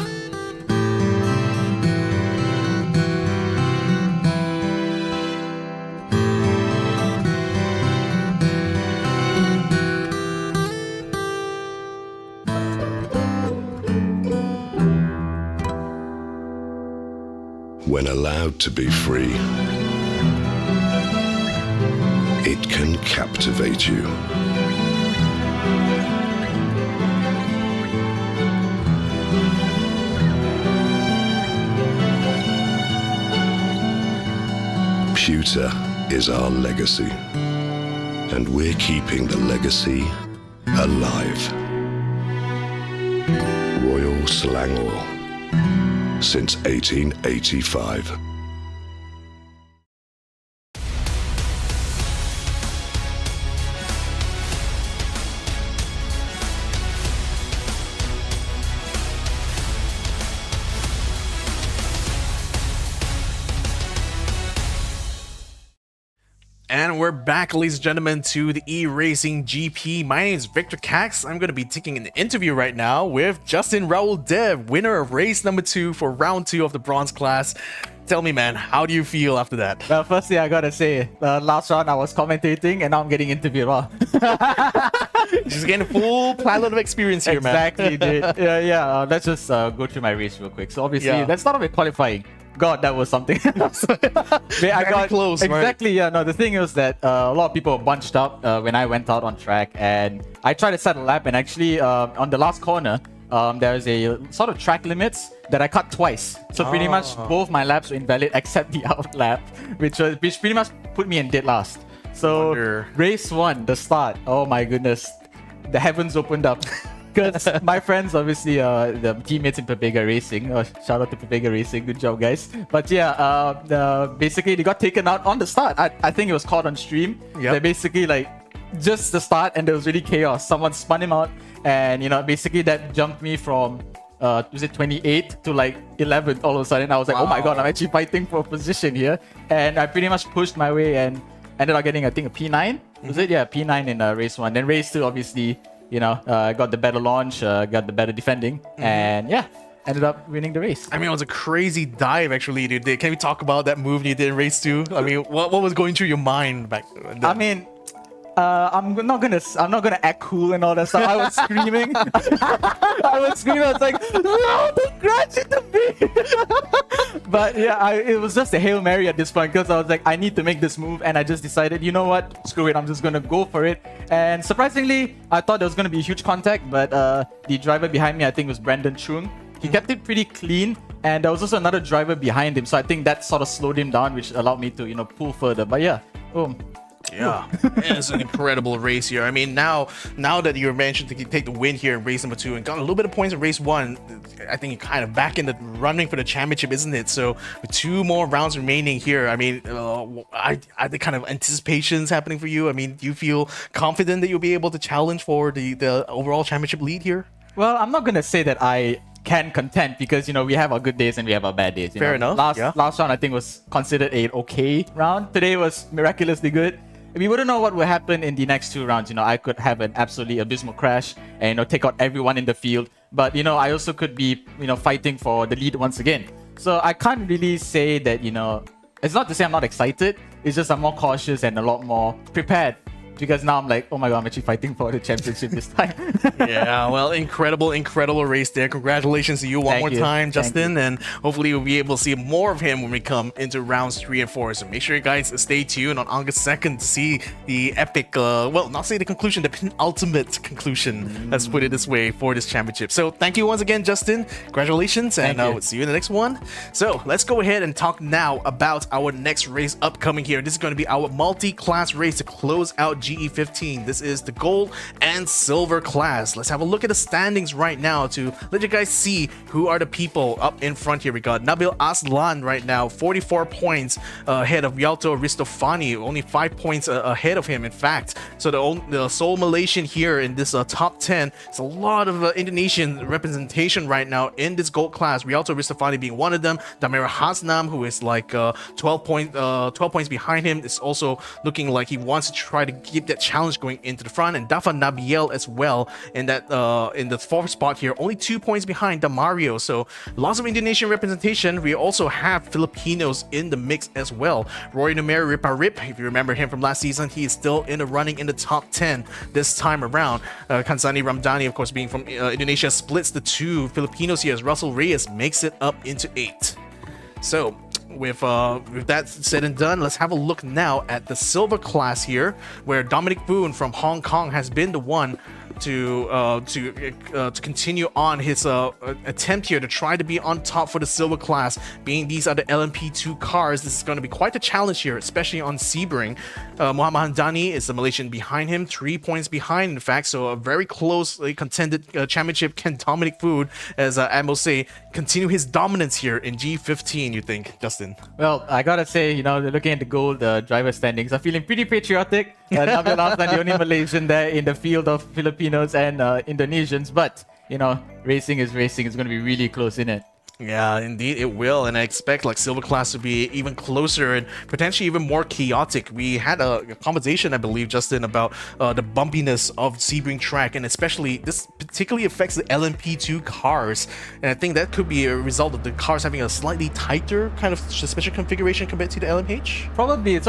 When allowed to be free, it can captivate you. Pewter is our legacy, and we're keeping the legacy alive. Royal Selangor, since 1885. And we're back, ladies and gentlemen, to the eRacing GP. My name is Victor Cax. I'm going to be taking an interview right now with Justin Raul Dev, winner of race number 2 for round 2 of the bronze class. Tell me, man, how do you feel after that? Well, firstly, I gotta say, last round I was commentating and now I'm getting interviewed. Wow. Just getting a full palette of experience here, Exactly, man. dude. Yeah. Let's just go through my race real quick. So obviously, Yeah. let's start off with qualifying. God, that was something else. I got close, right? exactly. Yeah, no. The thing was that a lot of people were bunched up when I went out on track, and I tried to set a lap. And actually, on the last corner, there was a sort of track limits that I cut twice. So pretty much both my laps were invalid except the out lap, which pretty much put me in dead last. So Wonder. race 1, the start. Oh my goodness, the heavens opened up. Because my friends, obviously, the teammates in Pepega Racing, shout out to Pepega Racing, good job, guys. But yeah, basically they got taken out on the start. I think it was caught on stream. Yep. They basically like just the start, and there was really chaos. Someone spun him out, and basically that jumped me from was it 28 to like 11th all of a sudden. I was like, oh my god, I'm actually fighting for a position here, and I pretty much pushed my way and ended up getting, I think, a P9. Was it? Yeah, P9 in race 1. Then race 2, obviously. Got the better launch, got the better defending, and yeah, ended up winning the race. I mean, it was a crazy dive, actually, dude. Can we talk about that move you did in race 2? I mean, what was going through your mind back then? I mean, I'm not gonna act cool and all that stuff. I was screaming. I was like, no, don't crash into me. But yeah, it was just a Hail Mary at this point because I was like, I need to make this move, and I just decided, you know what, screw it, I'm just gonna go for it. And surprisingly, I thought there was gonna be a huge contact, but the driver behind me, I think, was Brandon Chung. He kept it pretty clean, and there was also another driver behind him, so I think that sort of slowed him down, which allowed me to pull further. But yeah, boom. Yeah, it's an incredible race here. I mean, now that you mentioned to take the win here in race number 2 and got a little bit of points in race 1, I think you're kind of back in the running for the championship, isn't it? So with 2 more rounds remaining here, I mean, are the kind of anticipations happening for you? I mean, do you feel confident that you'll be able to challenge for the overall championship lead here? Well, I'm not gonna say that I can contend because we have our good days and we have our bad days. Fair enough. Last round I think was considered a okay round. Today was miraculously good. We wouldn't know what will happen in the next 2 rounds. I could have an absolutely abysmal crash and take out everyone in the field. But I also could be fighting for the lead once again. So I can't really say that it's not to say I'm not excited. It's just I'm more cautious and a lot more prepared. Because now I'm like, oh my god, I'm actually fighting for the championship this time. Yeah, well, incredible race there. Congratulations to you one more time, Justin, and hopefully we'll be able to see more of him when we come into rounds 3 and 4. So make sure you guys stay tuned on August 2nd to see the epic, well, not say the conclusion, the penultimate conclusion, let's put it this way, for this championship. So thank you once again, Justin. Congratulations, and we'll see you in the next one. So let's go ahead and talk now about our next race upcoming here. This is going to be our multi-class race to close out GE15. This is the gold and silver class. Let's have a look at the standings right now to let you guys see who are the people up in front here. We got Nabil Aslan right now, 44 points ahead of Yalto Ristofani, only 5 points ahead of him, in fact. So the sole Malaysian here in this top 10. It's a lot of Indonesian representation right now in this gold class. Rialto Ristofani being one of them. Damira Hasnam, who is like 12 points behind him, is also looking like he wants to try to keep that challenge going into the front. And Dafa Nabiel as well in that in the 4th spot here, only 2 points behind Damario. So lots of Indonesian representation. We also have Filipinos in the mix as well. Roy Numer Riparip, if you remember him from last season, he is still in the running in the top 10 this time around. Kansani Ramdhani, of course, being from Indonesia, splits the 2 Filipinos here as Russell Reyes makes it up into 8. So with that said and done, let's have a look now at the silver class here, where Dominic Boone from Hong Kong has been the one to continue on his attempt here to try to be on top for the silver class. Being these are the LMP2 cars, this is going to be quite a challenge here, especially on Sebring. Muhammad Hamdani is the Malaysian behind him, 3 points behind, in fact. So a very closely contended championship. Can Dominic Food, as Admiral say, continue his dominance here in G15? You think, Justin? Well, I gotta say, looking at the gold driver standings, I'm feeling pretty patriotic. Nabil Aslan, the only Malaysian there in the field of Filipinos and Indonesians, but racing is racing. It's going to be really close, isn't it? Yeah, indeed it will, and I expect like silver class to be even closer and potentially even more chaotic. We had a conversation, I believe, Justin, about the bumpiness of Sebring track, and especially this particularly affects the LMP2 cars, and I think that could be a result of the cars having a slightly tighter kind of special configuration compared to the LMH. Probably.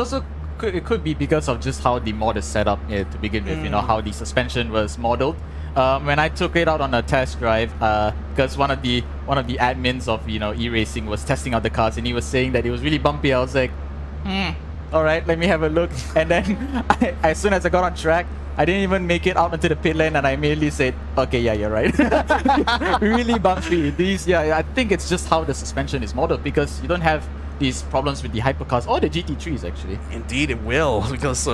It could be because of just how the mod is set up to begin with, how the suspension was modeled. When I took it out on a test drive, because one of the admins of eRacing was testing out the cars, and he was saying that it was really bumpy. I was like, all right, let me have a look. And then as soon as I got on track, I didn't even make it out into the pit lane, and I immediately said, okay, yeah, you're right. Really bumpy. I think it's just how the suspension is modeled, because you don't have these problems with the hypercars or the GT3s actually. Indeed it will, because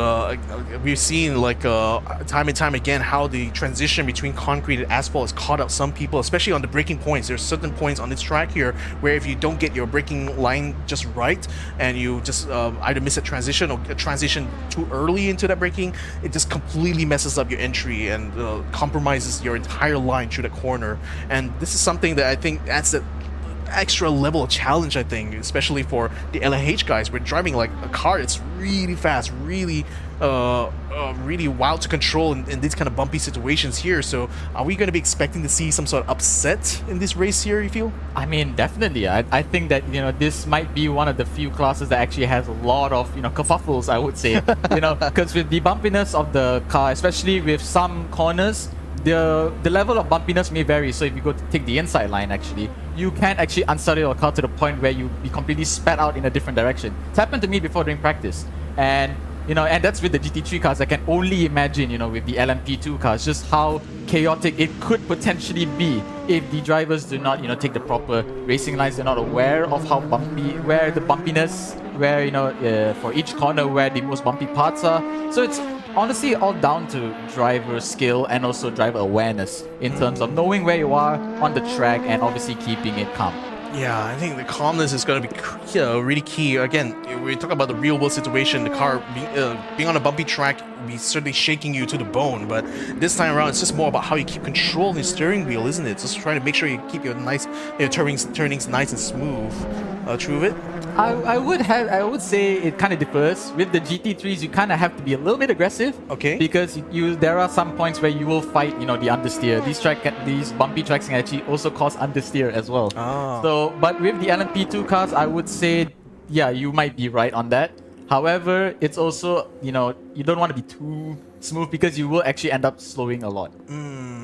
we've seen like time and time again how the transition between concrete and asphalt has caught up some people, especially on the braking points. There's certain points on this track here where if you don't get your braking line just right and you just either miss a transition or a transition too early into that braking, it just completely messes up your entry and compromises your entire line through the corner. And this is something that I think adds that extra level of challenge, I think, especially for the LMH guys. We're driving like a car that's really fast, really really wild to control in these kind of bumpy situations here. So are we going to be expecting to see some sort of upset in this race here, you feel? I mean, definitely. I think that this might be one of the few classes that actually has a lot of kerfuffles, I would say. Because with the bumpiness of the car, especially with some corners, the level of bumpiness may vary. So if you go to take the inside line, actually, you can actually unsettle your car to the point where you be completely spat out in a different direction. It's happened to me before during practice, and and that's with the GT3 cars. I can only imagine, with the LMP2 cars, just how chaotic it could potentially be if the drivers do not, take the proper racing lines. They're not aware of how bumpy, where the bumpiness, where for each corner where the most bumpy parts are. So it's honestly all down to driver skill and also driver awareness in terms of knowing where you are on the track and obviously keeping it calm. Yeah, I think the calmness is going to be really key. Again, we talk about the real world situation, the car being on a bumpy track will be certainly shaking you to the bone, but this time around it's just more about how you keep controlling the steering wheel, isn't it? Just trying to make sure you keep your turnings nice and smooth. True of it? I would say it kind of differs. With the GT3s, you kind of have to be a little bit aggressive. Okay. Because there are some points where you will fight, the understeer. These bumpy tracks can actually also cause understeer as well. Ah. So, but with the LMP2 cars, I would say, yeah, you might be right on that. However, it's also, you don't want to be too smooth because you will actually end up slowing a lot.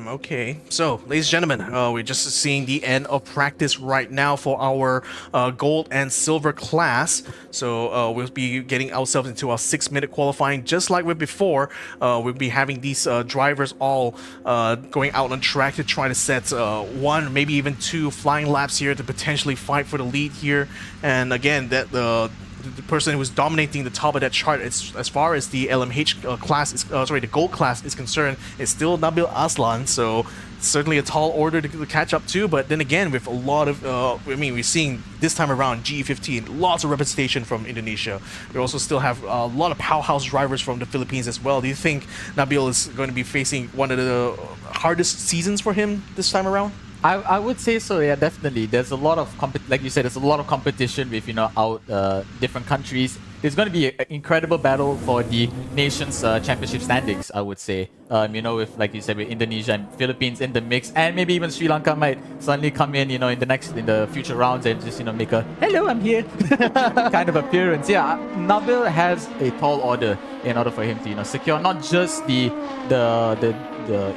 Okay, so ladies and gentlemen, we're just seeing the end of practice right now for our gold and silver class. So we'll be getting ourselves into our 6-minute qualifying just like with before. We'll be having these drivers all going out on track to try to set 1, maybe even 2 flying laps here to potentially fight for the lead here. And again, that the person who's dominating the top of that chart, as far as the LMH class is, the gold class is concerned, is still Nabil Aslan. So certainly a tall order to catch up to. But then again, with a lot of, we're seeing this time around G15, lots of representation from Indonesia. We also still have a lot of powerhouse drivers from the Philippines as well. Do you think Nabil is going to be facing one of the hardest seasons for him this time around? I would say so, yeah, definitely. There's a lot of like you said, there's a lot of competition with out different countries. there's going to be an incredible battle for the nation's championship standings, I would say. You know, with, like you said, with Indonesia and Philippines in the mix, and maybe even Sri Lanka might suddenly come in, you know, in the future rounds and just, you know, make a "hello, I'm here" kind of appearance. Yeah, Nabil has a tall order in order for him to, you know, secure not just the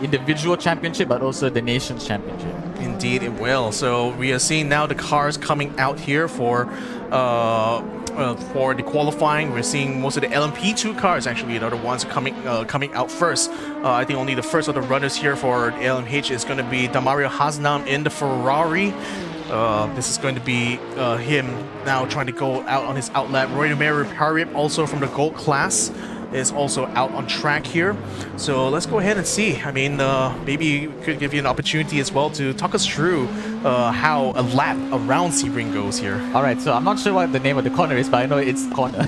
individual championship, but also the nation's championship. Indeed, it will. So we are seeing now the cars coming out here for the qualifying. We're seeing most of the LMP2 cars actually are the ones coming out first. I think only the first of the runners here for LMH is going to be Damario Hasnam in the Ferrari. This is going to be him now trying to go out on his outlap. Roy Parip also from the gold class is also out on track here. So let's go ahead and see. I mean, maybe we could give you an opportunity as well to talk us through how a lap around Sebring goes here. Alright, so I'm not sure what the name of the corner is, but I know it's corner.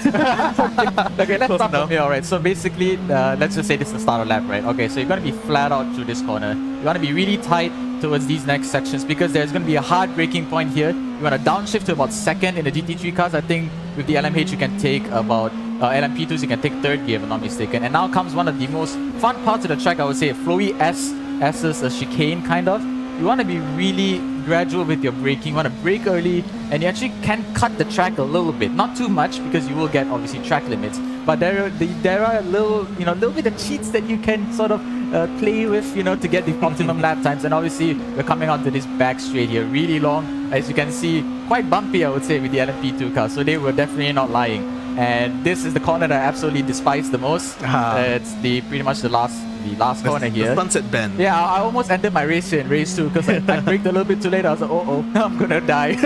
Okay, let's start from here. Alright, so basically, let's just say this is the start of lap, right? Okay, so you're going to be flat out through this corner. You're going to be really tight towards these next sections because there's going to be a hard braking point here. You want to downshift to about second in the GT3 cars. I think with the LMH you can take about LMP2s, you can take third gear if I'm not mistaken. And now comes one of the most fun parts of the track, I would say, flowy S's a chicane kind of. You want to be really gradual with your braking. You want to brake early, and you actually can cut the track a little bit, not too much because you will get obviously track limits. But there are a little bit of cheats that you can sort of play with, you know, to get the optimum lap times. And obviously we're coming onto this back straight here, really long, as you can see, quite bumpy, I would say, with the LMP2 car. So they were definitely not lying. And this is the corner that I absolutely despise the most. It's pretty much the last corner here. The sunset bend. Yeah, I almost ended my race here in race 2 because I braked a little bit too late. I was like, oh, I'm gonna die.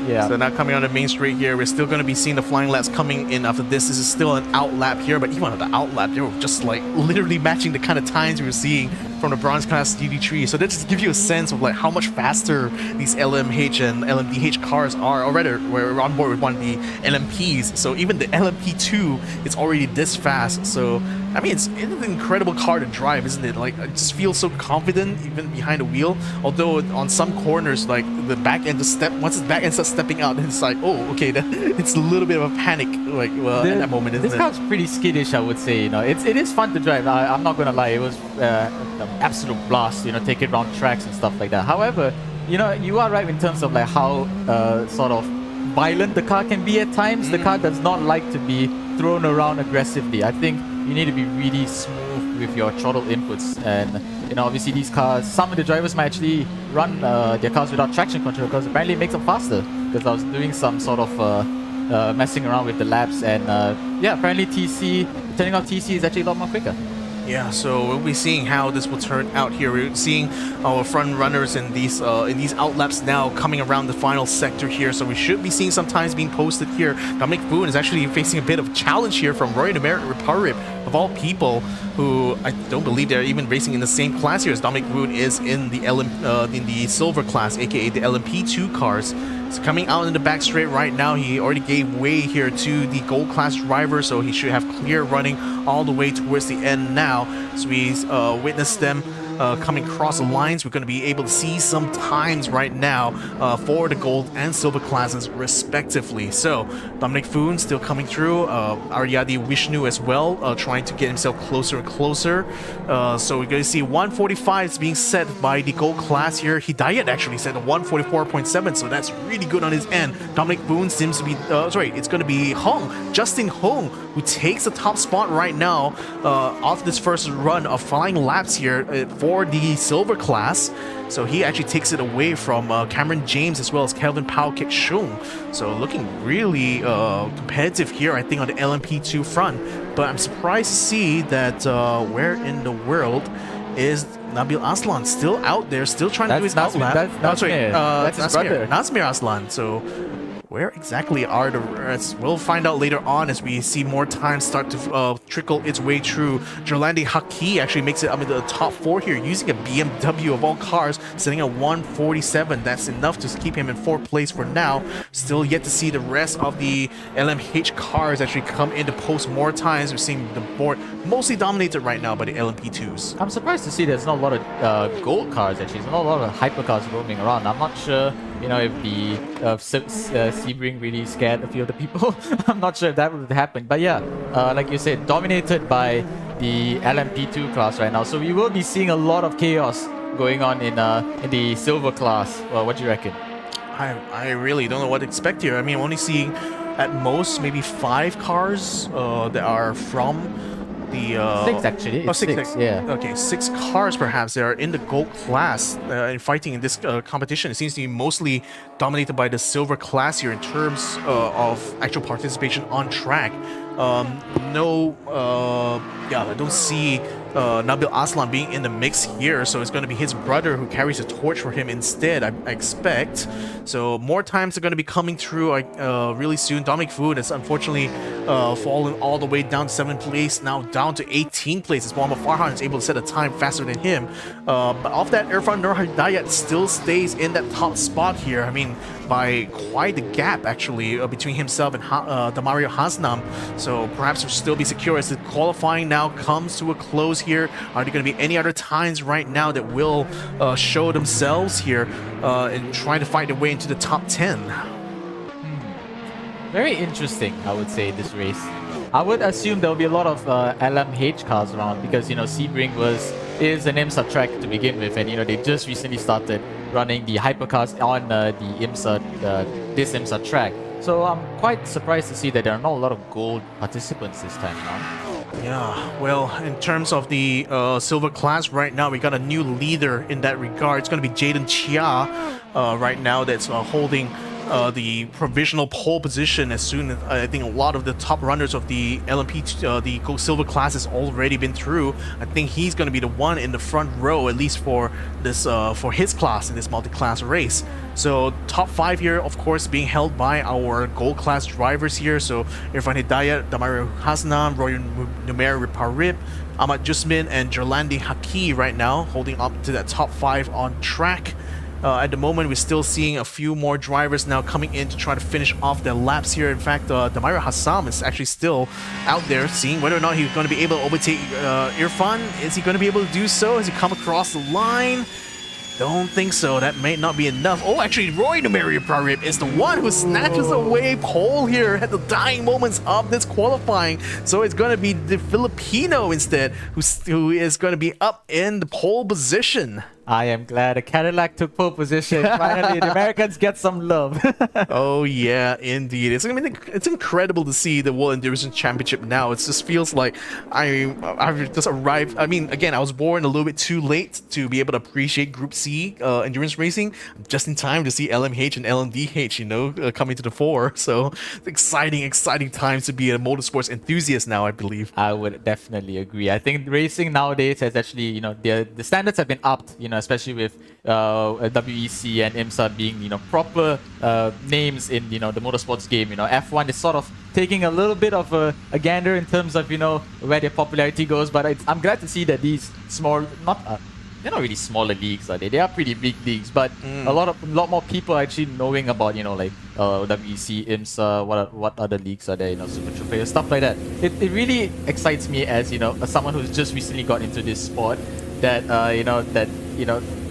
Yeah. So now coming on the main straight here, we're still going to be seeing the flying laps coming in after this. This is still an out lap here, but even on the out lap, they were just like literally matching the kind of times we were seeing from the bronze class GT3. So that just gives you a sense of like how much faster these LMH and LMDH cars are. Or rather, we're on board with one of the LMPs. So even the LMP2 is already this fast. So I mean, it's an incredible car to drive, isn't it? Like, I just feel so confident even behind the wheel. Although on some corners, like the back end, once the back end starts stepping out, then it's like, oh, okay, it's a little bit of a panic, like at that moment, isn't it? This car's pretty skittish, I would say. You know, it is fun to drive. I'm not gonna lie, it was an absolute blast. You know, take it around tracks and stuff like that. However, you know, you are right in terms of like how sort of violent the car can be at times. The car does not like to be thrown around aggressively. I think you need to be really smooth with your throttle inputs, and you know, obviously these cars, some of the drivers might actually run their cars without traction control because apparently it makes them faster. Because I was doing some sort of messing around with the laps, and yeah, apparently turning off TC is actually a lot more quicker. Yeah, so we'll be seeing how this will turn out here. We're seeing our front runners in these outlaps now coming around the final sector here. So we should be seeing some times being posted here. Dominic Boone is actually facing a bit of a challenge here from Roy Parip, of all people, who I don't believe they're even racing in the same class here as Dominic Boone is in the silver class, aka the LMP2 cars. So coming out in the back straight right now, he already gave way here to the gold class driver, so he should have clear running all the way towards the end now. So we witnessed them coming across the lines. We're going to be able to see some times right now for the gold and silver classes respectively. So Dominic Foon still coming through, Aryadi Vishnu as well, trying to get himself closer and closer. So we're going to see 145 is being set by the gold class here. Hidayat actually set a 144.7, so that's really good on his end. Dominic Boone seems to be, it's going to be Justin Hong, who takes the top spot right now off this first run of flying laps here for the silver class. So he actually takes it away from Cameron James as well as Kelvin Pao Kik Shung. So looking really competitive here, I think, on the LMP2 front. But I'm surprised to see that where in the world is Nabil Aslan still out there, still trying to do his outlap. That's his brother. Nazmir Aslan. So where exactly are the rest? We'll find out later on as we see more time start to trickle its way through. Jolandi Haki actually makes it up into the top 4 here using a BMW of all cars, sitting at 147. That's enough to keep him in 4th place for now. Still yet to see the rest of the LMH cars actually come into post more times. We're seeing the board mostly dominated right now by the LMP2s. I'm surprised to see there's not a lot of gold cars actually. There's not a lot of hypercars roaming around. I'm not sure if the Sebring really scared a few of the people. I'm not sure if that would happen. But yeah, like you said, dominated by the LMP2 class right now. So we will be seeing a lot of chaos going on in the silver class. Well, what do you reckon? I really don't know what to expect here. I mean, I'm only seeing at most maybe 5 cars that are from the 6 actually. Oh, It's 6, yeah. Okay, 6 cars perhaps that are in the gold class and fighting in this competition. It seems to be mostly dominated by the silver class here in terms of actual participation on track. I don't see Nabil Aslan being in the mix here, so it's going to be his brother who carries the torch for him instead, I expect. So more times are going to be coming through really soon. Dominic Food has unfortunately fallen all the way down to 7th place, now down to 18th place as Mohamed Farhan is able to set a time faster than him. But off that, Irfan Nur Hidayat still stays in that top spot here. I mean, by quite the gap actually between himself and Damario Hasnam. So perhaps will still be secure as the qualifying now comes to a close here. Are there going to be any other times right now that will show themselves here and trying to fight their way into the top 10? Very interesting, I would say, this race. I would assume there will be a lot of LMH cars around because, Sebring is an IMSA track to begin with, and, they just recently started running the hypercars on the this IMSA track. So I'm quite surprised to see that there are not a lot of gold participants this time around. Yeah, well, in terms of the silver class right now, we got a new leader in that regard. It's going to be Jaden Chia right now that's holding the provisional pole position as soon as I think a lot of the top runners of the LMP, the gold silver class has already been through. I think he's going to be the one in the front row, at least for this for his class in this multi-class race. So top 5 here, of course, being held by our gold class drivers here. So Irfan Hidayat, Damario Hasnam, Roy Numer Riparib, Ahmad Jusmin, and Jerlandi Haki right now holding up to that top 5 on track. At the moment, we're still seeing a few more drivers now coming in to try to finish off their laps here. In fact, Damario Hassam is actually still out there, seeing whether or not he's going to be able to overtake Irfan. Is he going to be able to do so? Has he come across the line? Don't think so. That may not be enough. Oh, actually, Roy Numeria Prarip is the one who snatches away pole here at the dying moments of this qualifying. So it's going to be the Filipino instead who is going to be up in the pole position. I am glad a Cadillac took pole position. Finally, the Americans get some love. Oh yeah, indeed. It's incredible to see the World Endurance Championship now. It just feels like I've just arrived. I mean, again, I was born a little bit too late to be able to appreciate Group C endurance racing, just in time to see LMH and LMDH, coming to the fore. So exciting times to be a motorsports enthusiast now, I believe. I would definitely agree. I think racing nowadays has actually, the standards have been upped, especially with WEC and IMSA being, proper names in, the motorsports game. F1 is sort of taking a little bit of a gander in terms of, where their popularity goes. But I'm glad to see that these small, they're not really smaller leagues, are they? They are pretty big leagues, but a lot more people are actually knowing about, WEC, IMSA, what other leagues are there, Super Trooper, stuff like that. It really excites me as, as someone who's just recently got into this sport, that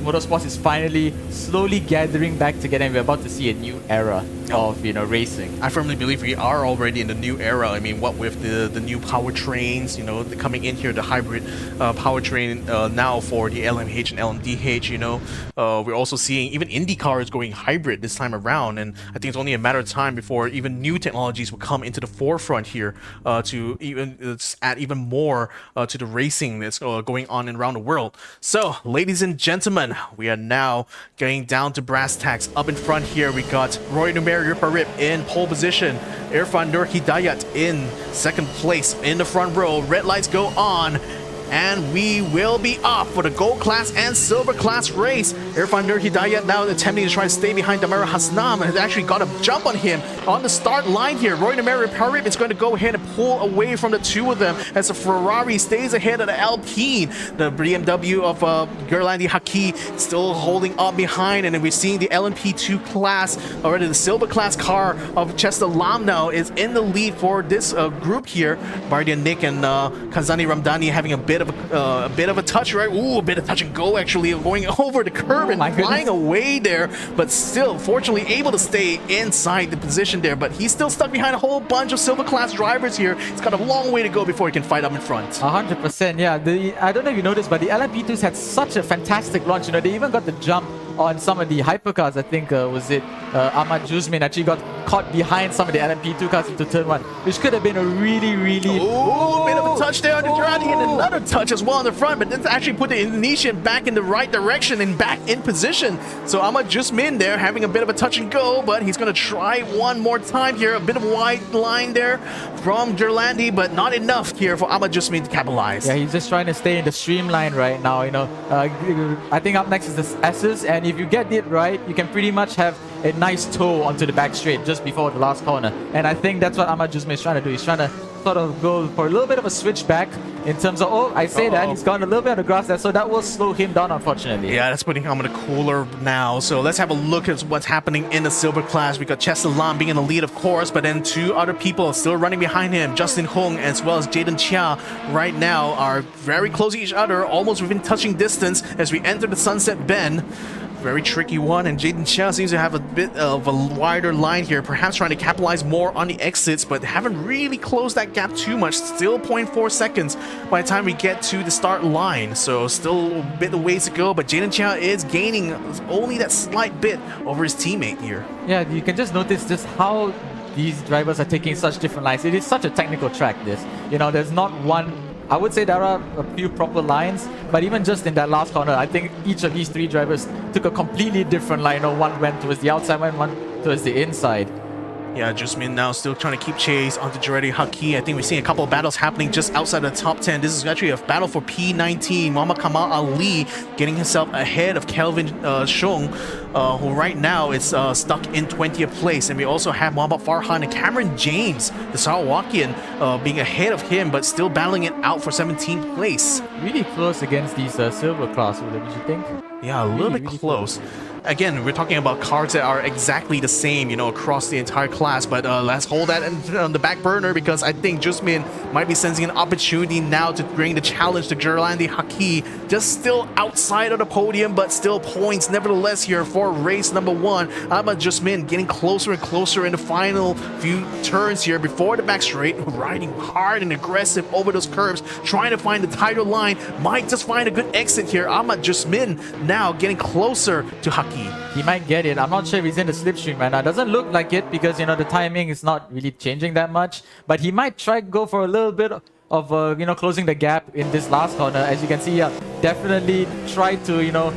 motorsports is finally slowly gathering back together, and we're about to see a new era of racing. I firmly believe we are already in the new era. I mean, what with the new powertrains, coming in here, the hybrid powertrain now for the LMH and LMDH. We're also seeing even IndyCar is going hybrid this time around, and I think it's only a matter of time before even new technologies will come into the forefront here to even add even more to the racing that's going on around the world. So, ladies and gentlemen, we are now getting down to brass tacks. Up in front here, we got Roy Numer Riparip in pole position, Irfan Nur Hidayat in second place in the front row. Red lights go on, and we will be off for the gold class and silver class race. Irfan Nur Hidayat now attempting to try to stay behind Damara Hasnam, and has actually got a jump on him on the start line here. Roy Numer Riparip is going to go ahead and pull away from the two of them as the Ferrari stays ahead of the Alpine. The BMW of Gerlandi Haki still holding up behind, and then we're seeing the LMP2 class, already the silver class car of Chester Lam now is in the lead for this group here. Bardia Nick and Kazani Ramdani having a bit a bit of a touch, right? Ooh, a bit of touch and go actually going over the curb and flying away there, but still fortunately able to stay inside the position there. But he's still stuck behind a whole bunch of silver class drivers here. He's got a long way to go before he can fight up in front. 100%, yeah. I don't know if you noticed, but the LMP2s had such a fantastic launch. You know, they even got the jump on some of the hypercars. I think was it Ahmad Juzmin actually got caught behind some of the LMP2 cars into turn 1, which could have been a really Ooh, bit of a touch there on the Durrani and another touch as well on the front, but this actually put the Indonesian back in the right direction and back in position. So Ahmad Juzmin there having a bit of a touch and go, but he's going to try one more time here. A bit of wide line there from Gerlandi, but not enough here for Ahmad Juzmin to capitalize. Yeah, he's just trying to stay in the streamline right now. You know, I think up next is the S's, and if you get it right, you can pretty much have a nice toe onto the back straight just before the last corner. And I think that's what Ahmad Juzmin is trying to do. He's trying to sort of go for a little bit of a switch back in terms of, that he's gone a little bit on the grass there, so that will slow him down, unfortunately. Yeah, that's putting him on the cooler now. So let's have a look at what's happening in the silver class. We got Chester Lam being in the lead, of course, but then two other people still running behind him. Justin Hong as well as Jaden Chia right now are very close to each other, almost within touching distance as we enter the Sunset Bend. Very tricky one, and Jaden Chia seems to have a bit of a wider line here, perhaps trying to capitalize more on the exits, but haven't really closed that gap too much. Still 0.4 seconds by the time we get to the start line, so still a bit of ways to go, but Jaden Chia is gaining only that slight bit over his teammate here. Yeah, you can just notice just how these drivers are taking such different lines. It is such a technical track, this. You know, there's not one. I would say there are a few proper lines, but even just in that last corner, I think each of these three drivers took a completely different line. You know, one went towards the outside, one towards the inside. Yeah, Juzmin now still trying to keep chase onto Jaredi Haki. I think we're seeing a couple of battles happening just outside the top 10. This is actually a battle for P19. Muhammad Kamal Ali getting himself ahead of Kelvin Shung, who right now is stuck in 20th place. And we also have Muhammad Farhan and Cameron James, the Sarawakian, being ahead of him, but still battling it out for 17th place. Really close against these silver class, would you think? Yeah, a little bit close. Again, we're talking about cars that are exactly the same, you know, across the entire class, but let's hold that on the back burner because I think Juzmin might be sensing an opportunity now to bring the challenge to Gerlandi Haki, just still outside of the podium, but still points nevertheless here for race number 1. Ahmad Juzmin getting closer and closer in the final few turns here before the back straight, riding hard and aggressive over those curves, trying to find the tighter line, might just find a good exit here. Ahmad Juzmin now getting closer to Haki. He might get it. I'm not sure if he's in the slipstream right now. Doesn't look like it because, you know, the timing is not really changing that much. But he might try to go for a little bit of, you know, closing the gap in this last corner. As you can see, definitely tried to, you know,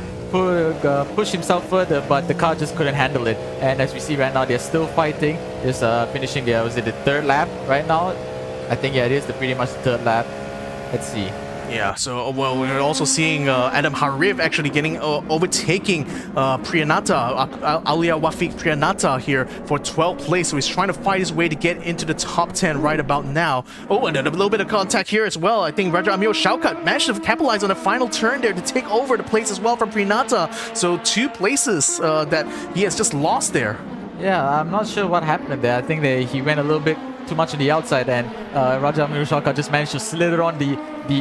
push himself further, but the car just couldn't handle it. And as we see right now, they're still fighting. Just finishing the, was it the third lap right now? I think, yeah, it is pretty much the third lap. Let's see. Yeah, so well, we're also seeing Adam Harif actually getting overtaking Priyanata, Alia Wafiq Priyanata here for 12th place. So he's trying to fight his way to get into the top 10 right about now. Oh, and a little bit of contact here as well. I think Raja Amir Shaukat managed to capitalize on the final turn there to take over the place as well from Priyanata. So 2 places that he has just lost there. Yeah, I'm not sure what happened there. I think he went a little bit too much on the outside, and Raja Mirushaka just managed to slither on the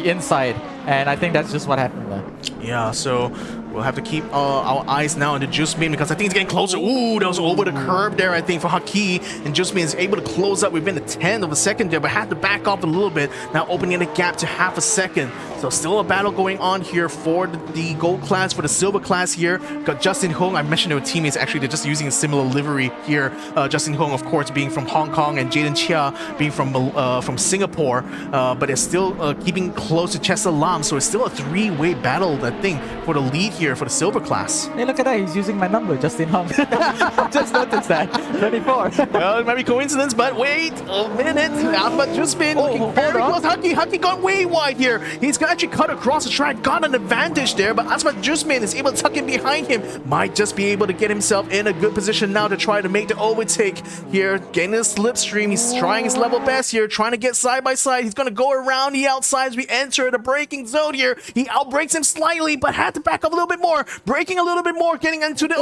inside, and I think that's just what happened there. Yeah, so we'll have to keep our eyes now on the Juzmin because I think he's getting closer. Ooh, that was over the curb there, I think, for Haki, and Juzmin is able to close up within a 10th of a second there, but had to back off a little bit, now opening the gap to half a second. So still a battle going on here for the gold class, for the silver class here. Got Justin Hong. I mentioned their teammates, actually, they're just using a similar livery here. Justin Hong, of course, being from Hong Kong, and Jaden Chia being from Singapore, but they're still keeping close to Chester Lam, so it's still a 3-way battle, I think, for the lead here for the silver class. Hey, look at that, he's using my number, Justin Hong. Just noticed that, 24. Well, it might be coincidence, but wait a minute. Ahmad Juzmin looking very close. Haki got way wide here. He's actually cut across the track, got an advantage there, but Ahmad Juzmin is able to tuck in behind him. Might just be able to get himself in a good position now to try to make the overtake here. Getting the slipstream. He's trying his level best here, trying to get side by side. He's going to go around the outside as we enter the braking zone here. He outbrakes him slightly, but had to back up a little bit more. Braking a little bit more, getting into the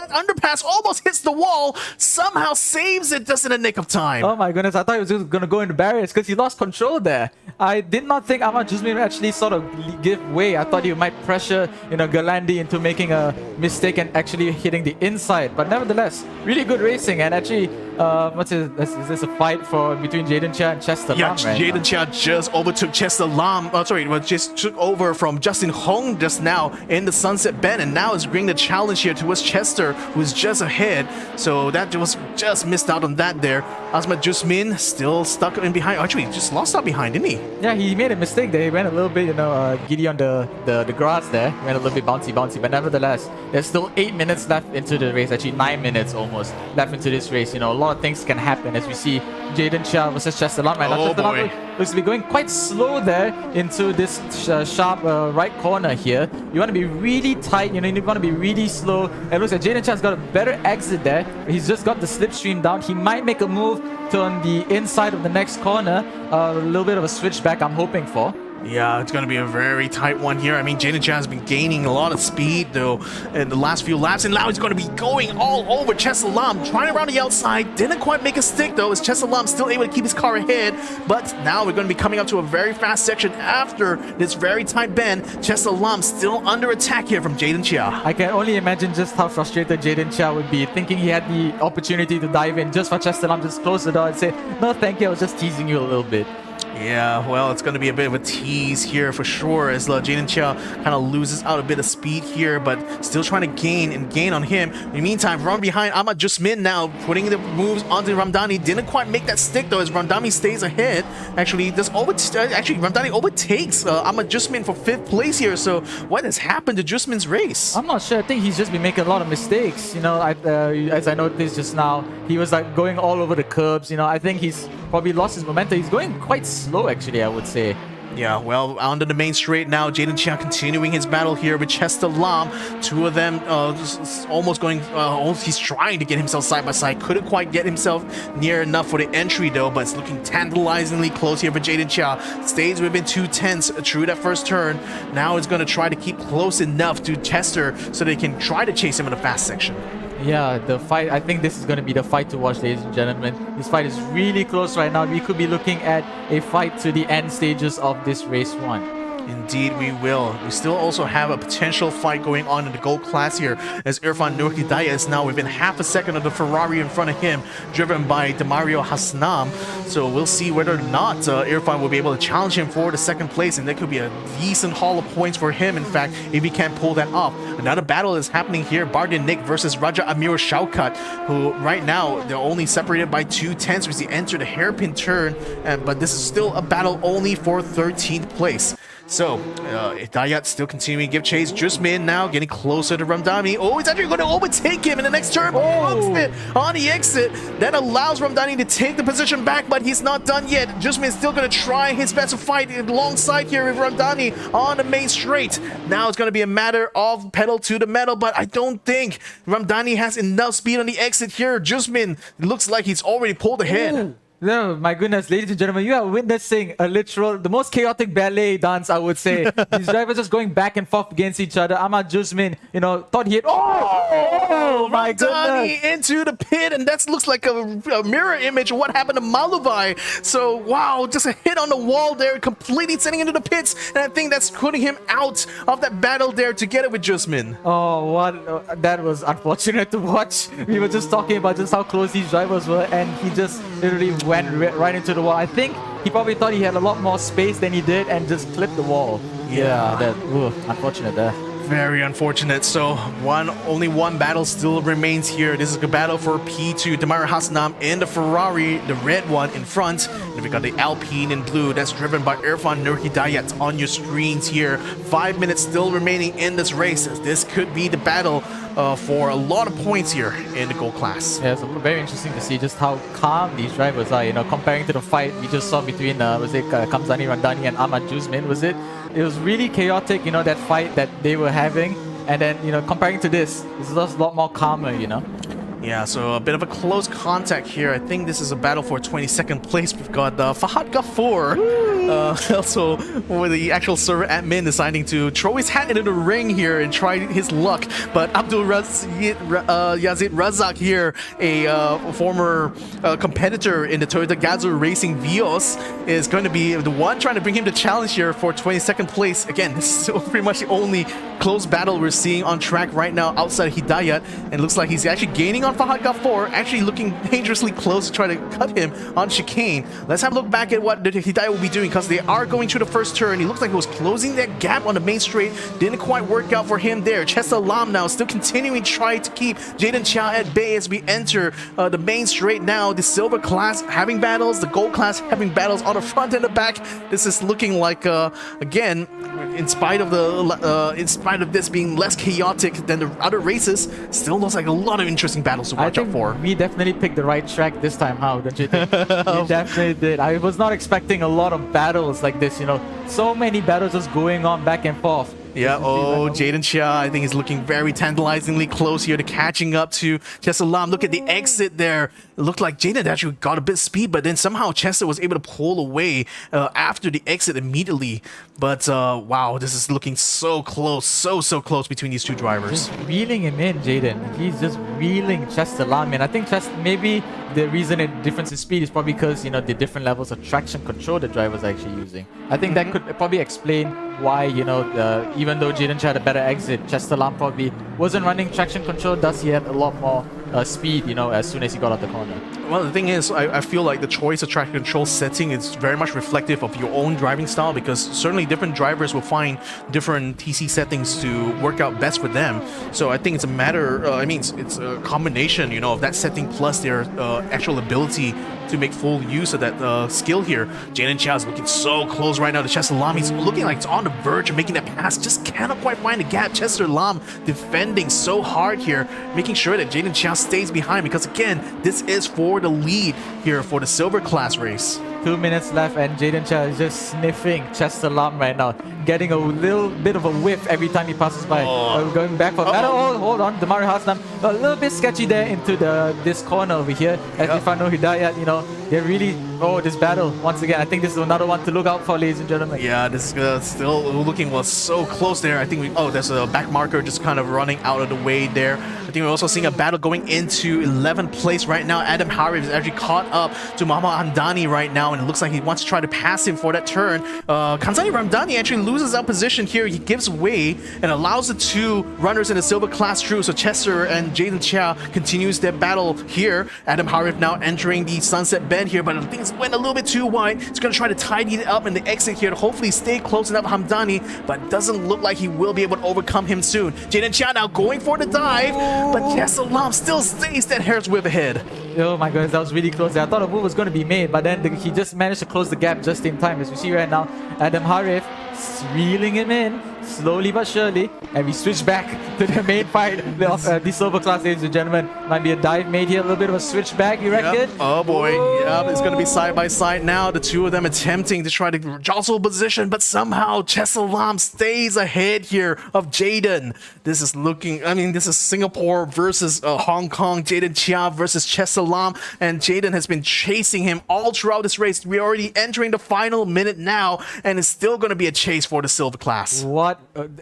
underpass, almost hits the wall. Somehow saves it just in the nick of time. Oh my goodness, I thought he was just going to go into barriers because he lost control there. I did not think Ahmad Juzmin actually sort of give way. I thought he might pressure, Galandi into making a mistake and actually hitting the inside. But nevertheless, really good racing. And actually, is this a fight between Jaden Chia and Chester Yeah, Lam, right? Jaden Chia just overtook Chester Lam. Just took over from Justin Hong just now in the Sunset Bend, and now is bringing the challenge here towards Chester, who's just ahead. So that was just missed out on that there. Asma Jusmin still stuck in behind. Actually, just lost out behind, didn't he? Yeah, he made a mistake there. He went a little bit, giddy on the grass there. Went a little bit bouncy. But nevertheless, there's still 8 minutes left into the race. Actually, 9 minutes almost left into this race. A lot of things can happen as we see Jaden Chia versus Chester Lam right now. Oh, Chester Lam boy. looks to be going quite slow there into this sharp right corner here. You want to be really tight. You want to be really slow. It looks like Jaden Chia's got a better exit there. He's just got the slipstream down. He might make a move to on the inside of the next corner. A little bit of a switchback I'm hoping for. Yeah, it's going to be a very tight one here. I mean, Jaden Chia has been gaining a lot of speed, though, in the last few laps. And now he's going to be going all over Chester Lam, trying around the outside. Didn't quite make a stick, though, as Chester Lam still able to keep his car ahead. But now we're going to be coming up to a very fast section after this very tight bend. Chester Lam still under attack here from Jaden Chia. I can only imagine just how frustrated Jaden Chia would be, thinking he had the opportunity to dive in just for Chester Lam, just close the door and say, "No, thank you, I was just teasing you a little bit." Yeah, well, it's going to be a bit of a tease here for sure, as Jaden Chia kind of loses out a bit of speed here, but still trying to gain on him. In the meantime, from behind, Ahmad Jusmin now putting the moves onto Ramdani. Didn't quite make that stick, though, as Ramdani stays ahead. Actually, Ramdani overtakes Ahmad Jusmin for 5th place here. So what has happened to Jusmin's race? I'm not sure. I think he's just been making a lot of mistakes. As I noticed just now, he was like going all over the curbs. I think he's probably lost his momentum. He's going quite slow, actually, I would say. Yeah, well, onto the main straight now. Jaden Chia continuing his battle here with Chester Lam. Two of them almost going, he's trying to get himself side by side. Couldn't quite get himself near enough for the entry, though, but it's looking tantalizingly close here for Jaden Chia. Stays within 2/10 through that first turn. Now it's going to try to keep close enough to Chester so they can try to chase him in the fast section. Yeah, the fight, I think this is going to be the fight to watch, ladies and gentlemen. This fight is really close right now. We could be looking at a fight to the end stages of this race one. Indeed, we will. We still also have a potential fight going on in the gold class here, as Irfan Nur Hidayah is now within half a second of the Ferrari in front of him, driven by Demario Hasnam. So we'll see whether or not Irfan will be able to challenge him for the 2nd place, and that could be a decent haul of points for him, in fact, if he can pull that off. Another battle is happening here, Bardin Nick versus Raja Amir Shaukat, who right now, they're only separated by 2/10 as he entered a hairpin turn, but this is still a battle only for 13th place. So, Hidayat still continuing to give chase. Jusmin now getting closer to Ramdani. Oh, he's actually going to overtake him in the next turn. Books it on the exit. That allows Ramdani to take the position back, but he's not done yet. Jusmin's still going to try his best to fight alongside here with Ramdani on the main straight. Now it's going to be a matter of pedal to the metal, but I don't think Ramdani has enough speed on the exit here. Jusmin looks like he's already pulled ahead. Ooh. No, my goodness, ladies and gentlemen, you are witnessing the most chaotic ballet dance, I would say. These drivers just going back and forth against each other. Ahmad Jusmin, thought he had... Oh my goodness! Into the pit, and that looks like a mirror image of what happened to Maluvai. So, wow, just a hit on the wall there, completely sending into the pits, and I think that's putting him out of that battle there together with Jusmin. Oh, what? That was unfortunate to watch. We were just talking about just how close these drivers were, and he just literally went right into the wall. I think he probably thought he had a lot more space than he did and just clipped the wall. Yeah, unfortunate there. Very unfortunate. So only one battle still remains here. This is a battle for P2. Damar Hasnam in the Ferrari, the red one in front. And we got the Alpine in blue. That's driven by Irfan Nur Hidayat on your screens here. 5 minutes still remaining in this race. This could be the battle for a lot of points here in the gold class. Yeah, it's very interesting to see just how calm these drivers are. Comparing to the fight we just saw between Kamzani Randani and Ahmad Jusmin, was it? It was really chaotic, that fight that they were having. And then, comparing to this, it's just a lot more calmer, Yeah, so a bit of a close contact here. I think this is a battle for 22nd place. We've got Fahad Ghafoor Also, with the actual server admin deciding to throw his hat into the ring here and try his luck. But Yazid Razak here, a former competitor in the Toyota Gazoo Racing Vios, is going to be the one trying to bring him the challenge here for 22nd place. Again, this is still pretty much the only close battle we're seeing on track right now outside of Hidayat. And it looks like he's actually gaining on Fahad Ghaffar, actually looking dangerously close to try to cut him on chicane. Let's have a look back at what Hidayat will be doing, because they are going through the first turn. He looks like he was closing that gap on the main straight. Didn't quite work out for him there. Chester Lam now still continuing to try to keep Jaden Chia at bay as we enter the main straight now. The silver class having battles, the gold class having battles on the front and the back. This is looking like, again, in spite of this being less chaotic than the other races, still looks like a lot of interesting battles to watch out for. We definitely picked the right track this time, how don't you think? We definitely did. I was not expecting a lot of battles like this, you know. So many battles just going on back and forth. Yeah, Jaden Chia, I think is looking very tantalizingly close here to catching up to Chester Lam. Look at the exit there. It looked like Jaden actually got a bit of speed, but then somehow Chester was able to pull away after the exit immediately. But wow, this is looking so close, so close between these two drivers. Just reeling him in, Jaden. He's just reeling Chester Lam in. I think maybe the reason the difference in speed is probably because, you know, the different levels of traction control the drivers are actually using. I think that could probably explain why, you know, even though Jaden had a better exit, Chester Lam probably wasn't running traction control, thus he had a lot more speed, you know, as soon as he got out the corner. Well, the thing is, I feel like the choice of traction control setting is very much reflective of your own driving style, because certainly different drivers will find different TC settings to work out best for them. So I think it's a matter, it's a combination, you know, of that setting plus their actual ability to make full use of that skill here. Jaden Chia is looking so close right now to Chester Lam. He's looking like it's on the verge of making that pass. Just cannot quite find the gap. Chester Lam defending so hard here, making sure that Jaden Chia stays behind, because again, this is for the lead here for the silver class race. 2 minutes left and Jaden Chia is just sniffing Chester Lam right now, getting a little bit of a whiff every time he passes by. Going back for battle. Oh, hold on, Damari Hasnam a little bit sketchy there into this corner over here. As if I know Hidayat, you know, they're really, this battle once again. I think this is another one to look out for, ladies and gentlemen. Yeah, this is still looking so close there. I think there's a back marker just kind of running out of the way there. I think we're also seeing a battle going into 11th place right now. Adam Harif is actually caught up to Muhammad Hamdani right now, and it looks like he wants to try to pass him for that turn. Kanzani Ramdani actually loses out position here. He gives way and allows the two runners in the silver class through. So Chester and Jaden Chia continues their battle here. Adam Harif now entering the sunset bend here, but I think it went a little bit too wide. He's going to try to tidy it up in the exit here to hopefully stay close enough Hamdani, but doesn't look like he will be able to overcome him soon. Jaden Chia now going for the dive, but Chester Lam still stays that hair's width ahead. Oh my goodness, that was really close there. I thought a move was going to be made, but then he just managed to close the gap just in time. As you see right now, Adam Harif reeling him in slowly but surely, and we switch back to the main fight of the silver class, ladies and gentlemen. Might be a dive made here, a little bit of a switch back, you reckon? Yep. Oh boy, yeah, it's going to be side by side now. The two of them attempting to try to jostle position, but somehow Chester Lam stays ahead here of Jaden. This is looking, this is Singapore versus Hong Kong. Jaden Chia versus Chester Lam, and Jaden has been chasing him all throughout this race. We're already entering the final minute now, and it's still going to be a chase for the silver class. What?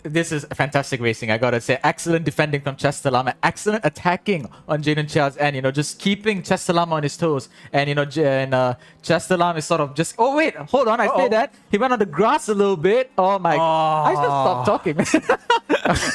This is fantastic racing, I gotta say. Excellent defending from Chester Lam, and excellent attacking on Jaden Chia's end, you know, just keeping Chester Lam on his toes. And, you know, Chester Lam is sort of just, oh wait, hold on, I said that. He went on the grass a little bit. Oh my, I just stopped talking.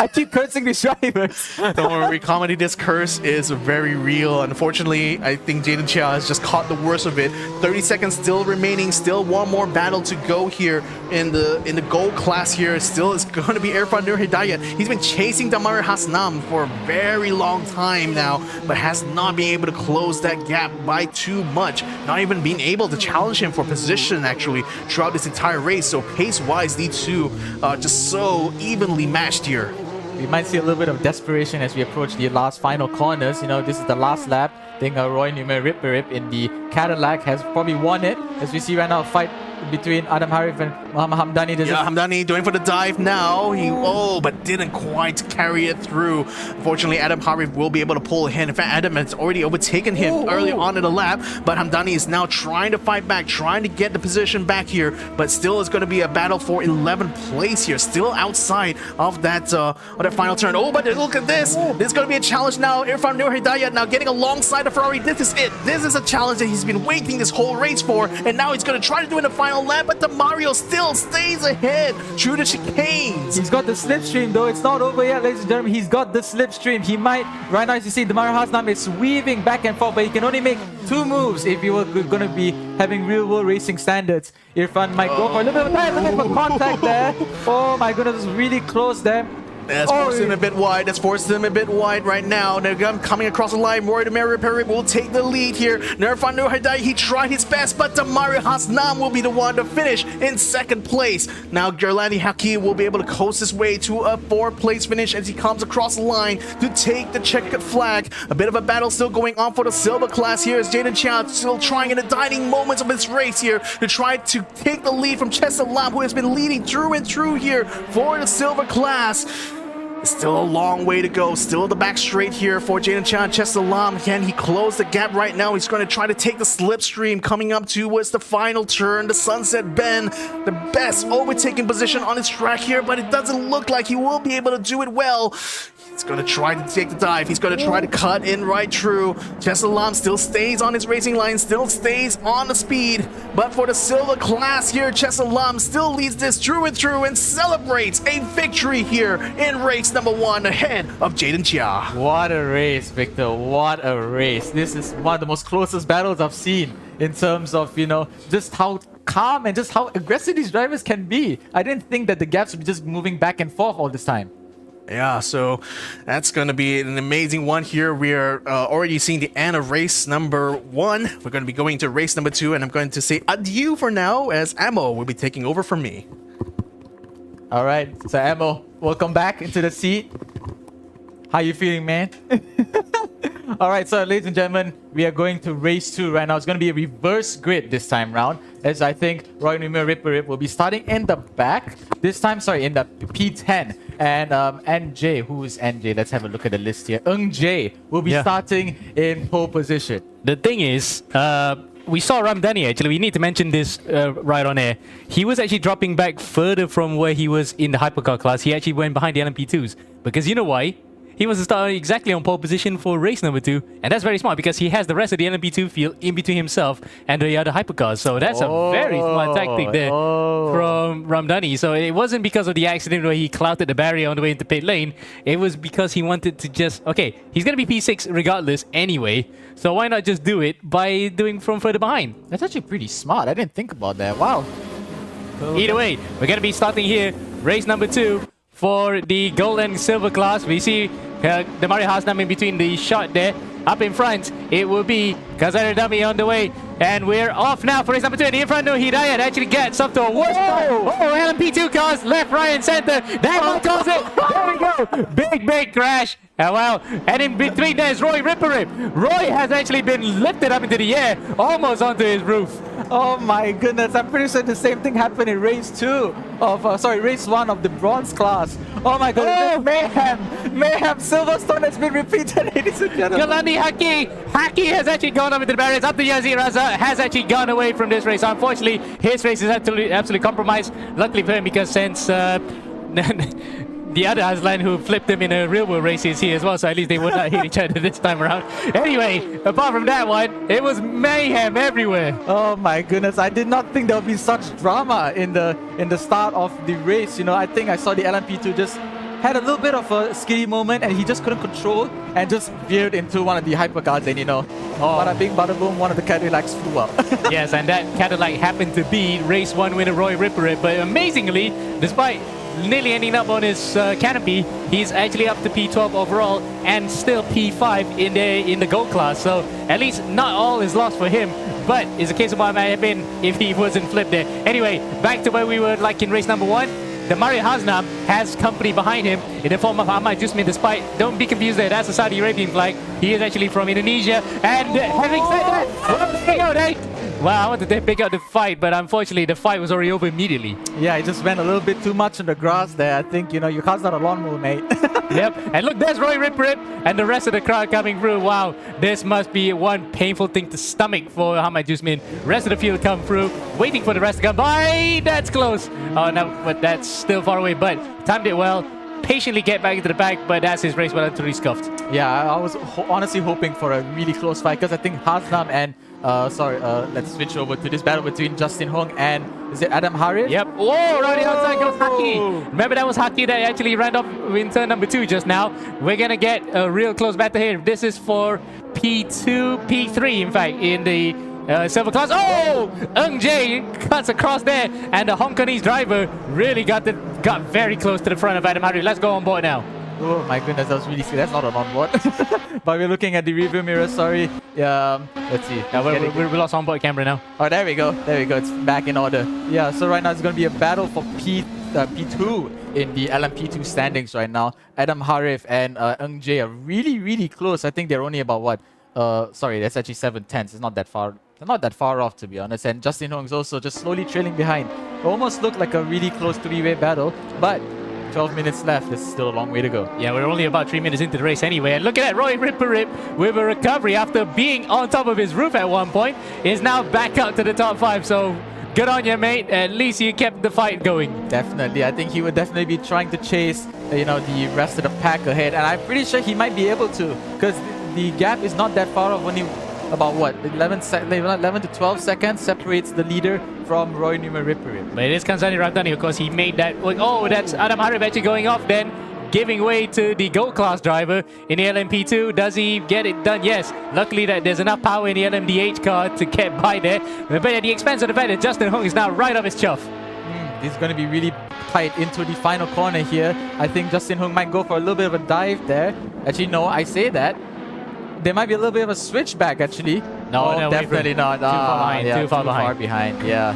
I keep cursing these drivers. Don't worry, comedy, this curse is very real. Unfortunately, I think Jaden Chia has just caught the worst of it. 30 seconds still remaining, still one more battle to go here in the gold class here. Still is going to be Irfan Nur Hidayat. He's been chasing Damar Hasnam for a very long time now, but has not been able to close that gap by too much. Not even being able to challenge him for position actually throughout this entire race. So pace-wise, these two are just so evenly matched here. We might see a little bit of desperation as we approach the last final corners. You know, this is the last lap. I think Roy Numer Ripperip in the Cadillac has probably won it. As we see right now, a fight between Adam Harif and Muhammad Hamdani. There's Yeah, a- Hamdani doing for the dive now. But didn't quite carry it through. Unfortunately, Adam Harif will be able to pull ahead. In fact, Adam has already overtaken him early on in the lap, but Hamdani is now trying to fight back, trying to get the position back here, but still is going to be a battle for 11th place here, still outside of that final turn. Oh, but look at this. This is going to be a challenge now. Irfan Nur Hidayat now getting alongside the Ferrari. This is it. This is a challenge that he's been waiting this whole race for, and now he's going to try to do it in the final lap, but Mario still stays ahead through the chicanes. He's got the slipstream though. It's not over yet, ladies and gentlemen. He's got the slipstream. He might, right now as you see, Demario Hasnam is weaving back and forth, but he can only make 2 moves if he were going to be having real world racing standards. Irfan might go for a little bit of time, a little bit of contact there. Oh my goodness, it's really close there. That's forced him a bit wide. That's forced him a bit wide right now. They're coming across the line. Roy Demario Perry will take the lead here. Nerfan Nur Hidayat, he tried his best, but Demario Hasnam will be the one to finish in 2nd place. Now Gerlani Haki will be able to coast his way to a 4th place finish as he comes across the line to take the checkered flag. A bit of a battle still going on for the silver class here as Jaden Chia still trying in the dying moments of this race here to try to take the lead from Chester Lam, who has been leading through and through here for the silver class. Still a long way to go. Still the back straight here for Jaden Chan. Chester Lam, can he close the gap right now? He's going to try to take the slipstream coming up towards the final turn. The Sunset Bend, the best overtaking position on his track here, but it doesn't look like he will be able to do it well. He's going to try to take the dive. He's going to try to cut in right through. Chester Lam still stays on his racing line, still stays on the speed. But for the silver class here, Chester Lam still leads this through and celebrates a victory here in race number 1 ahead of Jaden Chia. What a race, Victor. What a race. This is one of the most closest battles I've seen in terms of, you know, just how calm and just how aggressive these drivers can be. I didn't think that the gaps would be just moving back and forth all this time. Yeah, so that's going to be an amazing one here. We are already seeing the end of race number 1. We're going to be going to race number 2, and I'm going to say adieu for now as Ammo will be taking over from me. All right, so Amo, welcome back into the seat. How you feeling, man? All right, so ladies and gentlemen, we are going to race 2 right now. It's going to be a reverse grid this time round, as I think Roy Numir Ripperip will be starting in the back. This time, sorry, in the P10. And NJ, who is NJ? Let's have a look at the list here. Eung Jae will be starting in pole position. The thing is, we saw Ramdani actually. We need to mention this right on air. He was actually dropping back further from where he was in the hypercar class. He actually went behind the LMP2s. Because you know why? He was starting exactly on pole position for race number 2. And that's very smart because he has the rest of the LMP2 field in between himself and the other hypercars. So that's a very smart tactic there from Ramdani. So it wasn't because of the accident where he clouted the barrier on the way into pit lane. It was because he wanted to just, okay, he's going to be P6 regardless anyway. So why not just do it by doing from further behind? That's actually pretty smart. I didn't think about that. Wow. Either way, we're going to be starting here, race number 2 for the gold and silver class. We see Demario Hasnam in between the shot there. Up in front, it will be Kazari Dami on the way. And we're off now for race number 2. And in front, no Hidayat actually gets up to a worst time. Oh, LMP2 cars, left, right, and center. That one calls it. There we go. Big crash. Well, and in between there's Roy Ripperip. Roy has actually been lifted up into the air, almost onto his roof. Oh my goodness, I'm pretty sure the same thing happened in race 2 of, race 1 of the bronze class. Oh my goodness, mayhem! Silverstone has been repeated, ladies and gentlemen. Galani Haki has actually gone up into the barriers. Up to Yazir Raza has actually gone away from this race. Unfortunately, his race is absolutely compromised. Luckily for him, because since the other Aslan who flipped him in a real world race is here as well, so at least they would not hit each other this time around. Anyway, apart from that one, it was mayhem everywhere. Oh my goodness, I did not think there would be such drama in the start of the race. You know, I think I saw the LMP2 just had a little bit of a skiddy moment and he just couldn't control and just veered into one of the hypercars, and you know, bada bing bada boom, one of the Cadillacs flew up. Yes, and that Cadillac happened to be race 1 winner Roy Ripperip, but amazingly, despite nearly ending up on his canopy, he's actually up to P12 overall and still P5 in the gold class. So at least not all is lost for him, but it's a case of what might have been if he wasn't flipped there. Anyway, back to where we were like in race number 1. Demario Hasnam has company behind him in the form of Ahmad Jusmi, despite, don't be confused there, that's a Saudi Arabian flag. He is actually from Indonesia. And having said that, Well, I wanted to pick up the fight, but unfortunately the fight was already over immediately. Yeah, he just went a little bit too much on the grass there. I think, you know, your car's not a lawnmower, mate. Yep, and look, there's Roy Rip Rip and the rest of the crowd coming through. Wow, this must be one painful thing to stomach for Ahmad Jusmin. Rest of the field come through, waiting for the rest to come by. That's close. Oh no, but that's still far away, but timed it well. Patiently get back into the back, but that's his race well utterly scuffed. Yeah, I was honestly hoping for a really close fight because I think Hasnam and let's switch over to this battle between Justin Hong and is it Adam Harif? Yep. Whoa, right outside goes Haki. Remember that was Haki that actually ran off in turn number 2 just now. We're gonna get a real close battle here. This is for P2, P3 in fact, in the silver class. Oh! Eung Jae cuts across there, and the Hong Kongese driver really got very close to the front of Adam Harif. Let's go on board now. Oh my goodness, that was really scary. That's not an onboard. But we're looking at the review mirror, sorry. Let's see. Yeah, we lost onboard camera now. Oh, there we go. There we go. It's back in order. Yeah, so right now it's going to be a battle for P2 in the LMP2 standings right now. Adam Harif and Eung Jae are really, really close. I think they're only about what? Sorry, that's actually 7/10. It's not that far. They're not that far off, to be honest. And Justin Hong is also just slowly trailing behind. It almost looked like a really close three-way battle, but 12 minutes left. There's still a long way to go. Yeah, we're only about 3 minutes into the race anyway. And look at that, Roy Rip with a recovery after being on top of his roof at one point is now back up to the top 5. So good on you, mate. At least you kept the fight going. Definitely. I think he would definitely be trying to chase, the rest of the pack ahead. And I'm pretty sure he might be able to because the gap is not that far off. Only about what, 11 to 12 seconds separates the leader from Roy Numa Ripperip. But it is Kanzani Ramdani, of course. He made that. Oh, that's Adam Harif actually going off then, giving way to the Gold Class driver in the LMP2. Does he get it done? Yes. Luckily that there's enough power in the LMDH car to get by there. But at the expense of the fact that Justin Hong is now right off his chuff. This is going to be really tight into the final corner here. I think Justin Hong might go for a little bit of a dive there. Actually, no, I say that. There might be a little bit of a switchback actually. No, definitely not. Too far behind. Yeah.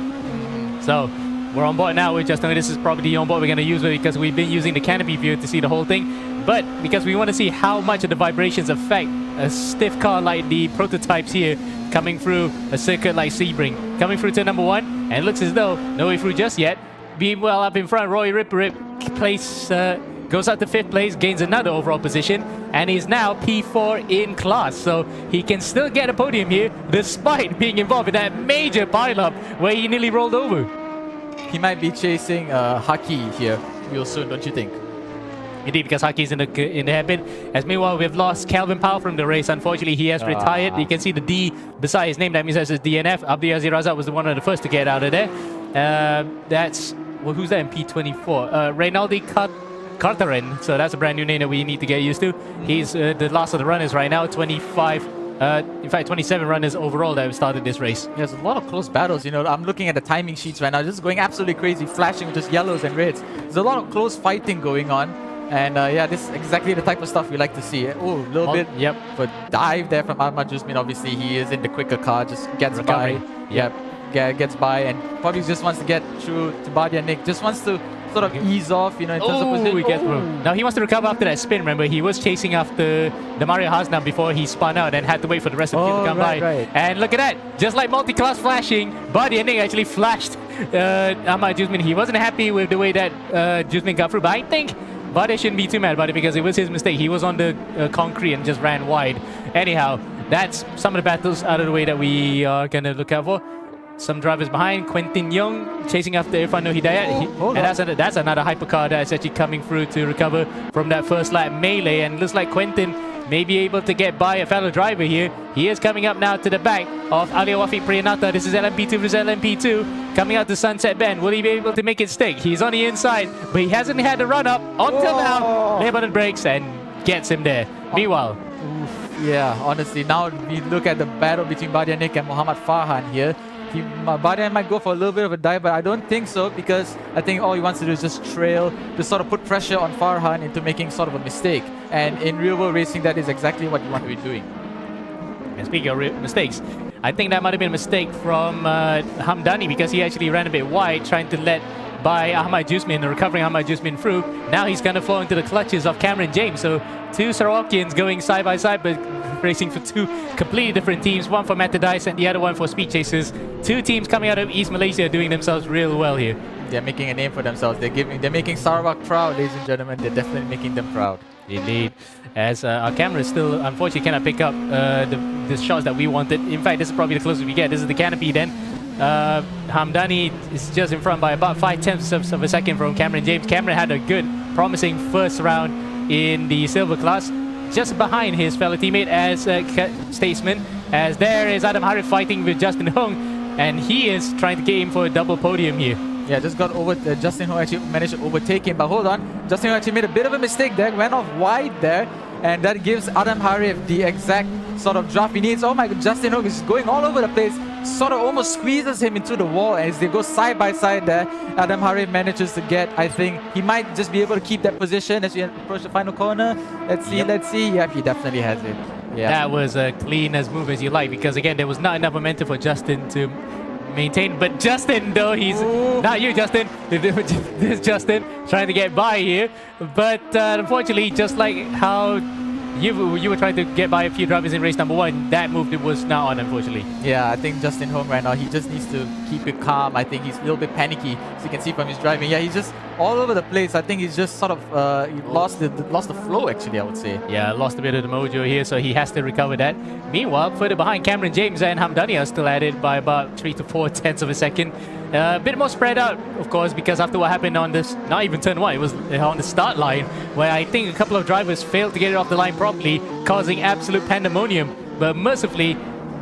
So we're on board now with Justin. This is probably the onboard we're going to use because we've been using the canopy view to see the whole thing. But because we want to see how much of the vibrations affect a stiff car like the prototypes here coming through a circuit like Sebring. Coming through to number 1, and it looks as though no way through just yet. Being well up in front, Roy Rip goes up to 5th place, gains another overall position, and is now P4 in class. So he can still get a podium here despite being involved in that major pileup where he nearly rolled over. He might be chasing Haki here real soon, don't you think? Indeed, because Haki's in the hairpin. As meanwhile, we've lost Calvin Powell from the race. Unfortunately, he has retired. You can see the D beside his name. That means that's his DNF. Abdi Aziz Razak was one of the first to get out of there. Who's that in P24? Reynaldi Carteren. So that's a brand new name that we need to get used to. He's the last of the runners right now. 25. In fact, 27 runners overall that have started this race. There's a lot of close battles. I'm looking at the timing sheets right now, just going absolutely crazy, flashing with just yellows and reds. There's a lot of close fighting going on. And this is exactly the type of stuff we like to see. Oh, a little bit. Yep. But dive there from Ahmad Jusmin. Obviously, he is in the quicker car, just gets Recovery. by. Yep. Gets by and probably just wants to get through to Badia Nick. Just wants to sort of ease off, in terms of position. He gets through. Now he wants to recover after that spin. Remember, he was chasing after the Mario Hasnam before he spun out and had to wait for the rest of the field to come by. Right. And look at that. Just like multi-class flashing, Badia Nick actually flashed Ahmad Jusmin. He wasn't happy with the way that Jusmin got through, but I think Badia shouldn't be too mad about it because it was his mistake. He was on the concrete and just ran wide. Anyhow, that's some of the battles out of the way that we are going to look out for. Some drivers behind. Quentin Young chasing after Irfan Nur Hidayat. And that's another hypercar that's actually coming through to recover from that first lap melee. And looks like Quentin may be able to get by a fellow driver here. He is coming up now to the back of Ali Wafiq Priyanatha. This is LMP2 versus LMP2. Coming out to Sunset Bend. Will he be able to make it stick? He's on the inside, but he hasn't had the run up until now. Lebanon brakes and gets him there. Meanwhile, yeah, honestly, now we look at the battle between Badia Nick and Muhammad Farhan here. Badia might go for a little bit of a dive, but I don't think so because I think all he wants to do is just trail, to sort of put pressure on Farhan into making sort of a mistake. And in real world racing, that is exactly what you want to be doing. And speaking of mistakes, I think that might have been a mistake from Hamdani because he actually ran a bit wide trying to let by Ahmad Jusmin, recovering Ahmad Jusmin through. Now he's going to fall into the clutches of Cameron James. So two Sarawakians going side by side, but racing for two completely different teams. One for Metadice and the other one for Speed Chasers. Two teams coming out of East Malaysia doing themselves real well here. They're making a name for themselves. They're making Sarawak proud, ladies and gentlemen. They're definitely making them proud. Indeed. As our camera still unfortunately cannot pick up the shots that we wanted. In fact, this is probably the closest we get. This is the canopy then. Hamdani is just in front by about 5/10 of a second from Cameron James. Cameron had a good, promising first round in the silver class, just behind his fellow teammate as Statesman. As there is Adam Harif fighting with Justin Hung, and he is trying to get him for a double podium here. Yeah, just got over. Justin Ho actually managed to overtake him, but hold on. Justin Ho actually made a bit of a mistake there, went off wide there, and that gives Adam Harif the exact sort of draft he needs. Oh my god, Justin Ho is going all over the place, sort of almost squeezes him into the wall as they go side by side there. Adam Harif manages to get, I think, he might just be able to keep that position as we approach the final corner. Let's see, let's see. Yeah, he definitely has it. Yeah. That was a clean as move as you like, because again, there was not enough momentum for Justin to maintain. But Justin, though, he's not you, Justin. This is Justin trying to get by here. But unfortunately, just like how you were trying to get by a few drivers in race number one, that move was not on, unfortunately. Yeah, I think Justin Home right now, he just needs to keep it calm. I think he's a little bit panicky, as you can see from his driving. Yeah, he's just all over the place. I think he's just sort of he lost the flow, actually, I would say. Yeah, lost a bit of the mojo here, so he has to recover that. Meanwhile, further behind, Cameron James and Hamdani are still at it by about 3 to 4/10 of a second. A bit more spread out, of course, because after what happened on this, not even turn one, it was on the start line, where I think a couple of drivers failed to get it off the line properly, causing absolute pandemonium. But mercifully,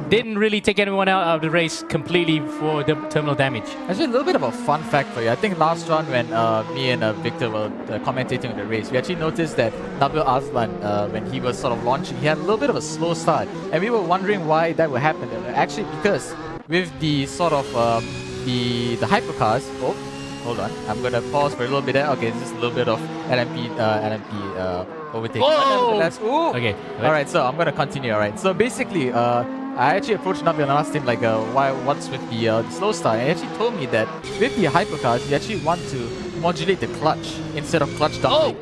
didn't really take anyone out of the race completely for the terminal damage. Actually, a little bit of a fun fact for you. I think last round when me and Victor were commentating on the race, we actually noticed that Nabil Aslan, when he was sort of launching, he had a little bit of a slow start. And we were wondering why that would happen. Actually, because with the sort of the hypercars. Oh, hold on. I'm gonna pause for a little bit there. Okay, just a little bit of LMP overtake. Oh! Okay. All right. So I'm gonna continue. All right. So basically, I actually approached Nabil and asked him like, what's with the slow start? And he actually told me that with the hypercars, you actually want to modulate the clutch instead of clutch dumping.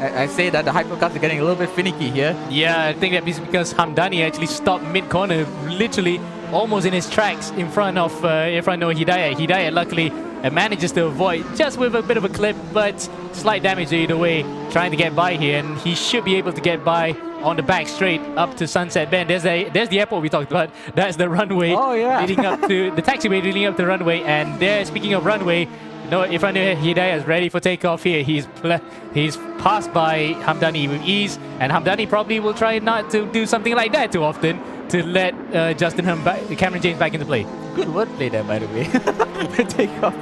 I say that the hypercars are getting a little bit finicky here. Yeah, I think that is because Hamdani actually stopped mid-corner, literally almost in his tracks in front of Noah Hidayat. Hidayat luckily manages to avoid just with a bit of a clip, but slight damage either way, trying to get by here, and he should be able to get by on the back straight up to Sunset Bend. There's the airport we talked about. That's the runway leading up to the taxiway leading up to the runway, and there, speaking of runway, no, if I know Hidayat is ready for takeoff here. He's passed by Hamdani with ease, and Hamdani probably will try not to do something like that too often to let Cameron James back into play. Good wordplay there, by the way. Takeoff.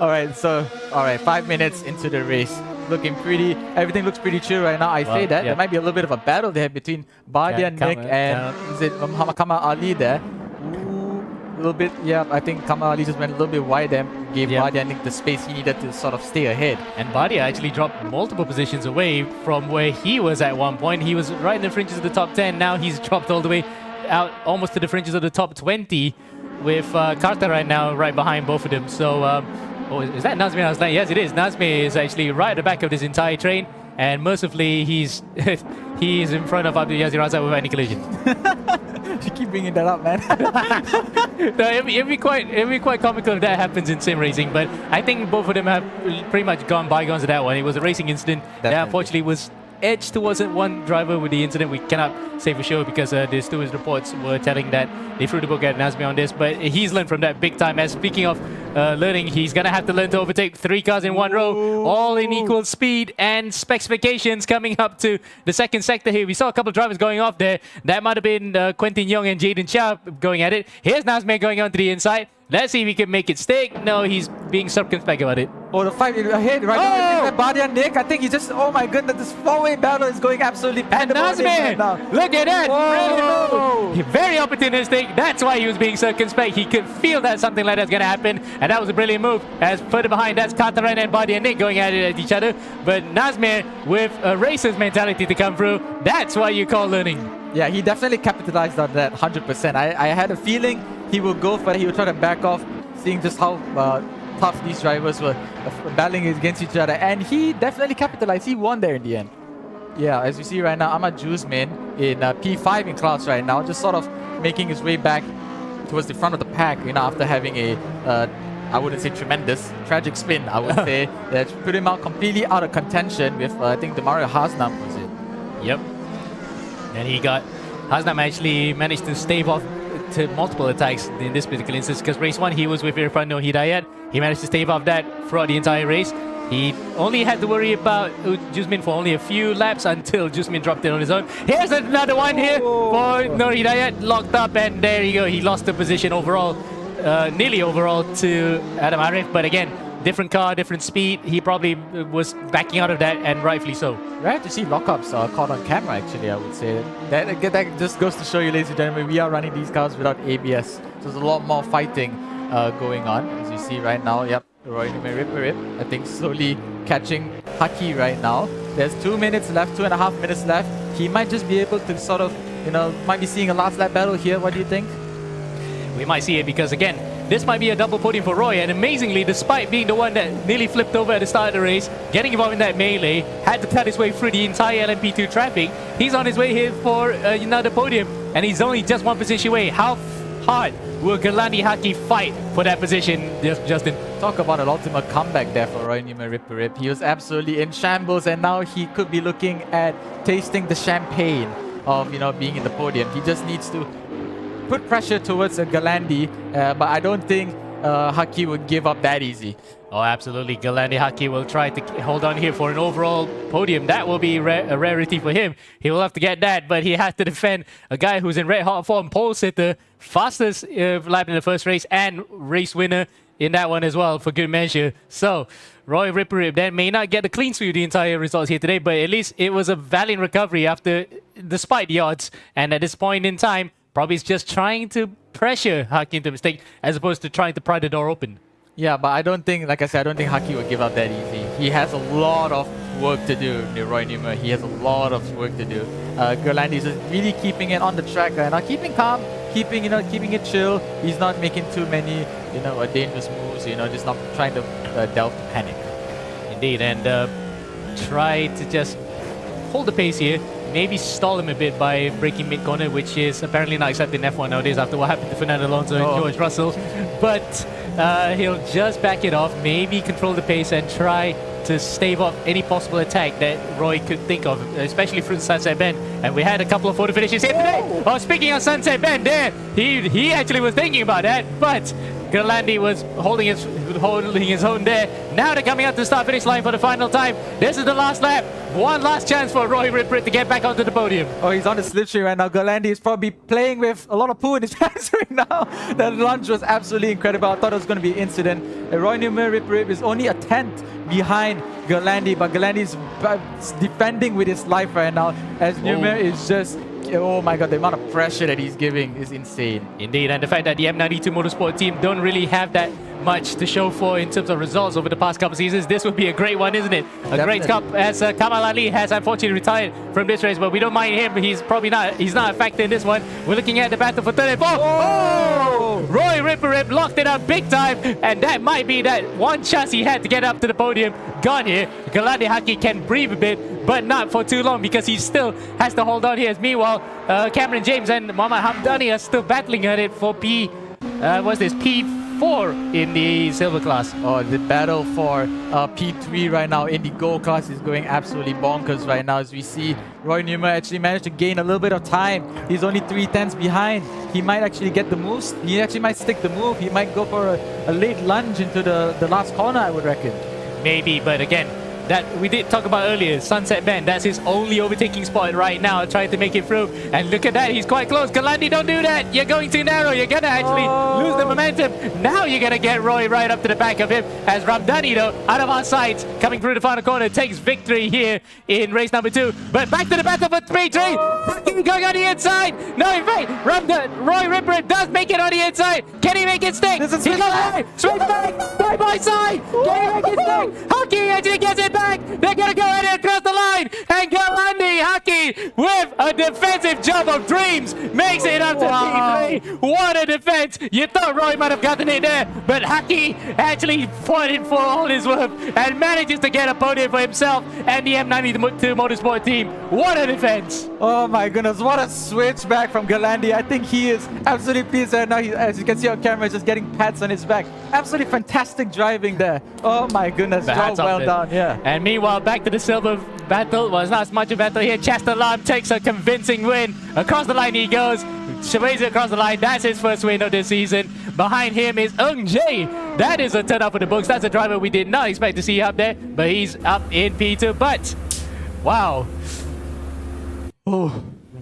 All right, 5 minutes into the race. Looking pretty, everything looks pretty chill right now. I say that. There might be a little bit of a battle there between Bardia Nick and is it Kamal Ali there. A little bit, yeah, I think Kamal Ali just went a little bit wide and gave Bardia Nick the space he needed to sort of stay ahead. And Bardia actually dropped multiple positions away from where he was at one point. He was right in the fringes of the top 10. Now he's dropped all the way out almost to the fringes of the top 20 with Carter right now right behind both of them. So, is that Nazmi Aslan? Yes, it is. Nazmi is actually right at the back of this entire train. And mercifully, he's in front of Abdul Yazir Razak without any collision. You keep bringing that up, man. No, it'd be quite comical if that happens in sim racing, but I think both of them have pretty much gone bygones to that one. It was a racing incident that unfortunately was edged towards one driver with the incident. We cannot say for sure because the stewards reports were telling that they threw the book at Nazmi on this, but he's learned from that big time. As speaking of learning, he's gonna have to learn to overtake 3 cars in one row, all in equal speed and specifications. Coming up to the second sector here, we saw a couple of drivers going off there. That might have been Quentin Young and Jaden Chia going at it. Here's Nazmi going on to the inside. Let's see if he can make it stick. No, he's being circumspect about it. Oh, the fight ahead right now. Bardia Nick, I think he just, oh my goodness, this 4-way battle is going absolutely pandemonium right now. Look at that. Very opportunistic. That's why he was being circumspect. He could feel that something like that's going to happen. And that was a brilliant move. As further behind, that's Kataran and Bardia Nick going at it at each other. But Nazmir, with a racer's mentality to come through, that's why you call learning. Yeah, he definitely capitalized on that 100%. I had a feeling he would go for it. He would try to back off, seeing just how tough these drivers were battling against each other. And he definitely capitalized. He won there in the end. Yeah, as you see right now, Ahmad Juzmin in P5 in class right now, just sort of making his way back towards the front of the pack, after having a, I wouldn't say tremendous, tragic spin, I would say, that put him out completely out of contention with, I think, Demario Hasnam was it. Yep. And Hasnam actually managed to stave off to multiple attacks in this particular instance, because race 1 he was with Irfan No Hidayat. He managed to stave off that throughout the entire race. He only had to worry about Juzmin for only a few laps until Juzmin dropped it on his own. Here's another one here for Nur Hidayat, locked up, and there you go. He lost the position overall, nearly overall to Adam Arif. But again, different car, different speed. He probably was backing out of that, and rightfully so. Rare to see lockups caught on camera, actually, I would say. That just goes to show you, ladies and gentlemen, we are running these cars without ABS. So there's a lot more fighting going on, as you see right now. Yep. Roy Rip, I think slowly catching Haki right now. There's 2 minutes left, 2.5 minutes left. He might just be able to sort of, might be seeing a last lap battle here. What do you think? We might see it because, again, this might be a double podium for Roy. And amazingly, despite being the one that nearly flipped over at the start of the race, getting involved in that melee, had to cut his way through the entire LMP2 traffic, he's on his way here for another podium. And he's only just one position away. How hard will Galani Haki fight for that position, Justin? Talk about an ultimate comeback there for Roy Newman Rip. He was absolutely in shambles, and now he could be looking at tasting the champagne of being in the podium. He just needs to put pressure towards Galandi, but I don't think Haki would give up that easy. Oh, absolutely. Galandi Haki will try to hold on here for an overall podium. That will be a rarity for him. He will have to get that, but he has to defend a guy who's in red hot form, pole sitter, fastest lap in the first race, and race winner in that one as well, for good measure. So, Roy Rip then may not get the clean sweep the entire results here today, but at least it was a valiant recovery despite the odds. And at this point in time, probably is just trying to pressure Haki into a mistake as opposed to trying to pry the door open. Yeah, but I don't think, like I said, I don't think Haki would give up that easy. He has a lot of work to do, Roy Newman. He has a lot of work to do. Gerlandi is really keeping it on the track right now, keeping calm, keeping it chill. He's not making too many, dangerous moves. Just not trying to delve to panic. Indeed, and try to just hold the pace here. Maybe stall him a bit by breaking mid-corner, which is apparently not accepted in F1 nowadays after what happened to Fernando Alonso and George Russell. But he'll just back it off, maybe control the pace and try to stave off any possible attack that Roy could think of, especially through Sunset Bend. And we had a couple of photo finishes here today. Oh, speaking of Sunset Bend there, he actually was thinking about that, but Gerlandi was holding his own there. Now they're coming out to the start-finish line for the final time. This is the last lap. One last chance for Roy Rip to get back onto the podium. Oh, he's on the slipstream right now. Gerlandi is probably playing with a lot of poo in his hands right now. The launch was absolutely incredible. I thought it was going to be an incident. Roy Newman Rip is only a tenth behind Gerlandi, but Gerlandi is defending with his life right now as Newman is just... Oh my god, the amount of pressure that he's giving is insane. Indeed, and the fact that the M92 Motorsport team don't really have that much to show for in terms of results over the past couple seasons. This would be a great one, isn't it? A great cup, as Kamal Ali has unfortunately retired from this race, but we don't mind him. He's not a factor in this one. We're looking at the battle for third and fourth. Oh! Roy Rip locked it up big time, and that might be that one chance he had to get up to the podium. Gone here. Galadi Haki can breathe a bit, but not for too long because he still has to hold on here. Meanwhile, Cameron James and Mohamed Hamdani are still battling at it for P4 in the silver class. Oh, the battle for P3 right now in the gold class is going absolutely bonkers right now, as we see Roy Newman actually managed to gain a little bit of time. He's only 3/10 behind. He might actually get the moves. He actually might stick the move. He might go for a late lunge into the last corner, I would reckon. Maybe, but again, that we did talk about earlier, Sunset Bend, that's his only overtaking spot right now, trying to make it through. And look at that, he's quite close. Galandi, don't do that. You're going too narrow. You're going to actually lose the momentum. Now you're going to get Roy right up to the back of him as Ramdani, though, out of our sights, coming through the final corner, takes victory here in race number 2. But back to the battle for P3. Going on the inside. No, in fact, Roy Ripper does make it on the inside. Can he make it stick? He's on the straight back, side by side. Can he make it stick? Hockey actually gets it. back. They're gonna go ahead and across the line. And Galandi Haki with a defensive job of dreams makes it up to P3. What a defense. You thought Roy might have gotten it there, but Haki actually fought it for all his worth and manages to get a podium for himself and the M92 Motorsport team. What a defense. Oh my goodness, what a switch back from Galandi. I think he is absolutely pleased right now. As you can see on camera, just getting pats on his back. Absolutely fantastic driving there. Oh my goodness, job well done. Yeah. And meanwhile, back to the silver battle. Well, it's not as much a battle here. Chester Lam takes a convincing win. Across the line he goes. Shaways across the line. That's his first win of the season. Behind him is Eung Jae. That is a turn up for the books. That's a driver we did not expect to see up there, but he's up in P2. But wow. Oh,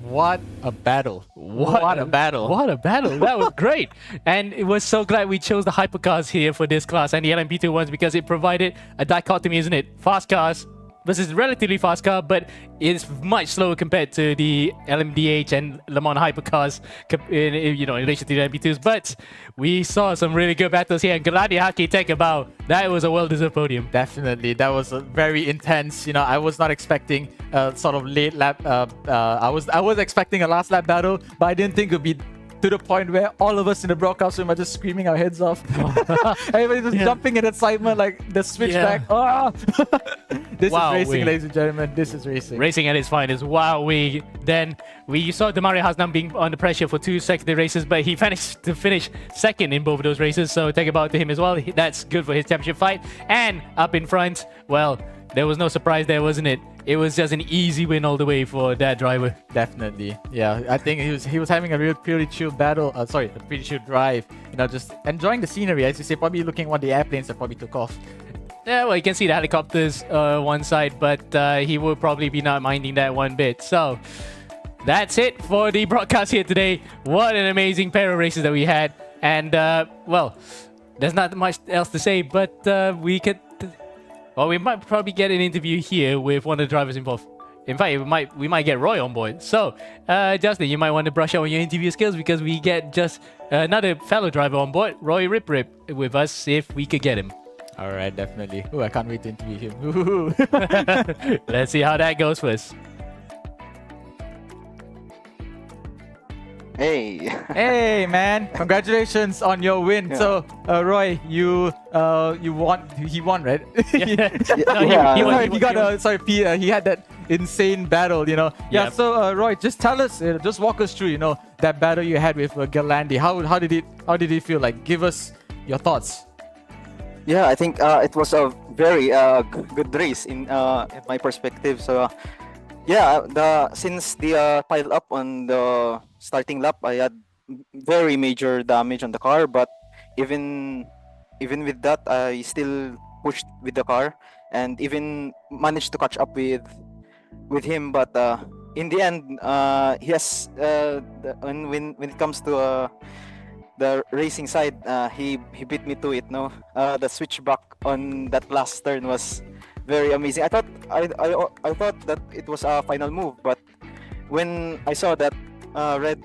what a battle. What a battle. What a battle. That was great. And it was so glad we chose the hypercars here for this class and the LMP2 ones because it provided a dichotomy, isn't it? Fast cars versus relatively fast car, but it's much slower compared to the LMDH and Le Mans hypercars in relation to the LMP2s. But we saw some really good battles here, and Galadi Haki take a bow. That was a well-deserved podium. Definitely, that was a very intense. I was not expecting a sort of late lap. I was expecting a last lap battle, but I didn't think it would be to the point where all of us in the broadcast room are just screaming our heads off. Everybody's just jumping in excitement, like the switchback. Oh. This is racing, ladies and gentlemen. This is racing. Racing at its finest. Wow, we saw Demario Hasnam being under pressure for 2 secondary races, but he managed to finish second in both of those races, so take a bow to him as well. That's good for his championship fight. And up in front, well, there was no surprise there, wasn't it? It was just an easy win all the way for that driver. Definitely, yeah. I think he was having a pretty chill battle. A pretty chill drive. Just enjoying the scenery. As you say, probably looking at one of the airplanes that probably took off. Yeah, well, you can see the helicopters one side, but he will probably be not minding that one bit. So that's it for the broadcast here today. What an amazing pair of races that we had, and well, there's not much else to say, but we might probably get an interview here with one of the drivers involved. In fact, we might get Roy on board. So, Justin, you might want to brush up on your interview skills because we get just another fellow driver on board, Roy Rip Rip, with us if we could get him. All right, definitely. Ooh, I can't wait to interview him. Let's see how that goes first. Hey. Hey, man! Congratulations on your win. Yeah. So, Roy, you won. He won, right? He had that insane battle. Yeah. Yep. So, Roy, just tell us, just walk us through. That battle you had with Galandi. How did it feel like? Give us your thoughts. Yeah, I think it was a very good race in my perspective. So, since the pile up on the starting lap, I had very major damage on the car. But even with that, I still pushed with the car and even managed to catch up with him. But in the end, yes, when it comes to the racing side, he beat me to it. No, the switchback on that last turn was very amazing. I thought that it was a final move, but when I saw that red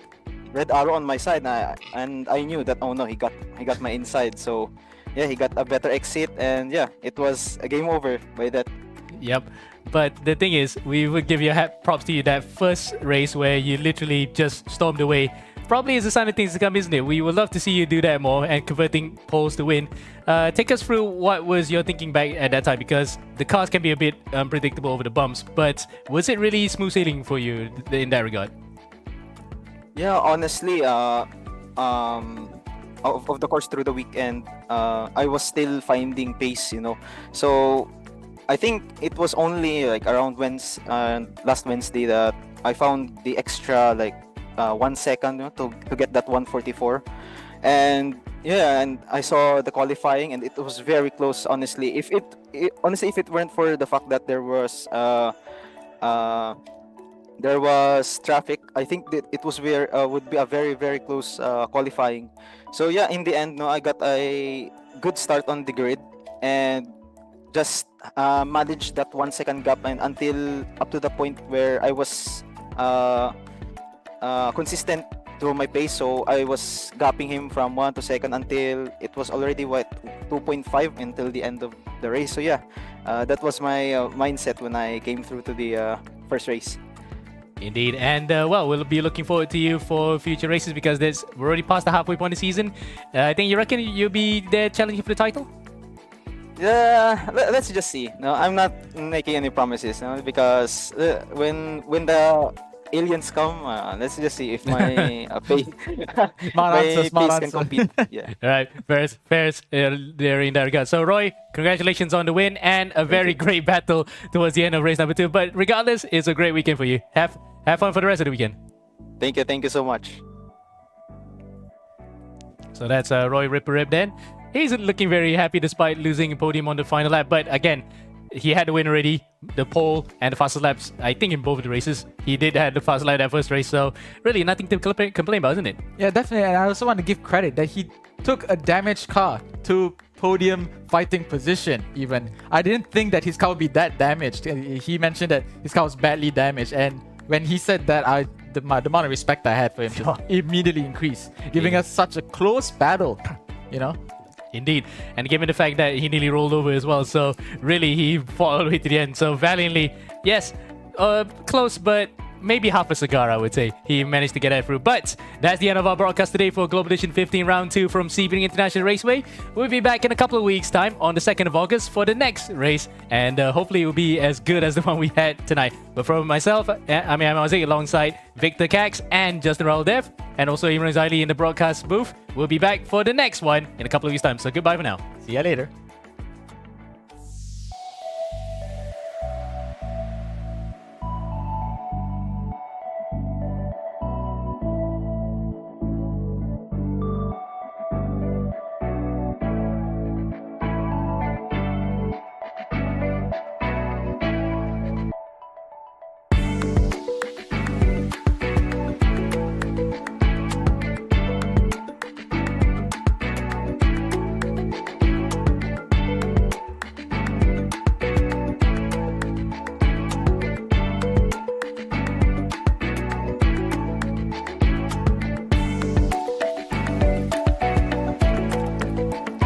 arrow on my side, and I knew that, oh no, he got my inside. So yeah, he got a better exit, and yeah, it was a game over by that. Yep. But the thing is, we would give you props to you that first race where you literally just stormed away. Probably is a sign of things to come, isn't it? We would love to see you do that more and converting poles to win. Take us through what was your thinking back at that time, because the cars can be a bit unpredictable over the bumps, but was it really smooth sailing for you in that regard? Yeah, honestly, of the course through the weekend, I was still finding pace, So I think it was only like around last Wednesday that I found the extra 1 second to get that 144, and yeah, and I saw the qualifying and it was very close. Honestly, if it weren't for the fact that there was traffic, I think that it was would be a very, very close qualifying. So yeah, in the end, I got a good start on the grid and just managed that 1 second gap and until up to the point where I was consistent through my pace, so I was gapping him from 1 to 2nd until it was already 2.5 until the end of the race. So yeah, that was my mindset when I came through to the first race. Indeed, and well, we'll be looking forward to you for future races because we're already past the halfway point of the season. I think you reckon you'll be there challenging for the title? Yeah, let's just see. No, I'm not making any promises, no, because when the aliens come, let's just see if my pace, my pace can compete. Yeah. All right, fairs there in that regard. So Roy, congratulations on the win and a very great battle towards the end of race number 2. But regardless, it's a great weekend for you. Have fun for the rest of the weekend. Thank you so much. So that's Roy Ripperip then. He's looking very happy despite losing a podium on the final lap. But again, he had the win already, the pole and the fastest laps, I think, in both of the races. He did have the fastest lap that first race, so really nothing to complain about, isn't it? Yeah, definitely. And I also want to give credit that he took a damaged car to podium fighting position even. I didn't think that his car would be that damaged. He mentioned that his car was badly damaged, and when he said that, the amount of respect I had for him just immediately increased, giving us such a close battle, you know? Indeed, and given the fact that he nearly rolled over as well, so really he fought all the way to the end. So valiantly, yes, close, but maybe half a cigar, I would say. He managed to get that through. But that's the end of our broadcast today for Global Edition 15 Round 2 from Sebring International Raceway. We'll be back in a couple of weeks' time on the 2nd of August for the next race, and hopefully it will be as good as the one we had tonight. But from myself, I'm Jose alongside Victor Cax and Justin Rauldev, and also Imran Zaili in the broadcast booth. We'll be back for the next one in a couple of weeks' time. So goodbye for now. See ya later.